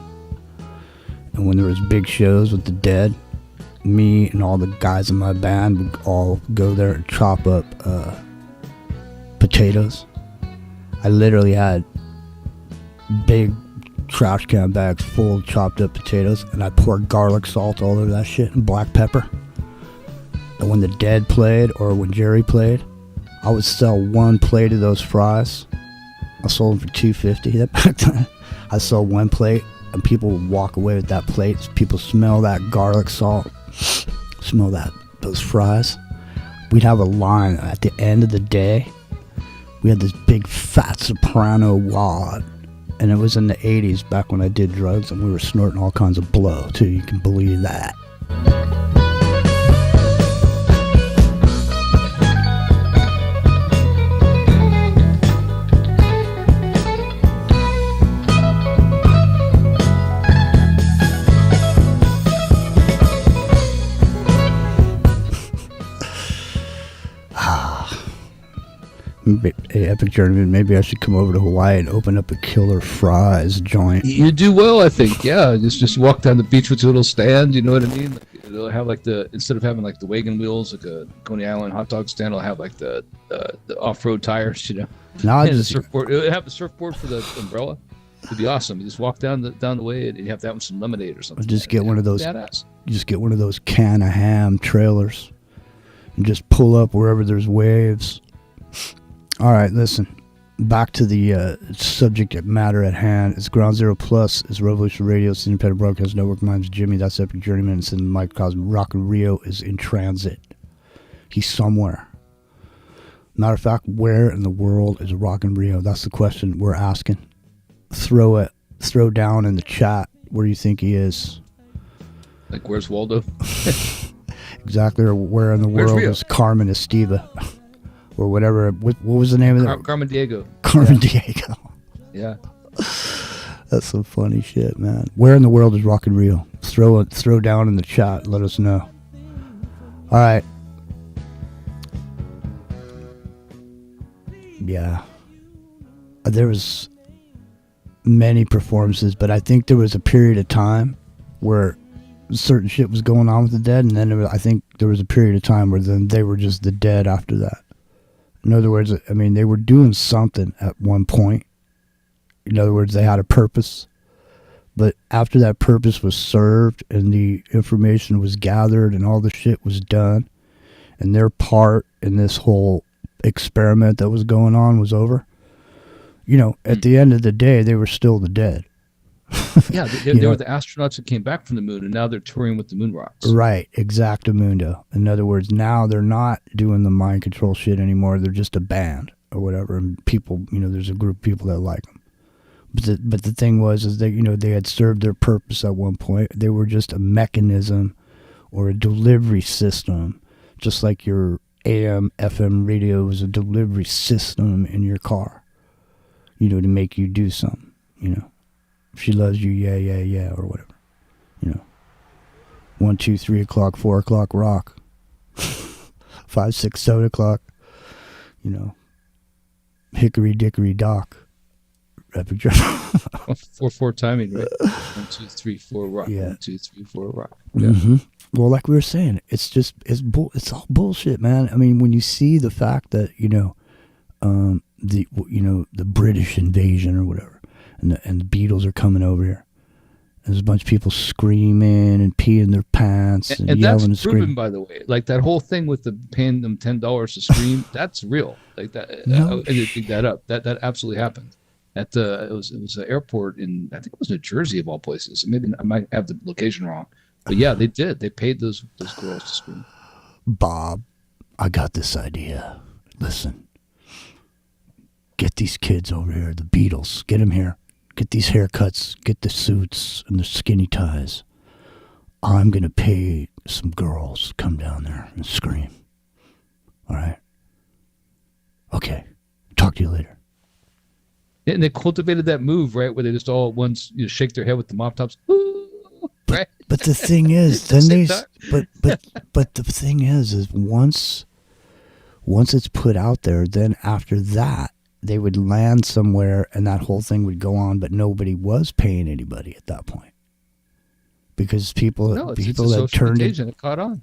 And when there was big shows with the Dead, me and all the guys in my band would all go there and chop up potatoes. I literally had big trash can bags full of chopped up potatoes, and I poured garlic salt all over that shit and black pepper. And when the Dead played or when Jerry played, I would sell one plate of those fries. I sold them for $2.50 back then. I sold one plate, and people would walk away with that plate. People smell that garlic salt, smell those fries. We'd have a line at the end of the day We had this big fat soprano wad, and it was in the 80s back when I did drugs, and we were snorting all kinds of blow too. You can believe that. Hey, Epic Journeyman, maybe I should come over to Hawaii and open up a Killer Fries joint. You do well, I think. Yeah, just walk down the beach with a little stand. You know what I mean? They'll have like instead of having like the wagon wheels, like a Coney Island hot dog stand, will have like the off-road tires. You know, No, and the surfboard. It'll have the surfboard for the umbrella. It'd be awesome. You just walk down the way, and you have to have some lemonade or something. Just get one of those. Badass. Just get one of those can of ham trailers, and just pull up wherever there's waves. All right, listen. Back to the subject matter at hand. It's Ground Zero Plus. It's Revolution Radio. It's the Independent Broadcast Network. My name's Jimmy. That's Epic Journeyman. It's in the microcosm. Rock and Rio is in transit. He's somewhere. Matter of fact, where in the world is Rock and Rio? That's the question we're asking. Throw down in the chat where you think he is. Like, where's Waldo? Exactly. Or where in the Where's world Rio? is Carmen Estiva? Or whatever. What was the name of that? Carmen Diego. Carmen Diego. Yeah. That's some funny shit, man. Where in the world is Rock and Rio? Throw down in the chat. Let us know. All right. Yeah. There was many performances, but I think there was a period of time where certain shit was going on with the Dead, and then I think there was a period of time where then they were just the Dead after that. In other words, I mean, they were doing something at one point. In other words, they had a purpose. But after that purpose was served and the information was gathered and all the shit was done, and their part in this whole experiment that was going on was over, you know, at the end of the day, they were still the Dead. Yeah, they were the astronauts that came back from the moon, and now they're touring with the moon rocks. Right, exactamundo. In other words, now they're not doing the mind control shit anymore. They're just a band or whatever, and people, you know, there's a group of people that like them. But the thing was, is that, you know, they had served their purpose at one point. They were just a mechanism or a delivery system, just like your AM, FM radio was a delivery system in your car, you know, to make you do something, you know. She loves you, yeah, yeah, yeah, or whatever. You know. 1, 2, 3 o'clock, 4 o'clock, rock. 5, 6, 7 o'clock, you know. Hickory dickory dock. Epic drum. 4/4 timing, right? 1, 2, 3, 4 rock. Yeah. 1, 2, 3, 4 rock. Yeah. Mm-hmm. Well, like we were saying, it's all bullshit, man. I mean, when you see the fact that, you know, the British invasion or whatever, and the Beatles are coming over here. And there's a bunch of people screaming and peeing their pants and yelling that's and screaming. proven, by the way. Like that whole thing with the paying them $10 to scream, that's real. Like that, No. I didn't think that up. That absolutely happened. At it was an airport in, I think it was New Jersey of all places. Maybe I might have the location wrong, but yeah, they did. They paid those girls to scream. Bob, I got this idea. Listen, get these kids over here, the Beatles, get them here. Get these haircuts, get the suits and the skinny ties. I'm going to pay some girls to come down there and scream. All right? Okay. Talk to you later. And they cultivated that move, right, where they just all at once shake their head with the mop tops. Ooh, right? But the thing is, then they but the thing is once it's put out there, then after that they would land somewhere and that whole thing would go on, but nobody was paying anybody at that point. Because people that turned it. It caught on.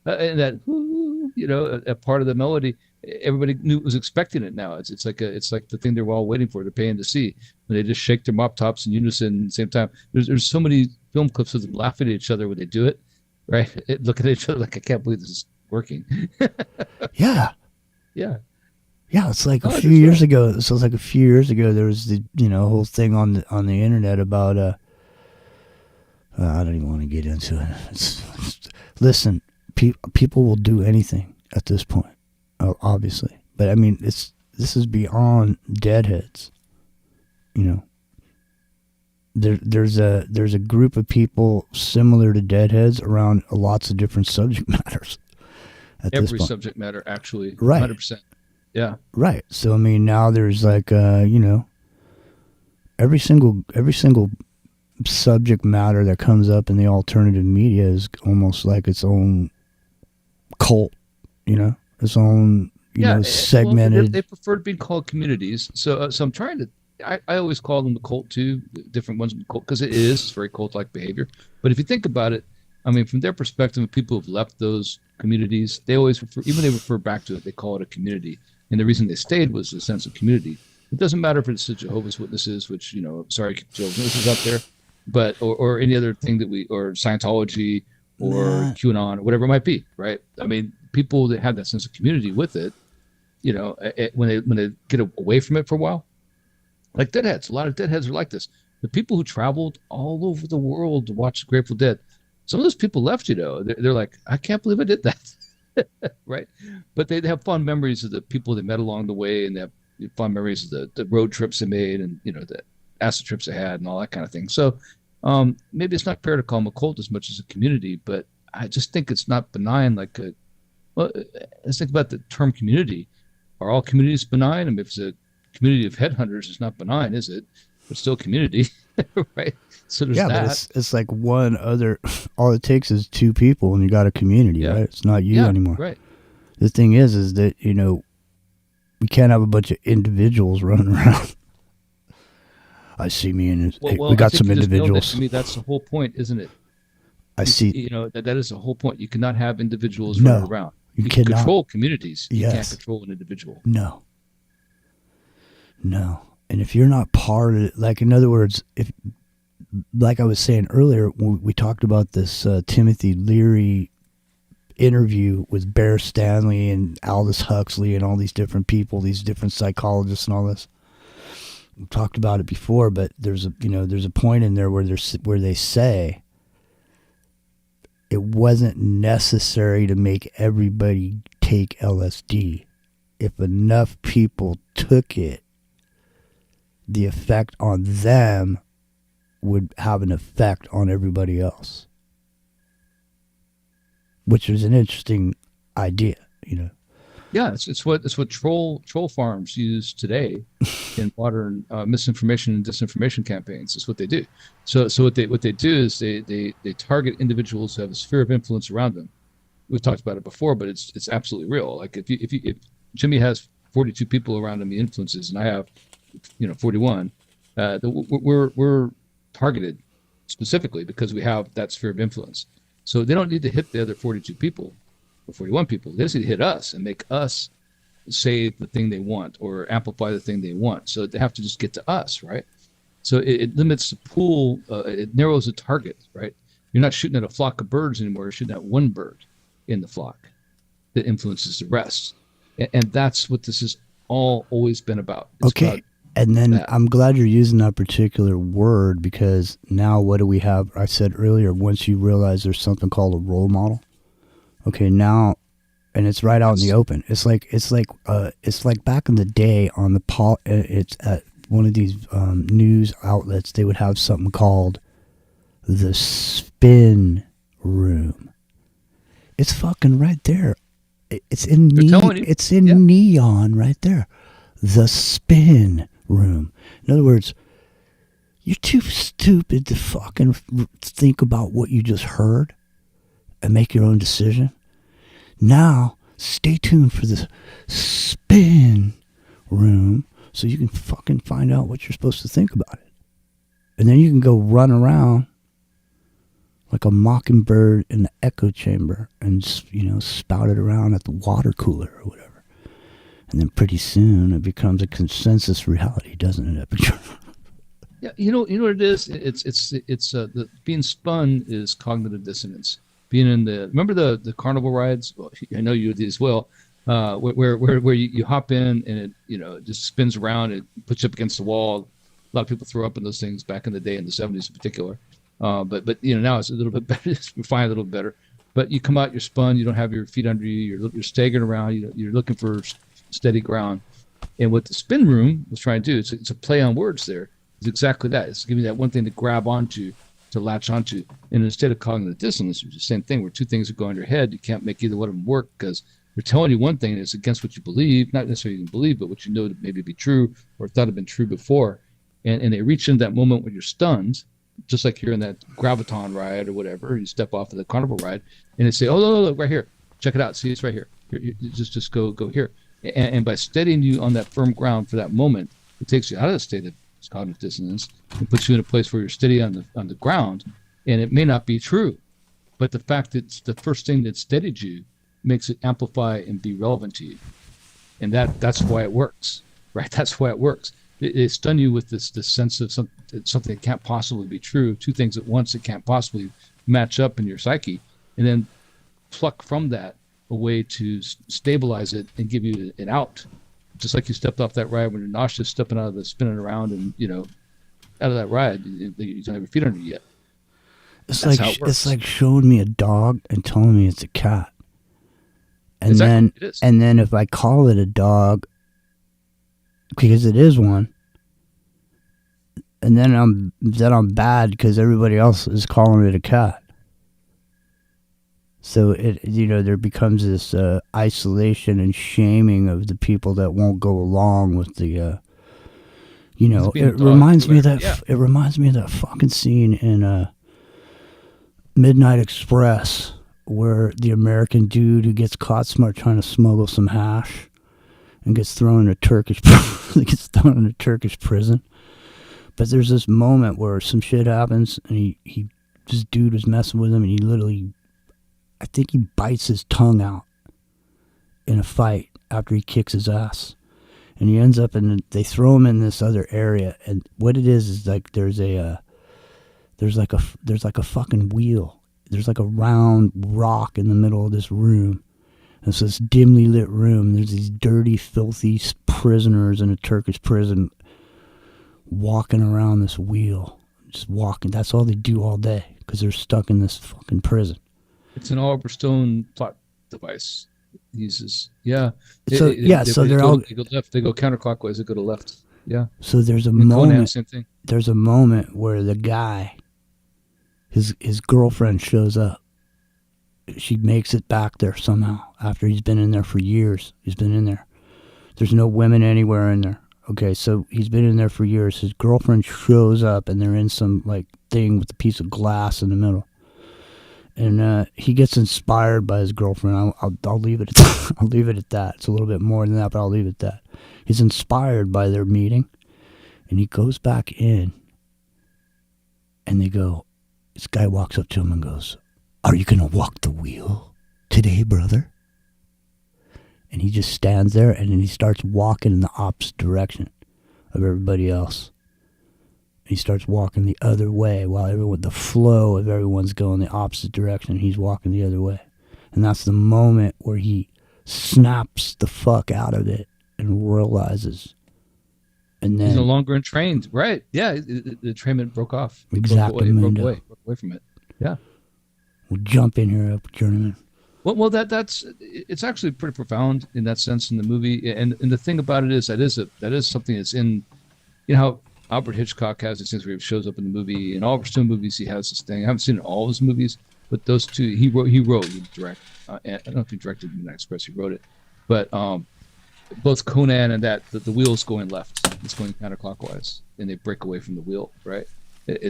And that, you know, a part of the melody, everybody knew it was expecting it now. It's like the thing they're all waiting for, they're paying to see. When they just shake their mop tops in unison at the same time. There's so many film clips of them laughing at each other when they do it, right? Looking at each other like, I can't believe this is working. Yeah. Yeah. Yeah, it's like a few years ago. So it's like a few years ago, there was the whole thing on the internet about I don't even want to get into it. Listen, people will do anything at this point, obviously. But I mean, this is beyond deadheads. You know, there's a group of people similar to deadheads around lots of different subject matters. Every subject matter, actually, right, 100%. Yeah, right. So I mean, now there's like you know, every single subject matter that comes up in the alternative media is almost like its own cult. You know, its own segmented. Well, they prefer to be called communities. So I'm trying to. I always call them the cult too, different ones because it is very cult-like behavior. But if you think about it, I mean, from their perspective, people who've left those communities, they always refer back to it. They call it a community, and the reason they stayed was a sense of community. It doesn't matter if it's the Jehovah's Witnesses, which sorry, Jehovah's Witnesses out there, but or any other thing or Scientology or QAnon or whatever it might be, right? I mean, people that have that sense of community with it, when they get away from it for a while. Like Deadheads, a lot of Deadheads are like this. The people who traveled all over the world to watch the Grateful Dead, some of those people left, they're like, I can't believe I did that, right? But they have fond memories of the people they met along the way, and they have fond memories of the road trips they made, and the acid trips they had, and all that kind of thing. So maybe it's not fair to call them a cult as much as a community, but I just think it's not benign. Let's think about the term community. Are all communities benign? I mean, if it's a community of headhunters, it's not benign, is it? But still community, right? So there's that. But it's like one other. All it takes is two people, and you got a community, right? It's not you anymore. Right. The thing is that we can't have a bunch of individuals running around. I see me in it. Well, we got some individuals. To me, that's the whole point, isn't it? I see. That is the whole point. You cannot have individuals running around. You can control communities. You can't control an individual. No. And if you're not part of it, like in other words, like I was saying earlier, when we talked about this Timothy Leary interview with Bear Stanley and Aldous Huxley and all these different people, these different psychologists and all this. We talked about it before, but there's a point in there where they say it wasn't necessary to make everybody take LSD. If enough people took it, the effect on them would have an effect on everybody else, which is an interesting idea, Yeah, it's what troll farms use today in modern misinformation and disinformation campaigns. It's what they do. So what they do is they target individuals who have a sphere of influence around them. We've talked about it before, but it's absolutely real. Like if Jimmy has 42 people around him he influences, and I have 41, we're targeted specifically because we have that sphere of influence. So they don't need to hit the other 42 people or 41 people. They just need to hit us and make us say the thing they want or amplify the thing they want. So they have to just get to us, right? So it limits the pool. It narrows the target, right? You're not shooting at a flock of birds anymore. You're shooting at one bird in the flock that influences the rest. And that's what this has always been about. It's about and then I'm glad you're using that particular word, because now what do we have? I said earlier, once you realize there's something called a role model. Okay, now, and it's right out in the open. It's like back in the day on it's at one of these news outlets. They would have something called the spin room. It's fucking right there. It's in neon right there. The spin room. In other words, you're too stupid to fucking think about what you just heard and make your own decision. Now, stay tuned for the spin room so you can fucking find out what you're supposed to think about it. And then you can go run around like a mockingbird in the echo chamber and, spout it around at the water cooler or whatever. And then pretty soon it becomes a consensus reality, doesn't it? Yeah, you know what it is. It's the being spun is cognitive dissonance. Being in remember the carnival rides? Well, I know you do as well. Where you hop in and it just spins around. It puts you up against the wall. A lot of people throw up in those things back in the day, in the 70s in particular. But now it's a little bit better. It's refined a little better. But you come out, you're spun. You don't have your feet under you. You're staggering around. You're looking for steady ground, And what the spin room was trying to do, it's a play on words there. It's exactly that. It's giving you that one thing to grab onto, to latch onto. And instead of cognitive dissonance, which is the same thing, where two things are going in your head, you can't make either one of them work because they're telling you one thing and it's against what you believe, not necessarily you believe, but what you know to maybe be true or thought had been true before. And they reach into that moment when you're stunned, just like you're in that Graviton ride or whatever. You step off of the carnival ride and they say, oh, look, right here. Check it out. See, it's right here. Just go here. And by steadying you on that firm ground for that moment, it takes you out of the state of cognitive dissonance and puts you in a place where you're steady on the ground. And it may not be true, but the fact that it's the first thing that steadied you makes it amplify and be relevant to you. And that's why it works, right? That's why it works. They stun you with this sense of something that can't possibly be true, two things at once that can't possibly match up in your psyche, and then pluck from that a way to stabilize it and give you an out. Just like you stepped off that ride when you're nauseous, stepping out of the spinning around and, out of that ride, you don't have your feet under you yet. It's like showing me a dog and telling me it's a cat. And exactly, then if I call it a dog, because it is one, and then I'm bad because everybody else is calling it a cat. So there becomes this isolation and shaming of the people that won't go along with the, it reminds me of that fucking scene in Midnight Express where the American dude who gets caught trying to smuggle some hash and gets thrown in a Turkish prison. But there's this moment where some shit happens and this dude was messing with him and he literally, I think he bites his tongue out in a fight after he kicks his ass. And he ends up they throw him in this other area. And what it is like there's like a fucking wheel. There's like a round rock in the middle of this room. And it's this dimly lit room. There's these dirty, filthy prisoners in a Turkish prison walking around this wheel. Just walking. That's all they do all day because they're stuck in this fucking prison. It's an Oliver Stone plot device. He uses, So they're all. They go left. They go counterclockwise. They go to left. Yeah. So there's a moment. moment. Same thing. There's a moment where the guy, his girlfriend shows up. She makes it back there somehow after he's been in there for years. He's been in there. There's no women anywhere in there. Okay, so he's been in there for years. His girlfriend shows up and they're in some like thing with a piece of glass in the middle. And he gets inspired by his girlfriend. I'll leave it at that. I'll leave it at that. It's a little bit more than that, but I'll leave it at that. He's inspired by their meeting, and he goes back in, and this guy walks up to him and goes, "Are you going to walk the wheel today, brother?" And he just stands there, and then he starts walking in the opposite direction of everybody else. He starts walking the other way while the flow of everyone's going the opposite direction. He's walking the other way. And that's the moment where he snaps the fuck out of it and realizes. And then he's no longer entrained. Right. Yeah. The entrainment broke off. Exactly. Broke away from it. Yeah. We'll jump in here, journeyman. Well, it's actually pretty profound in that sense in the movie. And the thing about it is that is something that's in, how Alfred Hitchcock has these things where he shows up in the movie. In all of his two movies, he has this thing. I haven't seen it in all of his movies, but those two, he wrote, he directed. I don't know if he directed Midnight Express, he wrote it. But both Conan and the wheel's going left. It's going counterclockwise, and they break away from the wheel, right?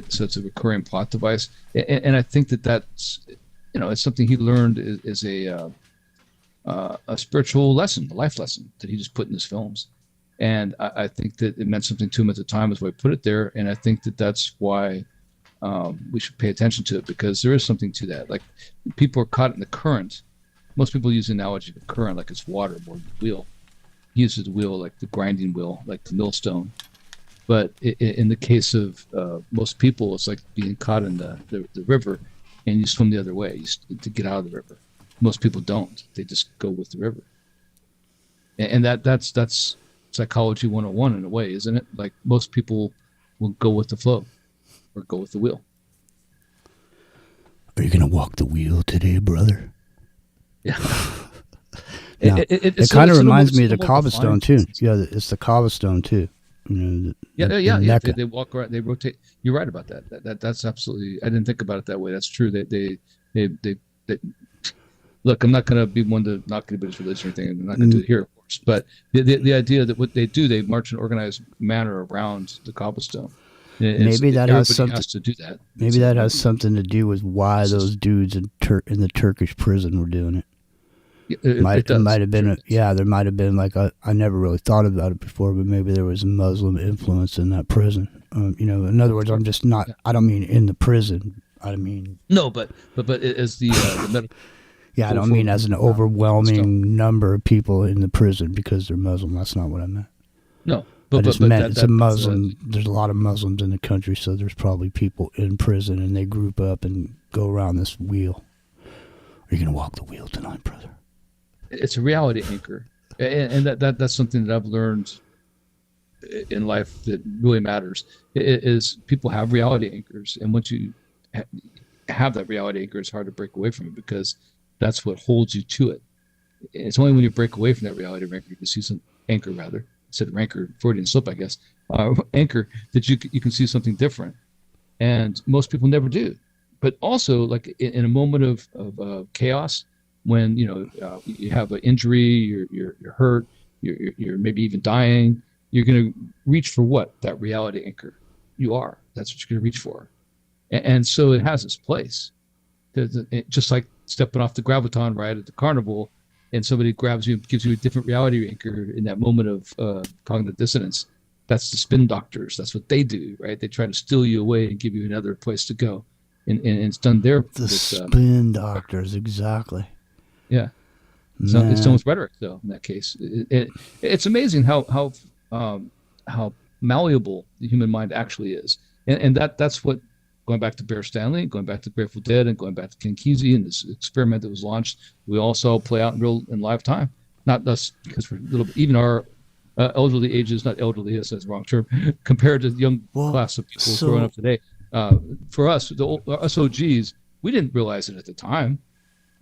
So it's a recurring plot device. And I think that's, it's something he learned is a spiritual lesson, a life lesson that he just put in his films. And I think that it meant something to him at the time, is why I put it there. And I think that's why we should pay attention to it, because there is something to that. Like, people are caught in the current. Most people use the analogy of current like it's water more than the wheel. He uses the wheel like the grinding wheel, like the millstone. But in the case of most people, it's like being caught in the river, and you swim the other way to get out of the river. Most people don't. They just go with the river. And that's psychology 101 in a way, isn't it? Like, most people will go with the flow or go with the wheel. Are you going to walk the wheel today, brother? Yeah. Now, It's kind of a little reminds more- me of the it's a little more cobblestone defined. too. Yeah, it's the cobblestone too. You know, in Mecca. They walk around, they rotate. You're right about that. That's absolutely. I didn't think about it that way. That's true. They look. I'm not going to be one to knock anybody's religion or anything. I'm not going to do it here, of course. But the idea that what they do, they march in an organized manner around the cobblestone. Maybe that has something. Has to do that. Maybe that has something to do with why those dudes in the Turkish prison were doing it. It might have been Sure there might have been like I never really thought about it before, but maybe there was a Muslim influence in that prison. You know, in other words, I'm just not. I don't mean in the prison. I mean no, but as the medical. Yeah, I don't mean as an overwhelming number of people in the prison because they're Muslim. That's not what I meant. No, I just meant it's a Muslim. There's a lot of Muslims in the country, so there's probably people in prison, and they group up and go around this wheel. Are you gonna walk the wheel tonight, brother? It's a reality anchor, and that's something that I've learned in life that really matters. Is people have reality anchors, and once you have that reality anchor, it's hard to break away from it because that's what holds you to it. It's only when you break away from that reality anchor, you can see some anchor rather instead of anchor, Freudian slip, I guess, anchor that you can see something different, and most people never do. But also, like in a moment of chaos, when you have an injury, you're hurt, you're maybe even dying, you're going to reach for what? That reality anchor. You are. That's what you're going to reach for, and so it has its place. Just like stepping off the graviton ride at the carnival, and somebody grabs you and gives you a different reality anchor in that moment of cognitive dissonance. That's the spin doctors. That's what they do, right? They try to steal you away and give you another place to go, and it's done there. The spin doctors, exactly. Yeah, so it's done with rhetoric, though. In that case, it's amazing how malleable the human mind actually is, and that's what. Going back to Bear Stanley, going back to Grateful Dead, and going back to Ken Kesey and this experiment that was launched, we all saw play out in live time. Not us, because we're even our elderly ages, not elderly, that's the wrong term, compared to the young class of people growing up today. For us, us OGs, we didn't realize it at the time.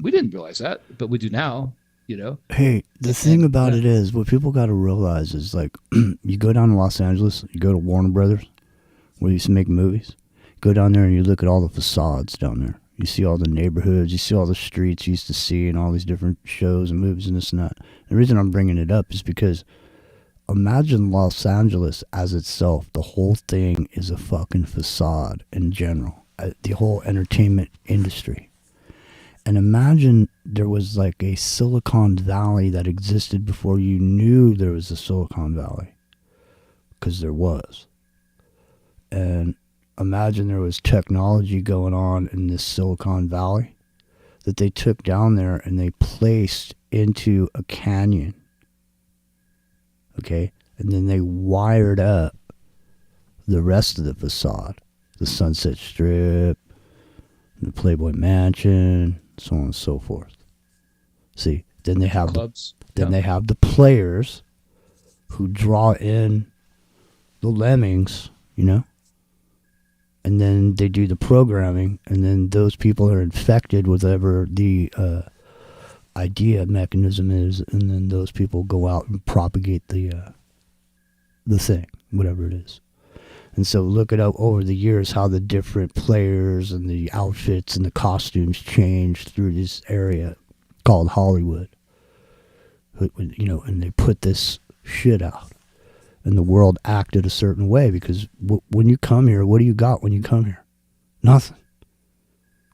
We didn't realize that, but we do now. Hey, the thing about it is, what people got to realize is, like, you go down to Los Angeles, you go to Warner Brothers, where they used to make movies. Go down there and you look at all the facades down there. You see all the neighborhoods, you see all the streets you used to see and all these different shows and movies and this and that. The reason I'm bringing it up is because imagine Los Angeles as itself. The whole thing is a fucking facade in general. The whole entertainment industry. And imagine there was like a Silicon Valley that existed before you knew there was a Silicon Valley. Because there was. And imagine there was technology going on in this Silicon Valley that they took down there and they placed into a canyon. Okay? And then they wired up the rest of the facade. The Sunset Strip, the Playboy Mansion, so on and so forth. See, then they have clubs. They have the players who draw in the lemmings, and then they do the programming, and then those people are infected with whatever the idea mechanism is, and then those people go out and propagate the thing, whatever it is. And so look it up over the years how the different players and the outfits and the costumes changed through this area called Hollywood. And they put this shit out. And the world acted a certain way because when you come here, what do you got when you come here? Nothing.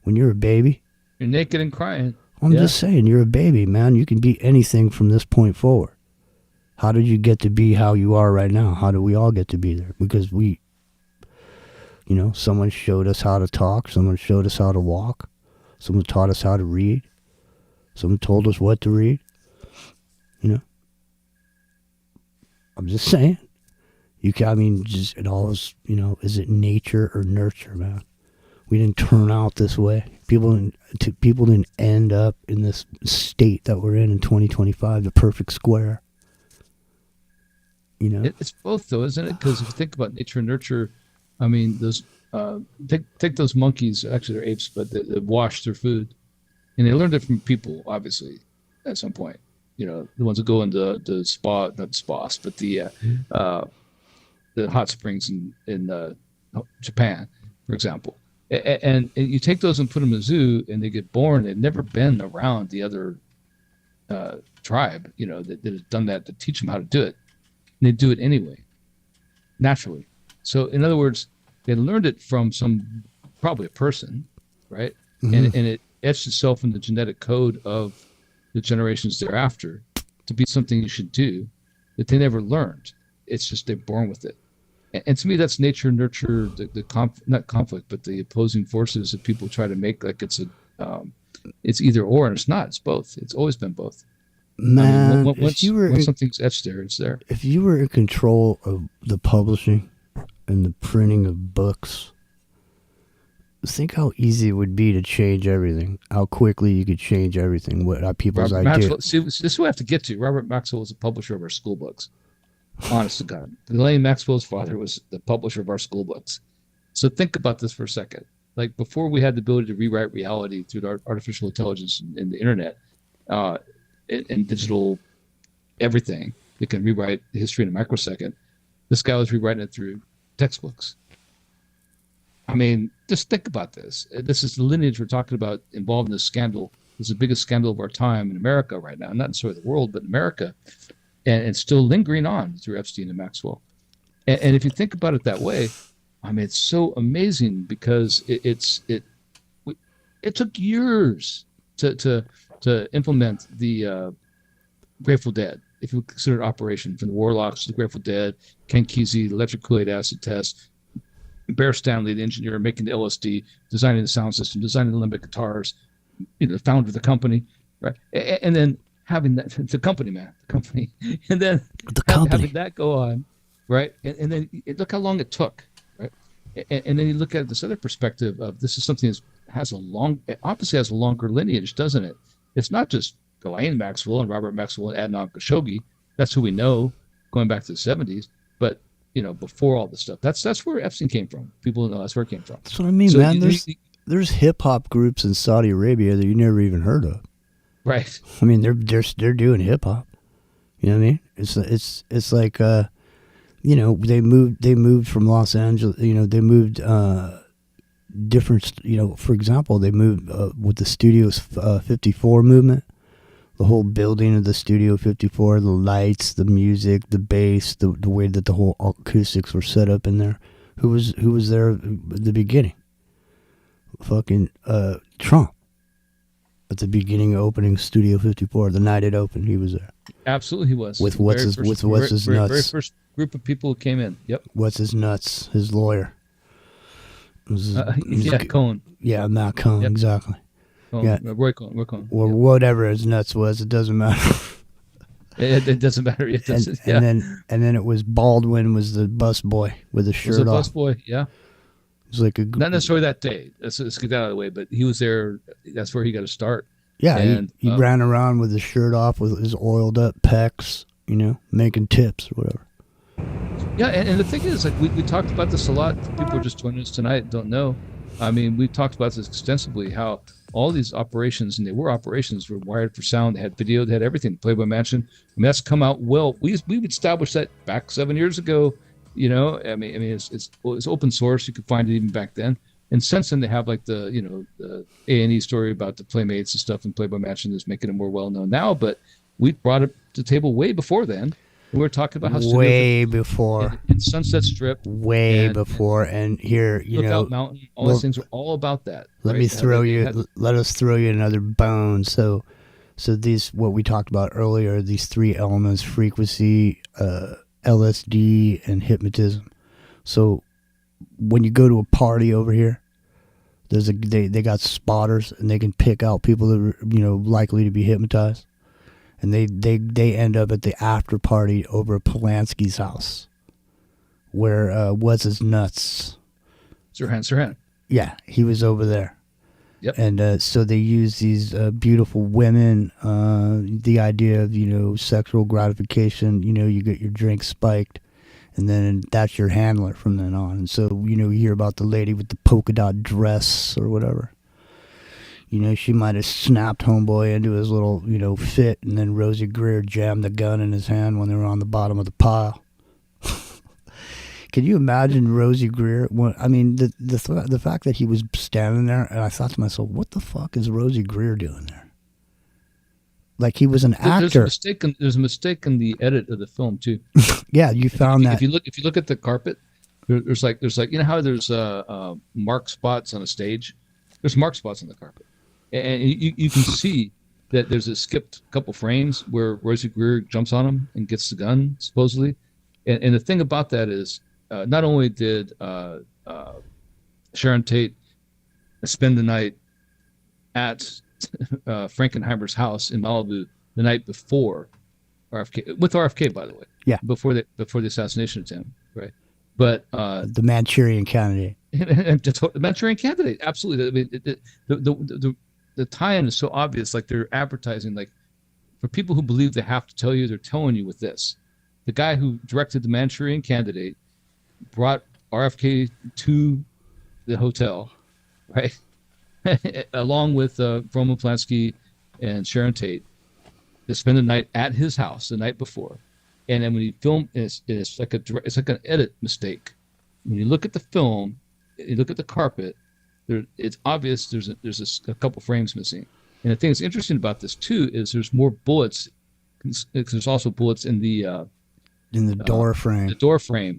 When you're a baby. You're naked and crying. I'm just saying, you're a baby, man. You can be anything from this point forward. How did you get to be how you are right now? How do we all get to be there? Because someone showed us how to talk. Someone showed us how to walk. Someone taught us how to read. Someone told us what to read. I'm just saying. It all is, is it nature or nurture, man? We didn't turn out this way. People didn't end up in this state that we're in 2025, the perfect square. It's both, though, isn't it? Because if you think about nature and nurture, those take those monkeys. Actually, they're apes, but they wash their food, and they learned it from people, obviously, at some point. the ones that go into the spa, not spas, but the hot springs in Japan, for example. And you take those and put them in a zoo, and they get born. They've never been around the other tribe, that has done that to teach them how to do it. And they do it anyway, naturally. So, in other words, they learned it from probably a person, right? Mm-hmm. And it etched itself in the genetic code of the generations thereafter to be something you should do that they never learned. It's just they're born with it. And to me, that's nature, nurture, not conflict, but the opposing forces that people try to make like it's either or, and it's not. It's both. It's always been both. Man, once something's etched there, it's there. If you were in control of the publishing and the printing of books, think how easy it would be to change everything. How quickly you could change everything. What people's ideas. See, this is what I have to get to. Robert Maxwell was the publisher of our school books. Honest to God, Ghislaine Maxwell's father was the publisher of our school books. So think about this for a second. Like before we had the ability to rewrite reality through artificial intelligence and the internet and digital everything that can rewrite history in a microsecond, this guy was rewriting it through textbooks. I mean, just think about this. This is the lineage we're talking about involved in this scandal. It's the biggest scandal of our time in America right now, not necessarily the world, but in America. And it's still lingering on through Epstein and Maxwell. And if you think about it that way, I mean, it's so amazing because it took years to implement the Grateful Dead. If you consider it operation from the Warlocks to the Grateful Dead, Ken Kesey, the electric Kool-Aid acid test, Bear Stanley, the engineer making the LSD, designing the sound system, designing the limbic guitars, the founder of the company, right? And then having that, the company, and then having that go on, right? And then look how long it took, right? And then you look at this other perspective of this is something that obviously has a longer lineage, doesn't it? It's not just Ghislaine Maxwell and Robert Maxwell and Adnan Khashoggi. That's who we know going back to the 70s. But before all this stuff, that's where Epstein came from. People know that's where it came from. That's what I mean, so man. There's hip hop groups in Saudi Arabia that you never even heard of. Right. I mean, they're doing hip hop. You know what I mean? It's like they moved from Los Angeles. They moved different. For example, they moved with the Studio 54 movement. The whole building of the Studio 54, the lights, the music, the bass, the way that the whole acoustics were set up in there. Who was there at the beginning? Fucking Trump. At the beginning of opening Studio 54, the night it opened, he was there. Absolutely, he was. With what's his nuts? Very first group of people who came in. Yep. What's his nuts? His lawyer. Cohen. Yeah, Matt Cohen, yep. Exactly. Cohen. Yeah. Roy Cohen. Or whatever his nuts was, it doesn't matter. It doesn't matter. It doesn't. And then it was Baldwin was the bus boy with the shirt off. Bus boy, yeah. It was like not necessarily that day. Let's get that out of the way. But he was there. That's where he got to start. Yeah, and he ran around with his shirt off, with his oiled up pecs, making tips or whatever. Yeah, and the thing is, like we talked about this a lot. People are just joining us tonight, don't know. I mean, we talked about this extensively. How all these operations, and they were operations, were wired for sound. They had video. They had everything. Playboy Mansion. I mean, that's come out well. We've established that back 7 years ago. I mean, it's open source. You could find it even back then. And since then, they have like the A&E story about the Playmates and stuff and Playboy Mansion that's making it more well known now. But we brought it to the table way before then. We were talking about how way before in Sunset Strip, before, and here Lookout Mountain. All these things are all about that. Let us throw you another bone. So these what we talked about earlier. These three elements: frequency, LSD, and hypnotism. So when you go to a party over here, they got spotters, and they can pick out people that are likely to be hypnotized, and they end up at the after party over at Polanski's house, where what's his nuts? Sirhan. Yeah, he was over there. Yep. And so they use these beautiful women, the idea of sexual gratification. You get your drink spiked, and then that's your handler from then on. And so you hear about the lady with the polka dot dress or whatever. You know, she might have snapped homeboy into his little, fit, and then Rosie Greer jammed the gun in his hand when they were on the bottom of the pile. Can you imagine Rosie Greer? I mean, the fact that he was standing there, and I thought to myself, what the fuck is Rosie Greer doing there? Like, he was an actor. There's a mistake in the edit of the film too. Yeah, you found that. If you look at the carpet, there's like how there's mark spots on a stage. There's mark spots on the carpet, and you can see that there's a skipped couple frames where Rosie Greer jumps on him and gets the gun supposedly, and the thing about that is not only did Sharon Tate spend the night at Frankenheimer's house in Malibu the night before RFK, with RFK, by the way. Yeah. Before the assassination attempt, right? But the Manchurian Candidate. The Manchurian Candidate, absolutely. I mean, the tie-in is so obvious. Like, they're advertising, like, for people who believe they have to tell you, they're telling you with this. The guy who directed the Manchurian Candidate brought RFK to the hotel, right? Along with Roman Polanski and Sharon Tate, to spend the night at his house the night before, and then when you film, it's like an edit mistake. When you look at the film, you look at the carpet, it's obvious there's a couple frames missing. And the thing that's interesting about this too is there's more bullets. There's also bullets in the door frame,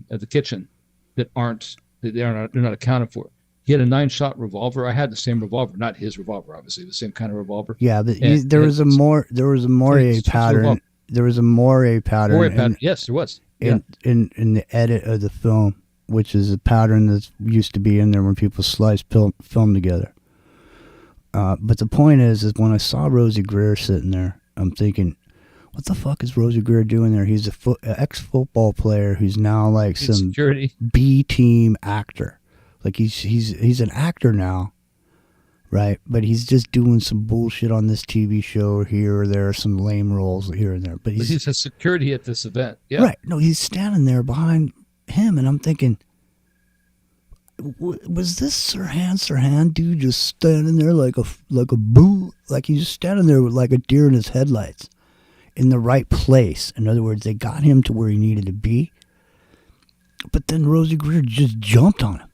of the kitchen they're not accounted for. He had a 9-shot revolver. I had the same revolver, not his revolver, obviously, the same kind of revolver. Yeah, but there was a Moray pattern. There was a Moray pattern. Yes, there was. In the edit of the film, which is a pattern that used to be in there when people sliced film together. But the point is when I saw Rosie Greer sitting there, I'm thinking, what the fuck is Rosie Greer doing there? He's an ex-football player who's now like some security B-team actor. Like, he's an actor now, right? But he's just doing some bullshit on this TV show here or there, some lame roles here and there. But he's a security at this event. Yeah. Right. No, he's standing there behind him, and I'm thinking, was this Sirhan dude just standing there like a boo? Like, he's just standing there with like a deer in his headlights in the right place. In other words, they got him to where he needed to be. But then Rosie Greer just jumped on him.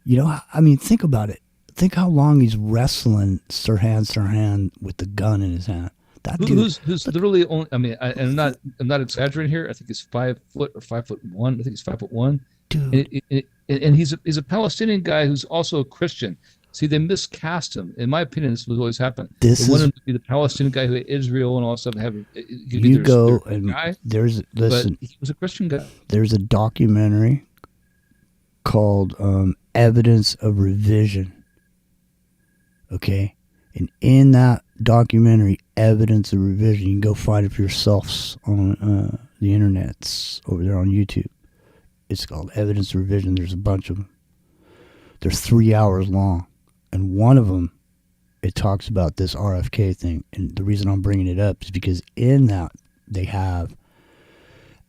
You know, I mean, think about it. Think how long he's wrestling Sirhan with the gun in his hand. That dude, who's literally only. I mean, I'm not exaggerating here. I think he's 5 foot or 5'1". I think he's 5'1". Dude, and he's a Palestinian guy who's also a Christian. See, they miscast him. In my opinion, this was always happen. They want him to be the Palestinian guy who had Israel and all that stuff. Listen. But he was a Christian guy. There's a documentary called Evidence of Revision. Okay? And in that documentary, Evidence of Revision, you can go find it for yourselves on the internets over there on YouTube. It's called Evidence of Revision. There's a bunch of them. They're 3 hours long. And one of them, it talks about this RFK thing. And the reason I'm bringing it up is because in that, they have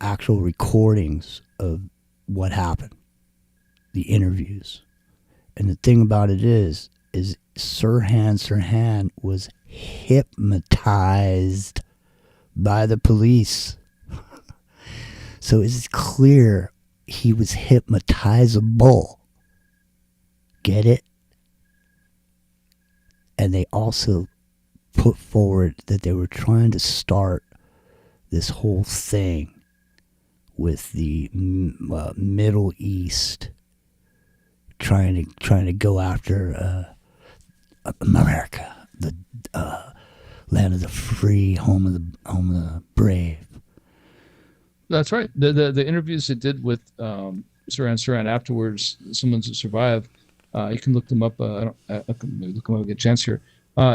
actual recordings of what happened. The interviews. And the thing about it is Sirhan was hypnotized by the police. So it's clear he was hypnotizable. Get it? And they also put forward that they were trying to start this whole thing with the Middle East, trying to go after America, the land of the free, home of the brave. That's right. The interviews they did with Sirhan afterwards, someone who survived. You can look them up. I can maybe look them up and get a chance here.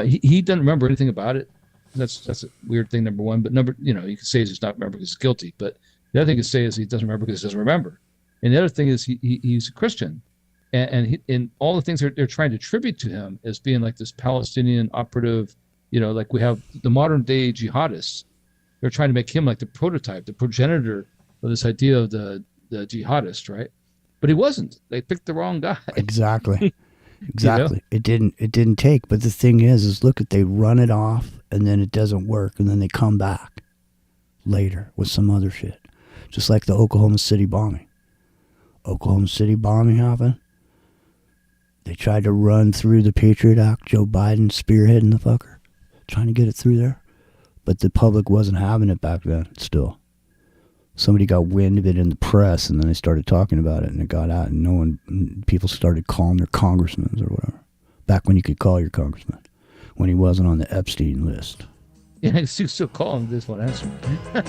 He doesn't remember anything about it. That's a weird thing. Number one, but you can say he's not remember because he's guilty. But the other thing to say is he doesn't remember because he doesn't remember. And the other thing is he's a Christian, and all the things they're trying to attribute to him as being like this Palestinian operative. Like we have the modern day jihadists. They're trying to make him like the prototype, the progenitor of this idea of the jihadist, right? But he wasn't. They picked the wrong guy. Exactly. Exactly. It didn't take. But the thing is look at they run it off and then it doesn't work and then they come back later with some other shit. Just like the Oklahoma City bombing. Oklahoma City bombing happened. They tried to run through the Patriot Act, Joe Biden spearheading the fucker, trying to get it through there. But the public wasn't having it back then still. Somebody got wind of it in the press and then they started talking about it and it got out and people started calling their congressmen or whatever. Back when you could call your congressman, when he wasn't on the Epstein list. Yeah, you still call him, this one answer. Right.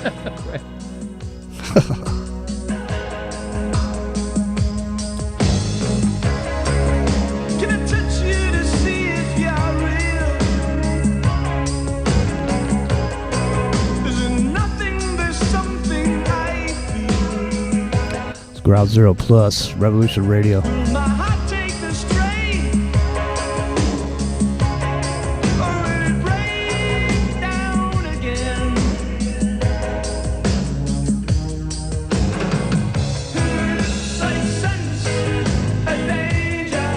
Can I touch you to see if you're real? Is it nothing? There's something I feel. It's Ground Zero Plus, Revolution Radio. My heart take the strain. Or will it break down again? I sense a danger.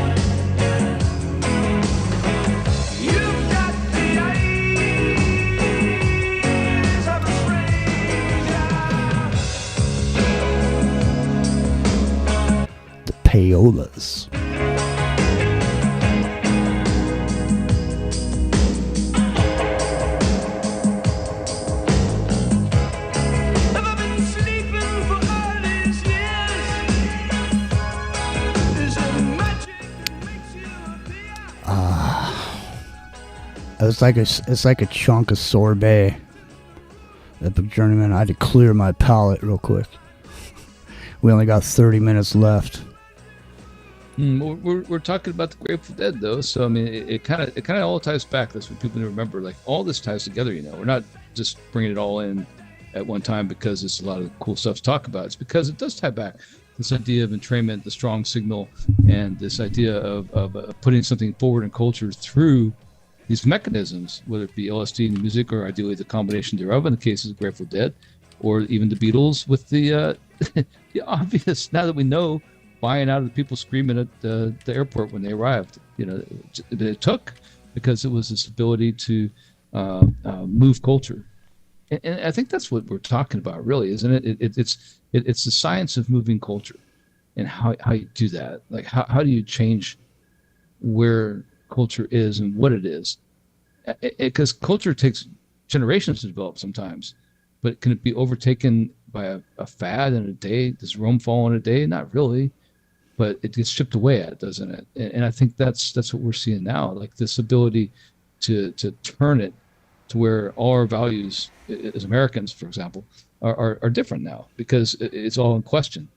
You've got the eyes of a stranger. The Payolas. Have I been sleeping for all these years? Is it magic that makes you appear? It's like a chunk of sorbet. Epic Journeyman, I had to clear my palate real quick. We only got 30 minutes left. We're talking about the Grateful Dead, though, so I mean, it kind of all ties back. That's what people need to remember. Like, all this ties together. We're not just bringing it all in at one time because it's a lot of cool stuff to talk about. It's because it does tie back. This idea of entrainment, the strong signal, and this idea of putting something forward in culture through these mechanisms, whether it be LSD in the music or ideally the combination thereof in the case of the Grateful Dead, or even the Beatles with the the obvious, now that we know, buying out of the people screaming at the airport when they arrived. It took because it was this ability to move culture. And I think that's what we're talking about, really, isn't it? It's the science of moving culture and how you do that. Like, how do you change where culture is and what it is? Because culture takes generations to develop sometimes, but can it be overtaken by a fad in a day? Does Rome fall in a day? Not really, but it gets chipped away at, doesn't it? And I think that's what we're seeing now, like this ability to turn it to where all our values as Americans, for example, are different now because it's all in question.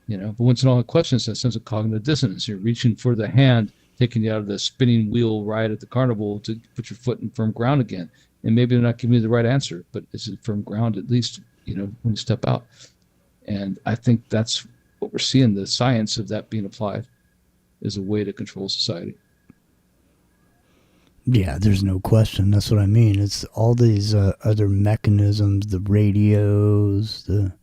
But once it's all in question, it's a sense of cognitive dissonance. You're reaching for the hand taking you out of the spinning wheel ride at the carnival to put your foot in firm ground again. And maybe they're not giving you the right answer, but it's a firm ground at least, when you step out. And I think that's what we're seeing, the science of that being applied as a way to control society. Yeah, there's no question. That's what I mean. It's all these other mechanisms, the radios, the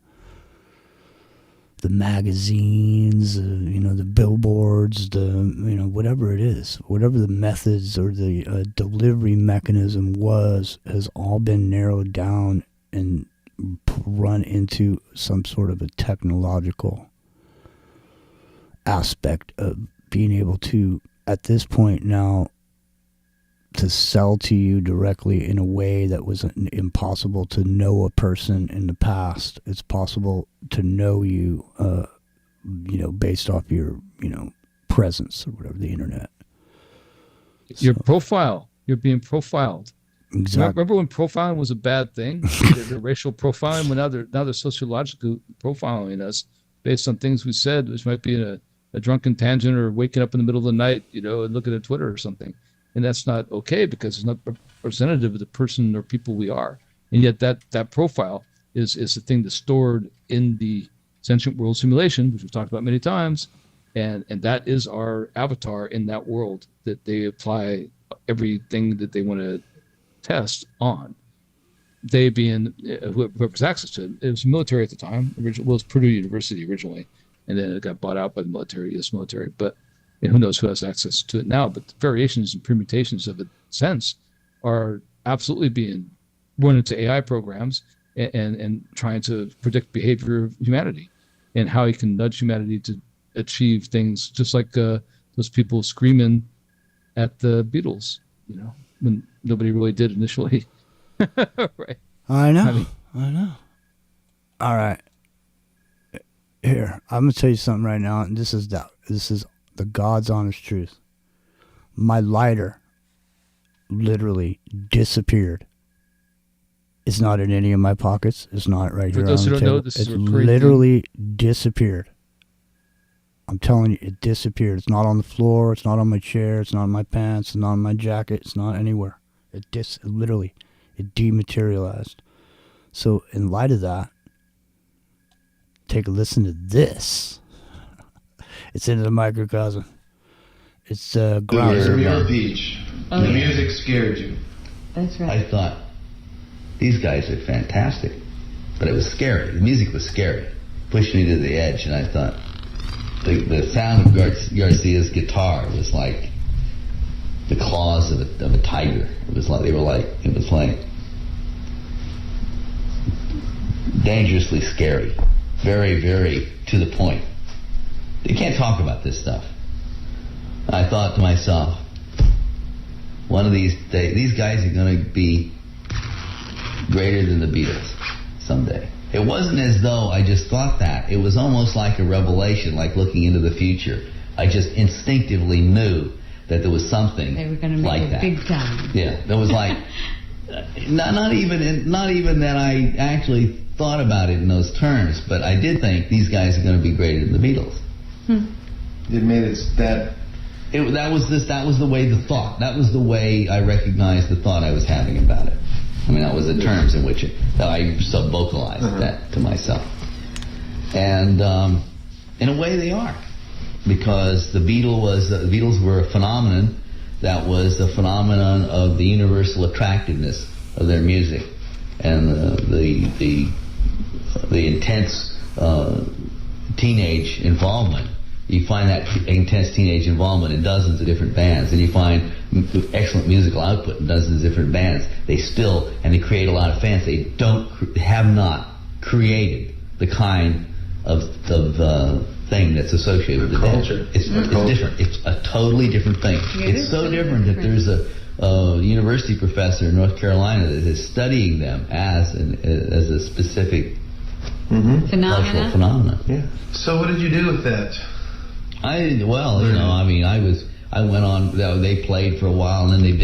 magazines, the billboards, whatever it is, whatever the methods or the delivery mechanism has all been narrowed down and run into some sort of a technological aspect of being able to, at this point now, to sell to you directly in a way that was impossible to know a person in the past. It's possible to know you, based off your, presence or whatever, the internet. Your profile. You're being profiled. Exactly. Remember when profiling was a bad thing? the racial profiling, when now they're sociologically profiling us based on things we said, which might be in a drunken tangent or waking up in the middle of the night, and looking at Twitter or something. And that's not okay because it's not representative of the person or people we are. And yet that profile is the thing that's stored in the sentient world simulation, which we've talked about many times. And that is our avatar in that world that they apply everything that they want to test on. They being whoever's access to it. It was military at the time. It was Purdue University originally. And then it got bought out by the military, U.S. military. But and who knows who has access to it now, but the variations and permutations of it sense are absolutely being run into AI programs and trying to predict behavior of humanity and how you can nudge humanity to achieve things just like those people screaming at the Beatles, when nobody really did initially. Right. I know. All right. Here, I'm going to tell you something right now, and this is the God's honest truth. My lighter literally disappeared. It's not in any of my pockets. It's not right here on the table. For those who don't know, this is literally disappeared. I'm telling you, it disappeared. It's not on the floor. It's not on my chair. It's not on my pants. It's not on my jacket. It's not anywhere. It dematerialized. So in light of that, take a listen to this. It's into the microcosm. It's ground. Your beach. The music scared you. That's right. I thought, these guys are fantastic. But it was scary. The music was scary. Pushed me to the edge, and I thought, the sound of Garcia's guitar was like the claws of a tiger. It was like dangerously scary. Very, very to the point. You can't talk about this stuff. I thought to myself, one of these days, these guys are going to be greater than the Beatles someday. It wasn't as though I just thought that. It was almost like a revelation, like looking into the future. I just instinctively knew that there was something they were going to make like it that. Big time. Yeah, there was like not even that I actually thought about it in those terms, but I did think these guys are going to be greater than the Beatles. It made it that. That was the way the thought. That was the way I recognized the thought I was having about it. I mean, that was the terms in which that I sub-vocalized that to myself. And in a way, they are, because the Beatles were a phenomenon that was the phenomenon of the universal attractiveness of their music and the intense teenage involvement. You find that intense teenage involvement in dozens of different bands, and you find excellent musical output in dozens of different bands. They create a lot of fans. They have not created the kind of thing that's associated with the culture. It's different. It's a totally different thing. It's so different that there's a university professor in North Carolina that is studying them as a specific cultural phenomenon. Yeah. So what did you do with that? I went on. They played for a while, and then they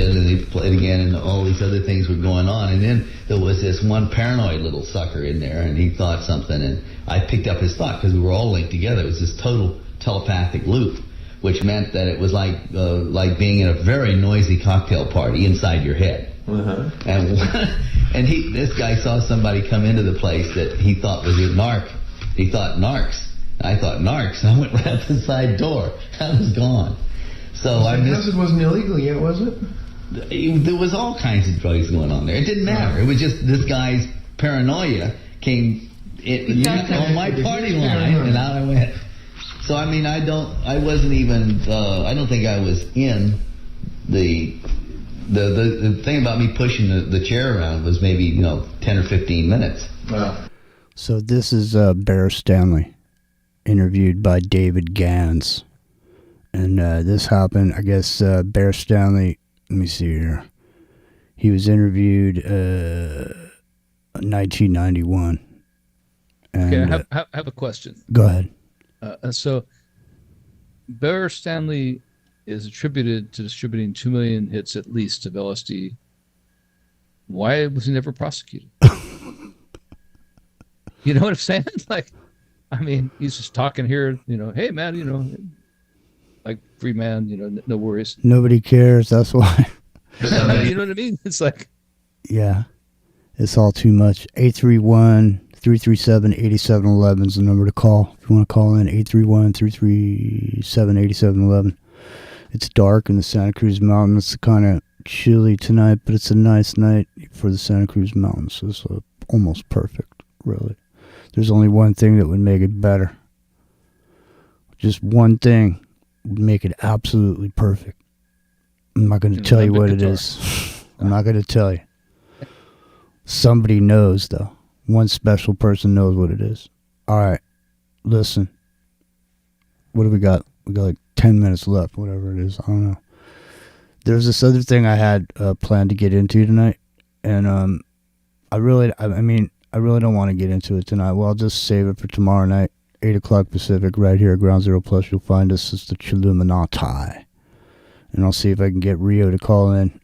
played again, and all these other things were going on. And then there was this one paranoid little sucker in there, and he thought something, and I picked up his thought because we were all linked together. It was this total telepathic loop, which meant that it was like being in a very noisy cocktail party inside your head. And this guy saw somebody come into the place that he thought was a narc. He thought narcs. I thought narcs. I went right out the side door. I was gone. So Because it wasn't illegal yet, was it? There was all kinds of drugs going on there. It didn't matter. It was just this guy's paranoia came on my party line, and out I went. So I mean, I don't think I was in the thing about me pushing the chair around was maybe 10 or 15 minutes. Wow. So this is Bear Stanley, interviewed by David Gans. And this happened, I guess, Bear Stanley, let me see here. He was interviewed in 1991. And, okay, I have a question. Go ahead. So Bear Stanley is attributed to distributing 2 million hits at least of LSD. Why was he never prosecuted? You know what I'm saying? He's just talking here, hey man, like free man, no worries. Nobody cares, that's why. You know what I mean? It's like, yeah, it's all too much. 831-337-8711 is the number to call. If you want to call in, 831-337-8711. It's dark in the Santa Cruz Mountains. It's kind of chilly tonight, but it's a nice night for the Santa Cruz Mountains. It's almost perfect, really. There's only one thing that would make it better. Just one thing. make it absolutely perfect. I'm not going to tell you what it is. I'm not going to tell you. Somebody knows, though. One special person knows what it is. All right, listen. What do we got? We got like 10 minutes left, whatever it is. I don't know. There's this other thing I had planned to get into tonight, and I really don't want to get into it tonight. Well, I'll just save it for tomorrow night, 8 o'clock Pacific, right here at Ground Zero Plus. You'll find us. It's the Chilluminati, and I'll see if I can get Rio to call in.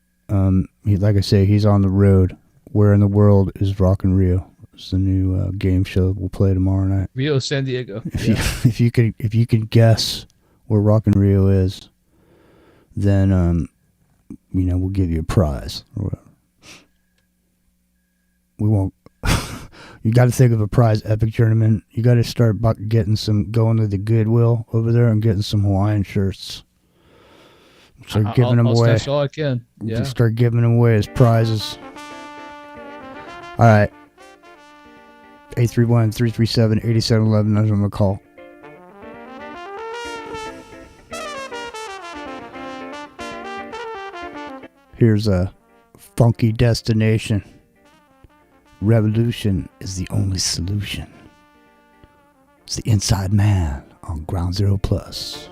Like I say, he's on the road. Where in the world is Rockin' Rio? It's the new game show we'll play tomorrow night. Rio, San Diego. If you could guess where Rockin' Rio is, then we'll give you a prize or whatever. We won't. You got to think of a prize, Epic Tournament. You got to start going to the Goodwill over there and getting some Hawaiian shirts. Start giving them away. That's all I can. Yeah. Start giving them away as prizes. All right. 831-337-8711. That's what I'm going to call. Here's a funky destination. Revolution is the only solution. It's the Inside Man on Ground Zero Plus.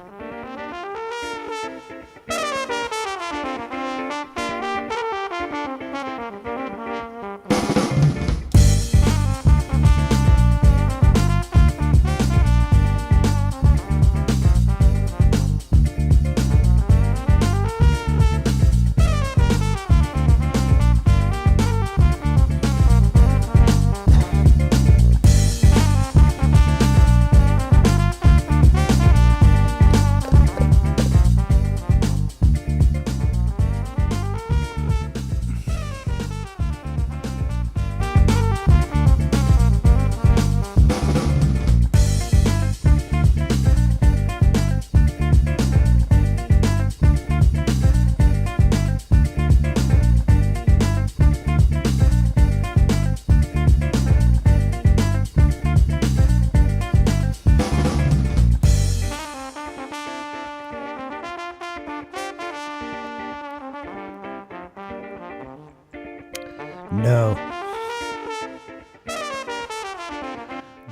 No.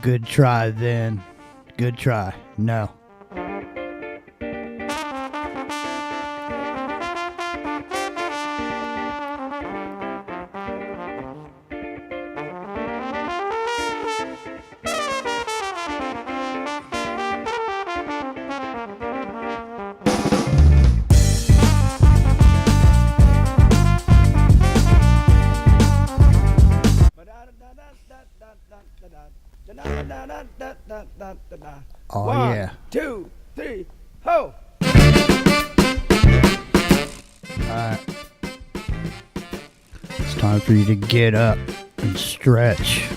Good try then. Good try. No. Oh, One, yeah. 2, 3, ho! Alright. It's time for you to get up and stretch.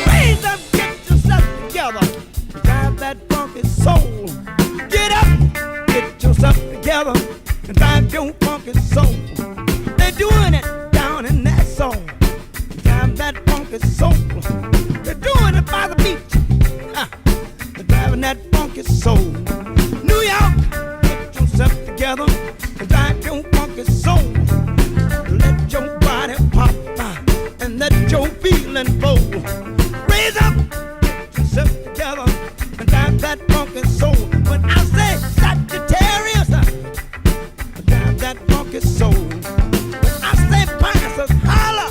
Raise up, get yourself together. Drive that funky soul. Get up, get yourself together. And drive your funky soul. They're doing it down in that soul. Drive that funky soul. They're doing it by the beach. They're driving that funky soul. New York, get yourself together. And drive your funky soul. Let your body pop and let your feeling flow. Raise up, get yourself together, and drive that funky soul. When I say Sagittarius, drive that funky soul. When I say Pisces, holler,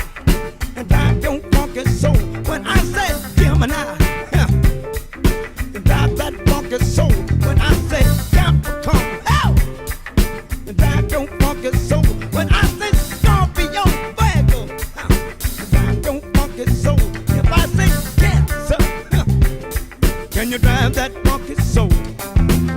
and drive your funky soul. When I say Gemini, drive that funky soul. When I say Capricorn, and drive your funky soul. When I say Scorpio, Virgo, drive your funky soul. If I say Cancer, can you drive that funky soul?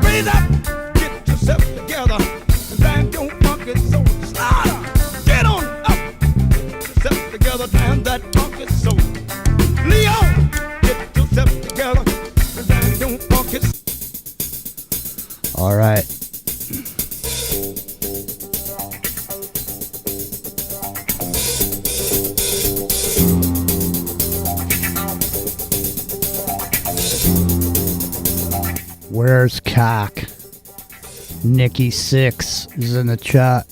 Raise up, get yourself together, and drive your funky soul. Slaughter, get on up, get yourself together, drive that funky soul. Leo, get yourself together, and drive your funky soul. All right. CAC. Nikki 6 is in the chat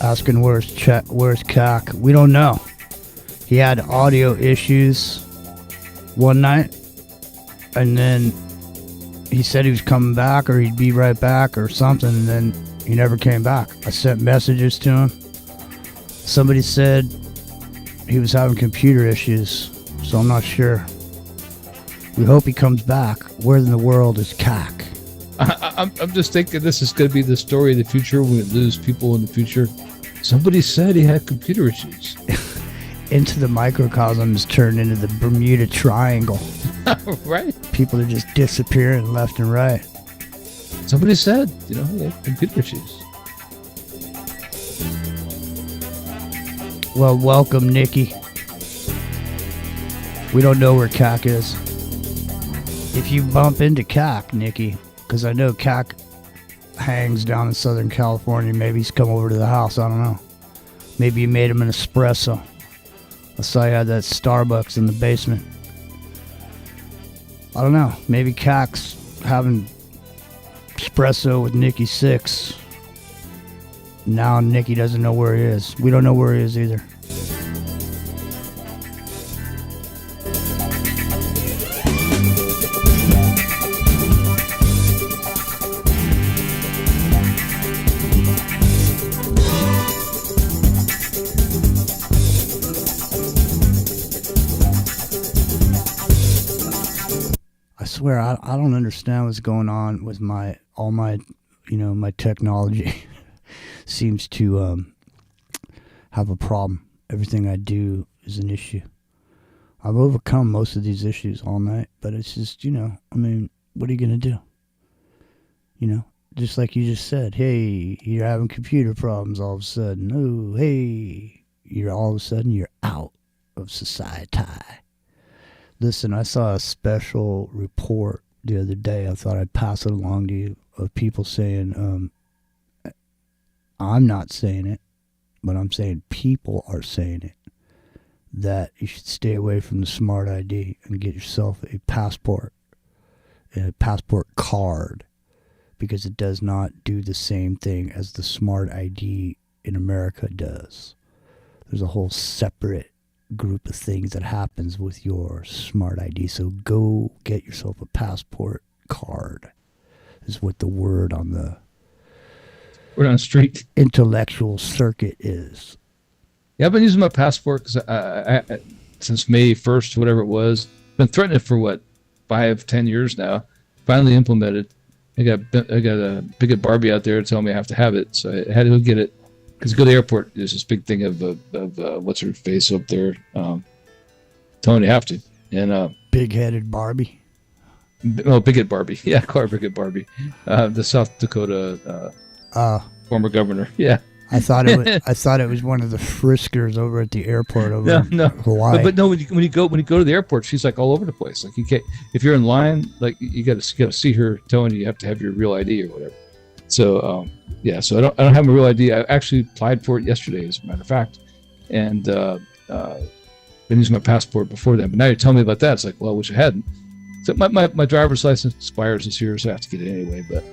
asking where's CAC. We don't know. He had audio issues one night, and then he said he was coming back or he'd be right back or something, and then he never came back. I sent messages to him. Somebody said he was having computer issues, so I'm not sure. We hope he comes back. Where in the world is CAC? I'm just thinking this is going to be the story of the future when we lose people in the future. Somebody said he had computer issues. Into the microcosm is turned into the Bermuda Triangle. Right. People are just disappearing left and right. Somebody said, he had computer issues. Well, welcome, Nikki. We don't know where CAC is. If you bump into CAC, Nikki, because I know CAC hangs down in Southern California, maybe he's come over to the house. I don't know. Maybe you made him an espresso. I saw you had that Starbucks in the basement. I don't know. Maybe CAC's having espresso with Nikki 6. Now Nikki doesn't know where he is. We don't know where he is either. I swear, I don't understand what's going on with my technology. Seems to have a problem. Everything I do is an issue. I've overcome most of these issues all night, but it's just, what are you going to do? Just like you just said, hey, you're having computer problems all of a sudden. Oh, hey, all of a sudden you're out of society. Listen, I saw a special report the other day. I thought I'd pass it along to you of people saying, I'm not saying it, but I'm saying people are saying it, that you should stay away from the Smart ID and get yourself a passport and a passport card, because it does not do the same thing as the Smart ID in America does. There's a whole separate group of things that happens with your Smart ID. So go get yourself a passport card, is what the word on the street intellectual circuit is. Yeah, I've been using my passport because I since May 1st, whatever it was. Been threatening it for 5-10 years now. Finally implemented. I got a Bigot Barbie out there telling me I have to have it, so I had to go get it. Because go to the airport, there's this big thing of what's her face up there, telling you have to. And big-headed Barbie. Bigot Barbie. Yeah, call her Bigot Barbie. The South Dakota former governor. Yeah. I thought it was one of the friskers over at the airport over in Hawaii. But no, when you go to the airport, she's like all over the place. Like you can't, if you're in line, like you got to see her telling you have to have your real ID or whatever. So so I don't have a real ID. I actually applied for it yesterday, as a matter of fact, and been using my passport before then. But now you're telling me about that. It's like, well, I wish I hadn't. So my driver's license expires this year, so I have to get it anyway. But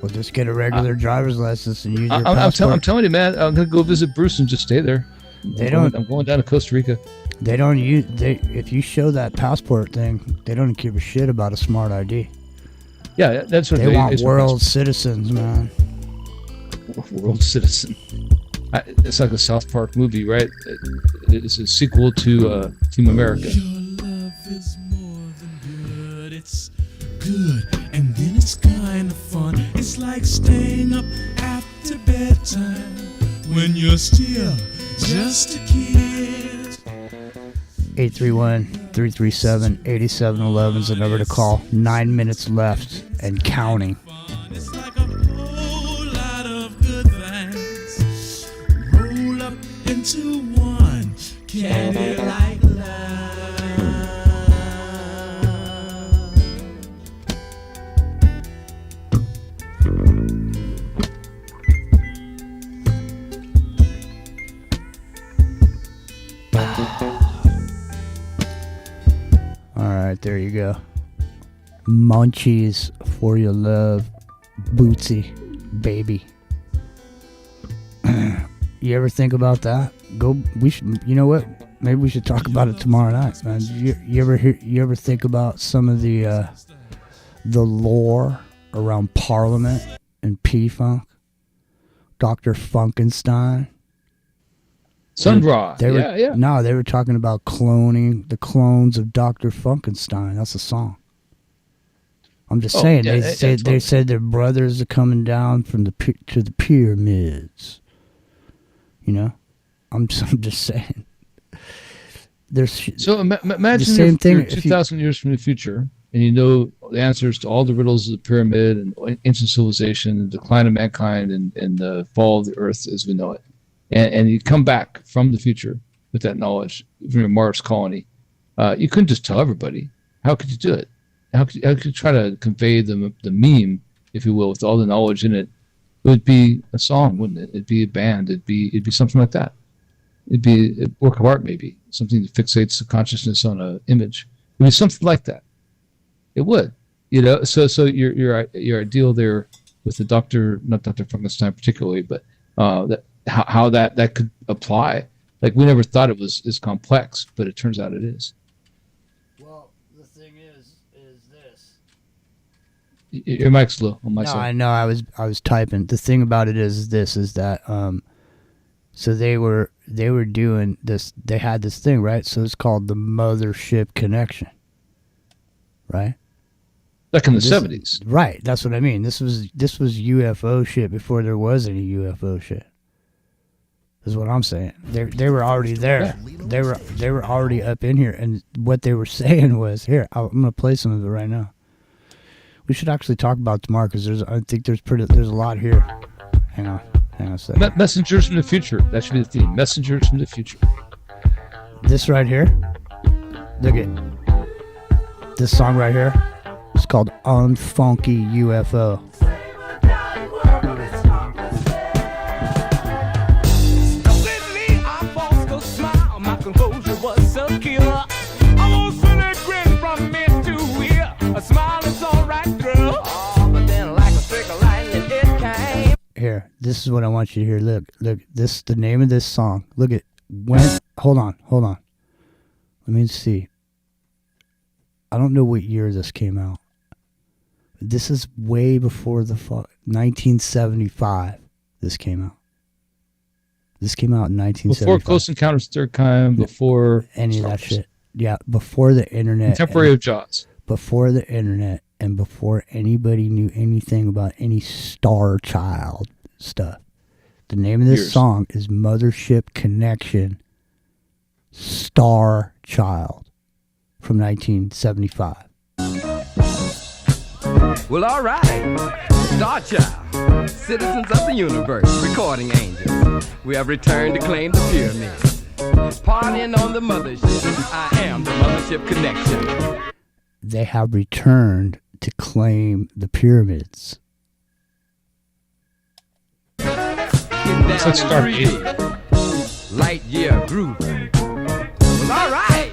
well, just get a regular driver's license and use your passport. I'm telling you, man, I'm gonna go visit Bruce and just stay there. I'm going down to Costa Rica. They don't use if you show that passport thing, they don't give a shit about a Smart ID. Yeah, that's what they want. World citizens, man. World citizen. It's like a South Park movie, right? It's a sequel to Team America. Your love is more than good. It's good, and then it's kind of fun. It's like staying up after bedtime when you're still just a kid. 831-337-8711 is the number to call. 9 minutes left and counting. It's like a whole lot of good things roll up into one candy like love. All right, there you go. Munchies before you love Bootsy, baby. You ever think about that? We should. You know what? Maybe we should talk about it tomorrow night, man. You ever think about some of the lore around Parliament and P-Funk? Dr. Funkenstein. Sun Ra. Yeah. No, they were talking about cloning the clones of Dr. Funkenstein. That's a song. I'm just saying. Yeah, They said their brothers are coming down from to the pyramids. You know, I'm just saying. So imagine the same you're thing 2,000 years from the future, and you know the answers to all the riddles of the pyramid and ancient civilization, the decline of mankind, and the fall of the earth as we know it. And you come back from the future with that knowledge from your Mars colony. You couldn't just tell everybody. How could you do it? How could you try to convey the meme, if you will, with all the knowledge in it? It would be a song, wouldn't it? It'd be a band. It'd be something like that. It'd be a work of art, maybe something that fixates the consciousness on an image. It'd be something like that. It would, you know. So your ideal there with the not Dr. Funkenstein particularly, but how that could apply. Like we never thought it was as complex, but it turns out it is. Well, the thing is this. Your mic's low on my side. No, I know. I was typing. The thing about it is that so they were doing this. They had this thing, right? So it's called the Mothership Connection, right? Back in the 70s. Right. That's what I mean. This was UFO shit before there was any UFO shit. Is what I'm saying. They were already there. Yeah. They were already up in here, and what they were saying was, here, I'm gonna play some of it right now. We should actually talk about it tomorrow because I think there's a lot here. Hang on a second. Messengers from the future. That should be the theme. Messengers from the future. This right here. Look at this song right here. It's called Unfunky UFO. Here, this is what I want you to hear. Look, this the name of this song. Look at hold on. Let me see. I don't know what year this came out. This is way before 1975. This came out. This came out in 1975. Before Close Encounters of the Third Kind, before any of that shit. Yeah, before the internet. Contemporary of Jaws. Before the internet and before anybody knew anything about any Star Child stuff. The name of this song is Mothership Connection Star Child from 1975. Well, all right. Star Child, citizens of the universe, recording angels. We have returned to claim the pyramids. Partying on the mothership. I am the Mothership Connection. They have returned to claim the pyramids. Let's start Light year grooving. Well, all right.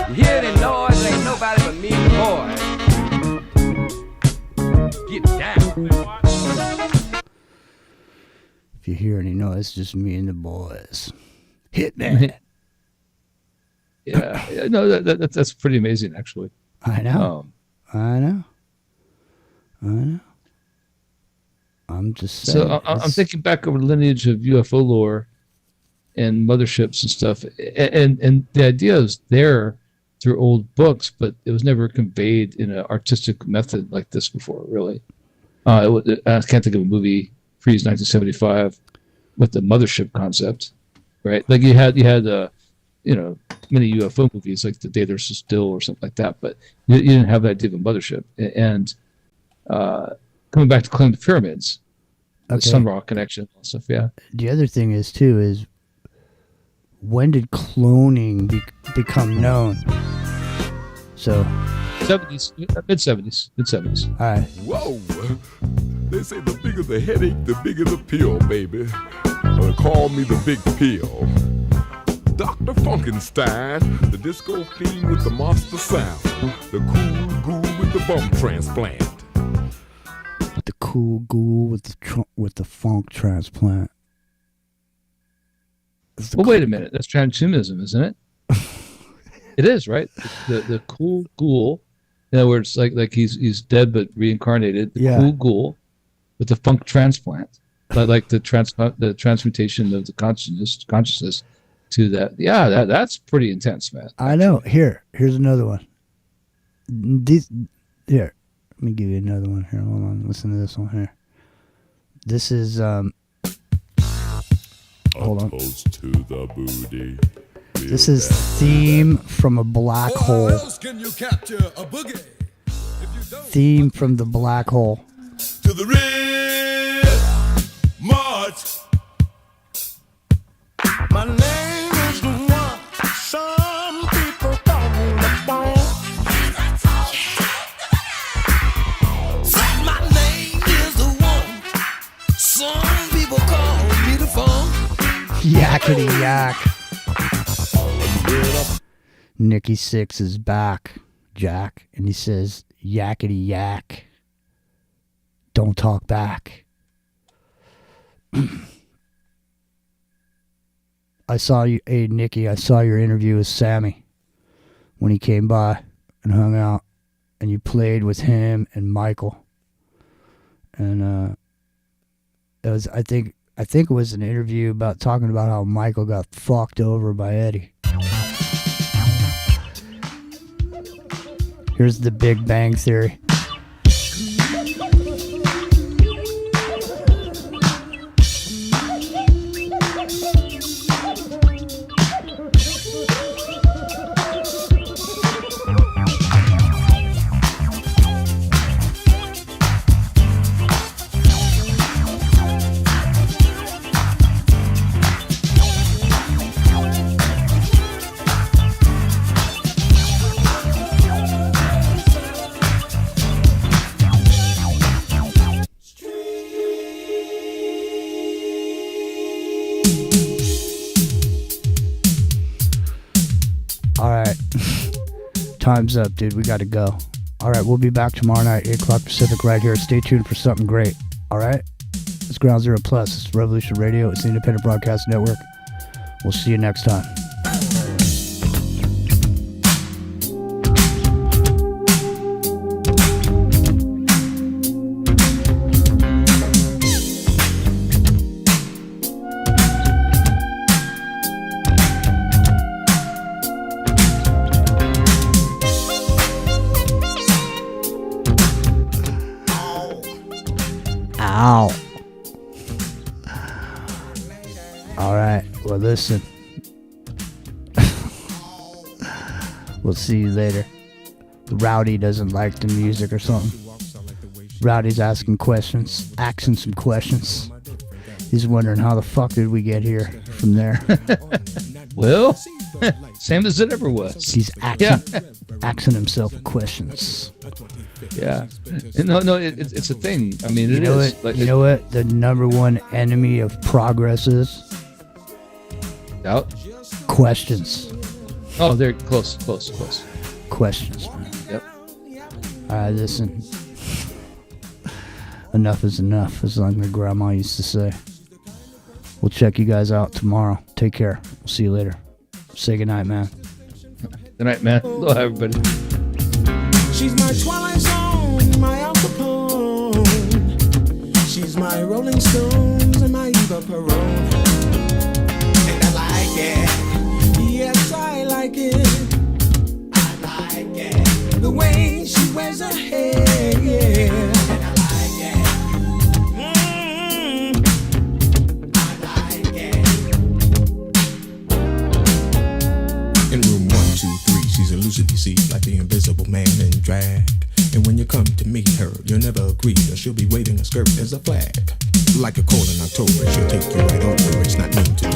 You hear the noise? Ain't nobody but me and the boys. Get down. If you hear any noise, it's just me and the boys. Hit me. Yeah, no, that's pretty amazing, actually. I know. I know. I'm just saying. So I'm thinking back over the lineage of UFO lore and motherships and stuff, and the idea is there through old books, but it was never conveyed in an artistic method like this before, really. I can't think of a movie pre-1975 with the mothership concept, right? Like you had many UFO movies like The Day There's Still or something like that, but you didn't have the idea of a mothership. And coming back to Claim the Pyramids, the Sun Ra connection and stuff, yeah. The other thing is, too, is when did cloning become known? So... 70s, mid-70s. All right. Whoa. They say the bigger the headache, the bigger the pill, baby. Call me the big pill. Dr. Funkenstein, the disco fiend with the monster sound. The cool ghoul with the bum transplant. cool ghoul with the funk transplant. Well, wait a minute. That's transhumanism, isn't it? It is, right? The cool ghoul. In other words, like he's dead but reincarnated. The cool ghoul with the funk transplant, like the transmutation of the consciousness to that. Yeah, that's pretty intense, man. I know. Here's another one. Here, let me give you another one here. Hold on, listen to this one here. This is hold on. Opposed to the booty. This is Theme from a Black Hole. Theme from the Black Hole. To the red march. My name is the one. Some people call me the bone. My name is the one. Some people call me the phone. Yakety yak. Nikki Sixx is back, Jack, and he says, yakety yak. Don't talk back. I saw you, hey Nikki, I saw your interview with Sammy when he came by and hung out, and you played with him and Michael. And it was, I think it was an interview about talking about how Michael got fucked over by Eddie. Here's the Big Bang Theory. Time's up, dude. We gotta go. All right, we'll be back tomorrow night, 8 o'clock Pacific, right here. Stay tuned for something great. All right? It's Ground Zero Plus. It's Revolution Radio. It's the Independent Broadcast Network. We'll see you next time. Ow. All right. Well, listen. We'll see you later. Rowdy doesn't like the music or something. Rowdy's asking questions, asking some questions. He's wondering how the fuck did we get here from there. Well, same as it ever was. He's asking himself questions. Yeah. No, it's a thing. I mean, you know it. You know what? The number one enemy of progress is doubt. Questions. Oh, they're close. Questions, man. Yep. All right, listen. Enough is enough, as like my grandma used to say. We'll check you guys out tomorrow. Take care. We'll see you later. Say goodnight, man. Good night, man. Hello, everybody. She's my Twilight Zone, my Al Capone. She's my Rolling Stones and my Eva Peron. And I like it. Yes, I like it. I like it. The way she wears her hair, yeah. And I like it. I like it. In room 1, 2, 3, she's elusive, you see, like the invisible man in drag. And when you come to meet her, you'll never agree that she'll be waving a skirt as a flag. Like a cold in October, she'll take you right over. It's not mean to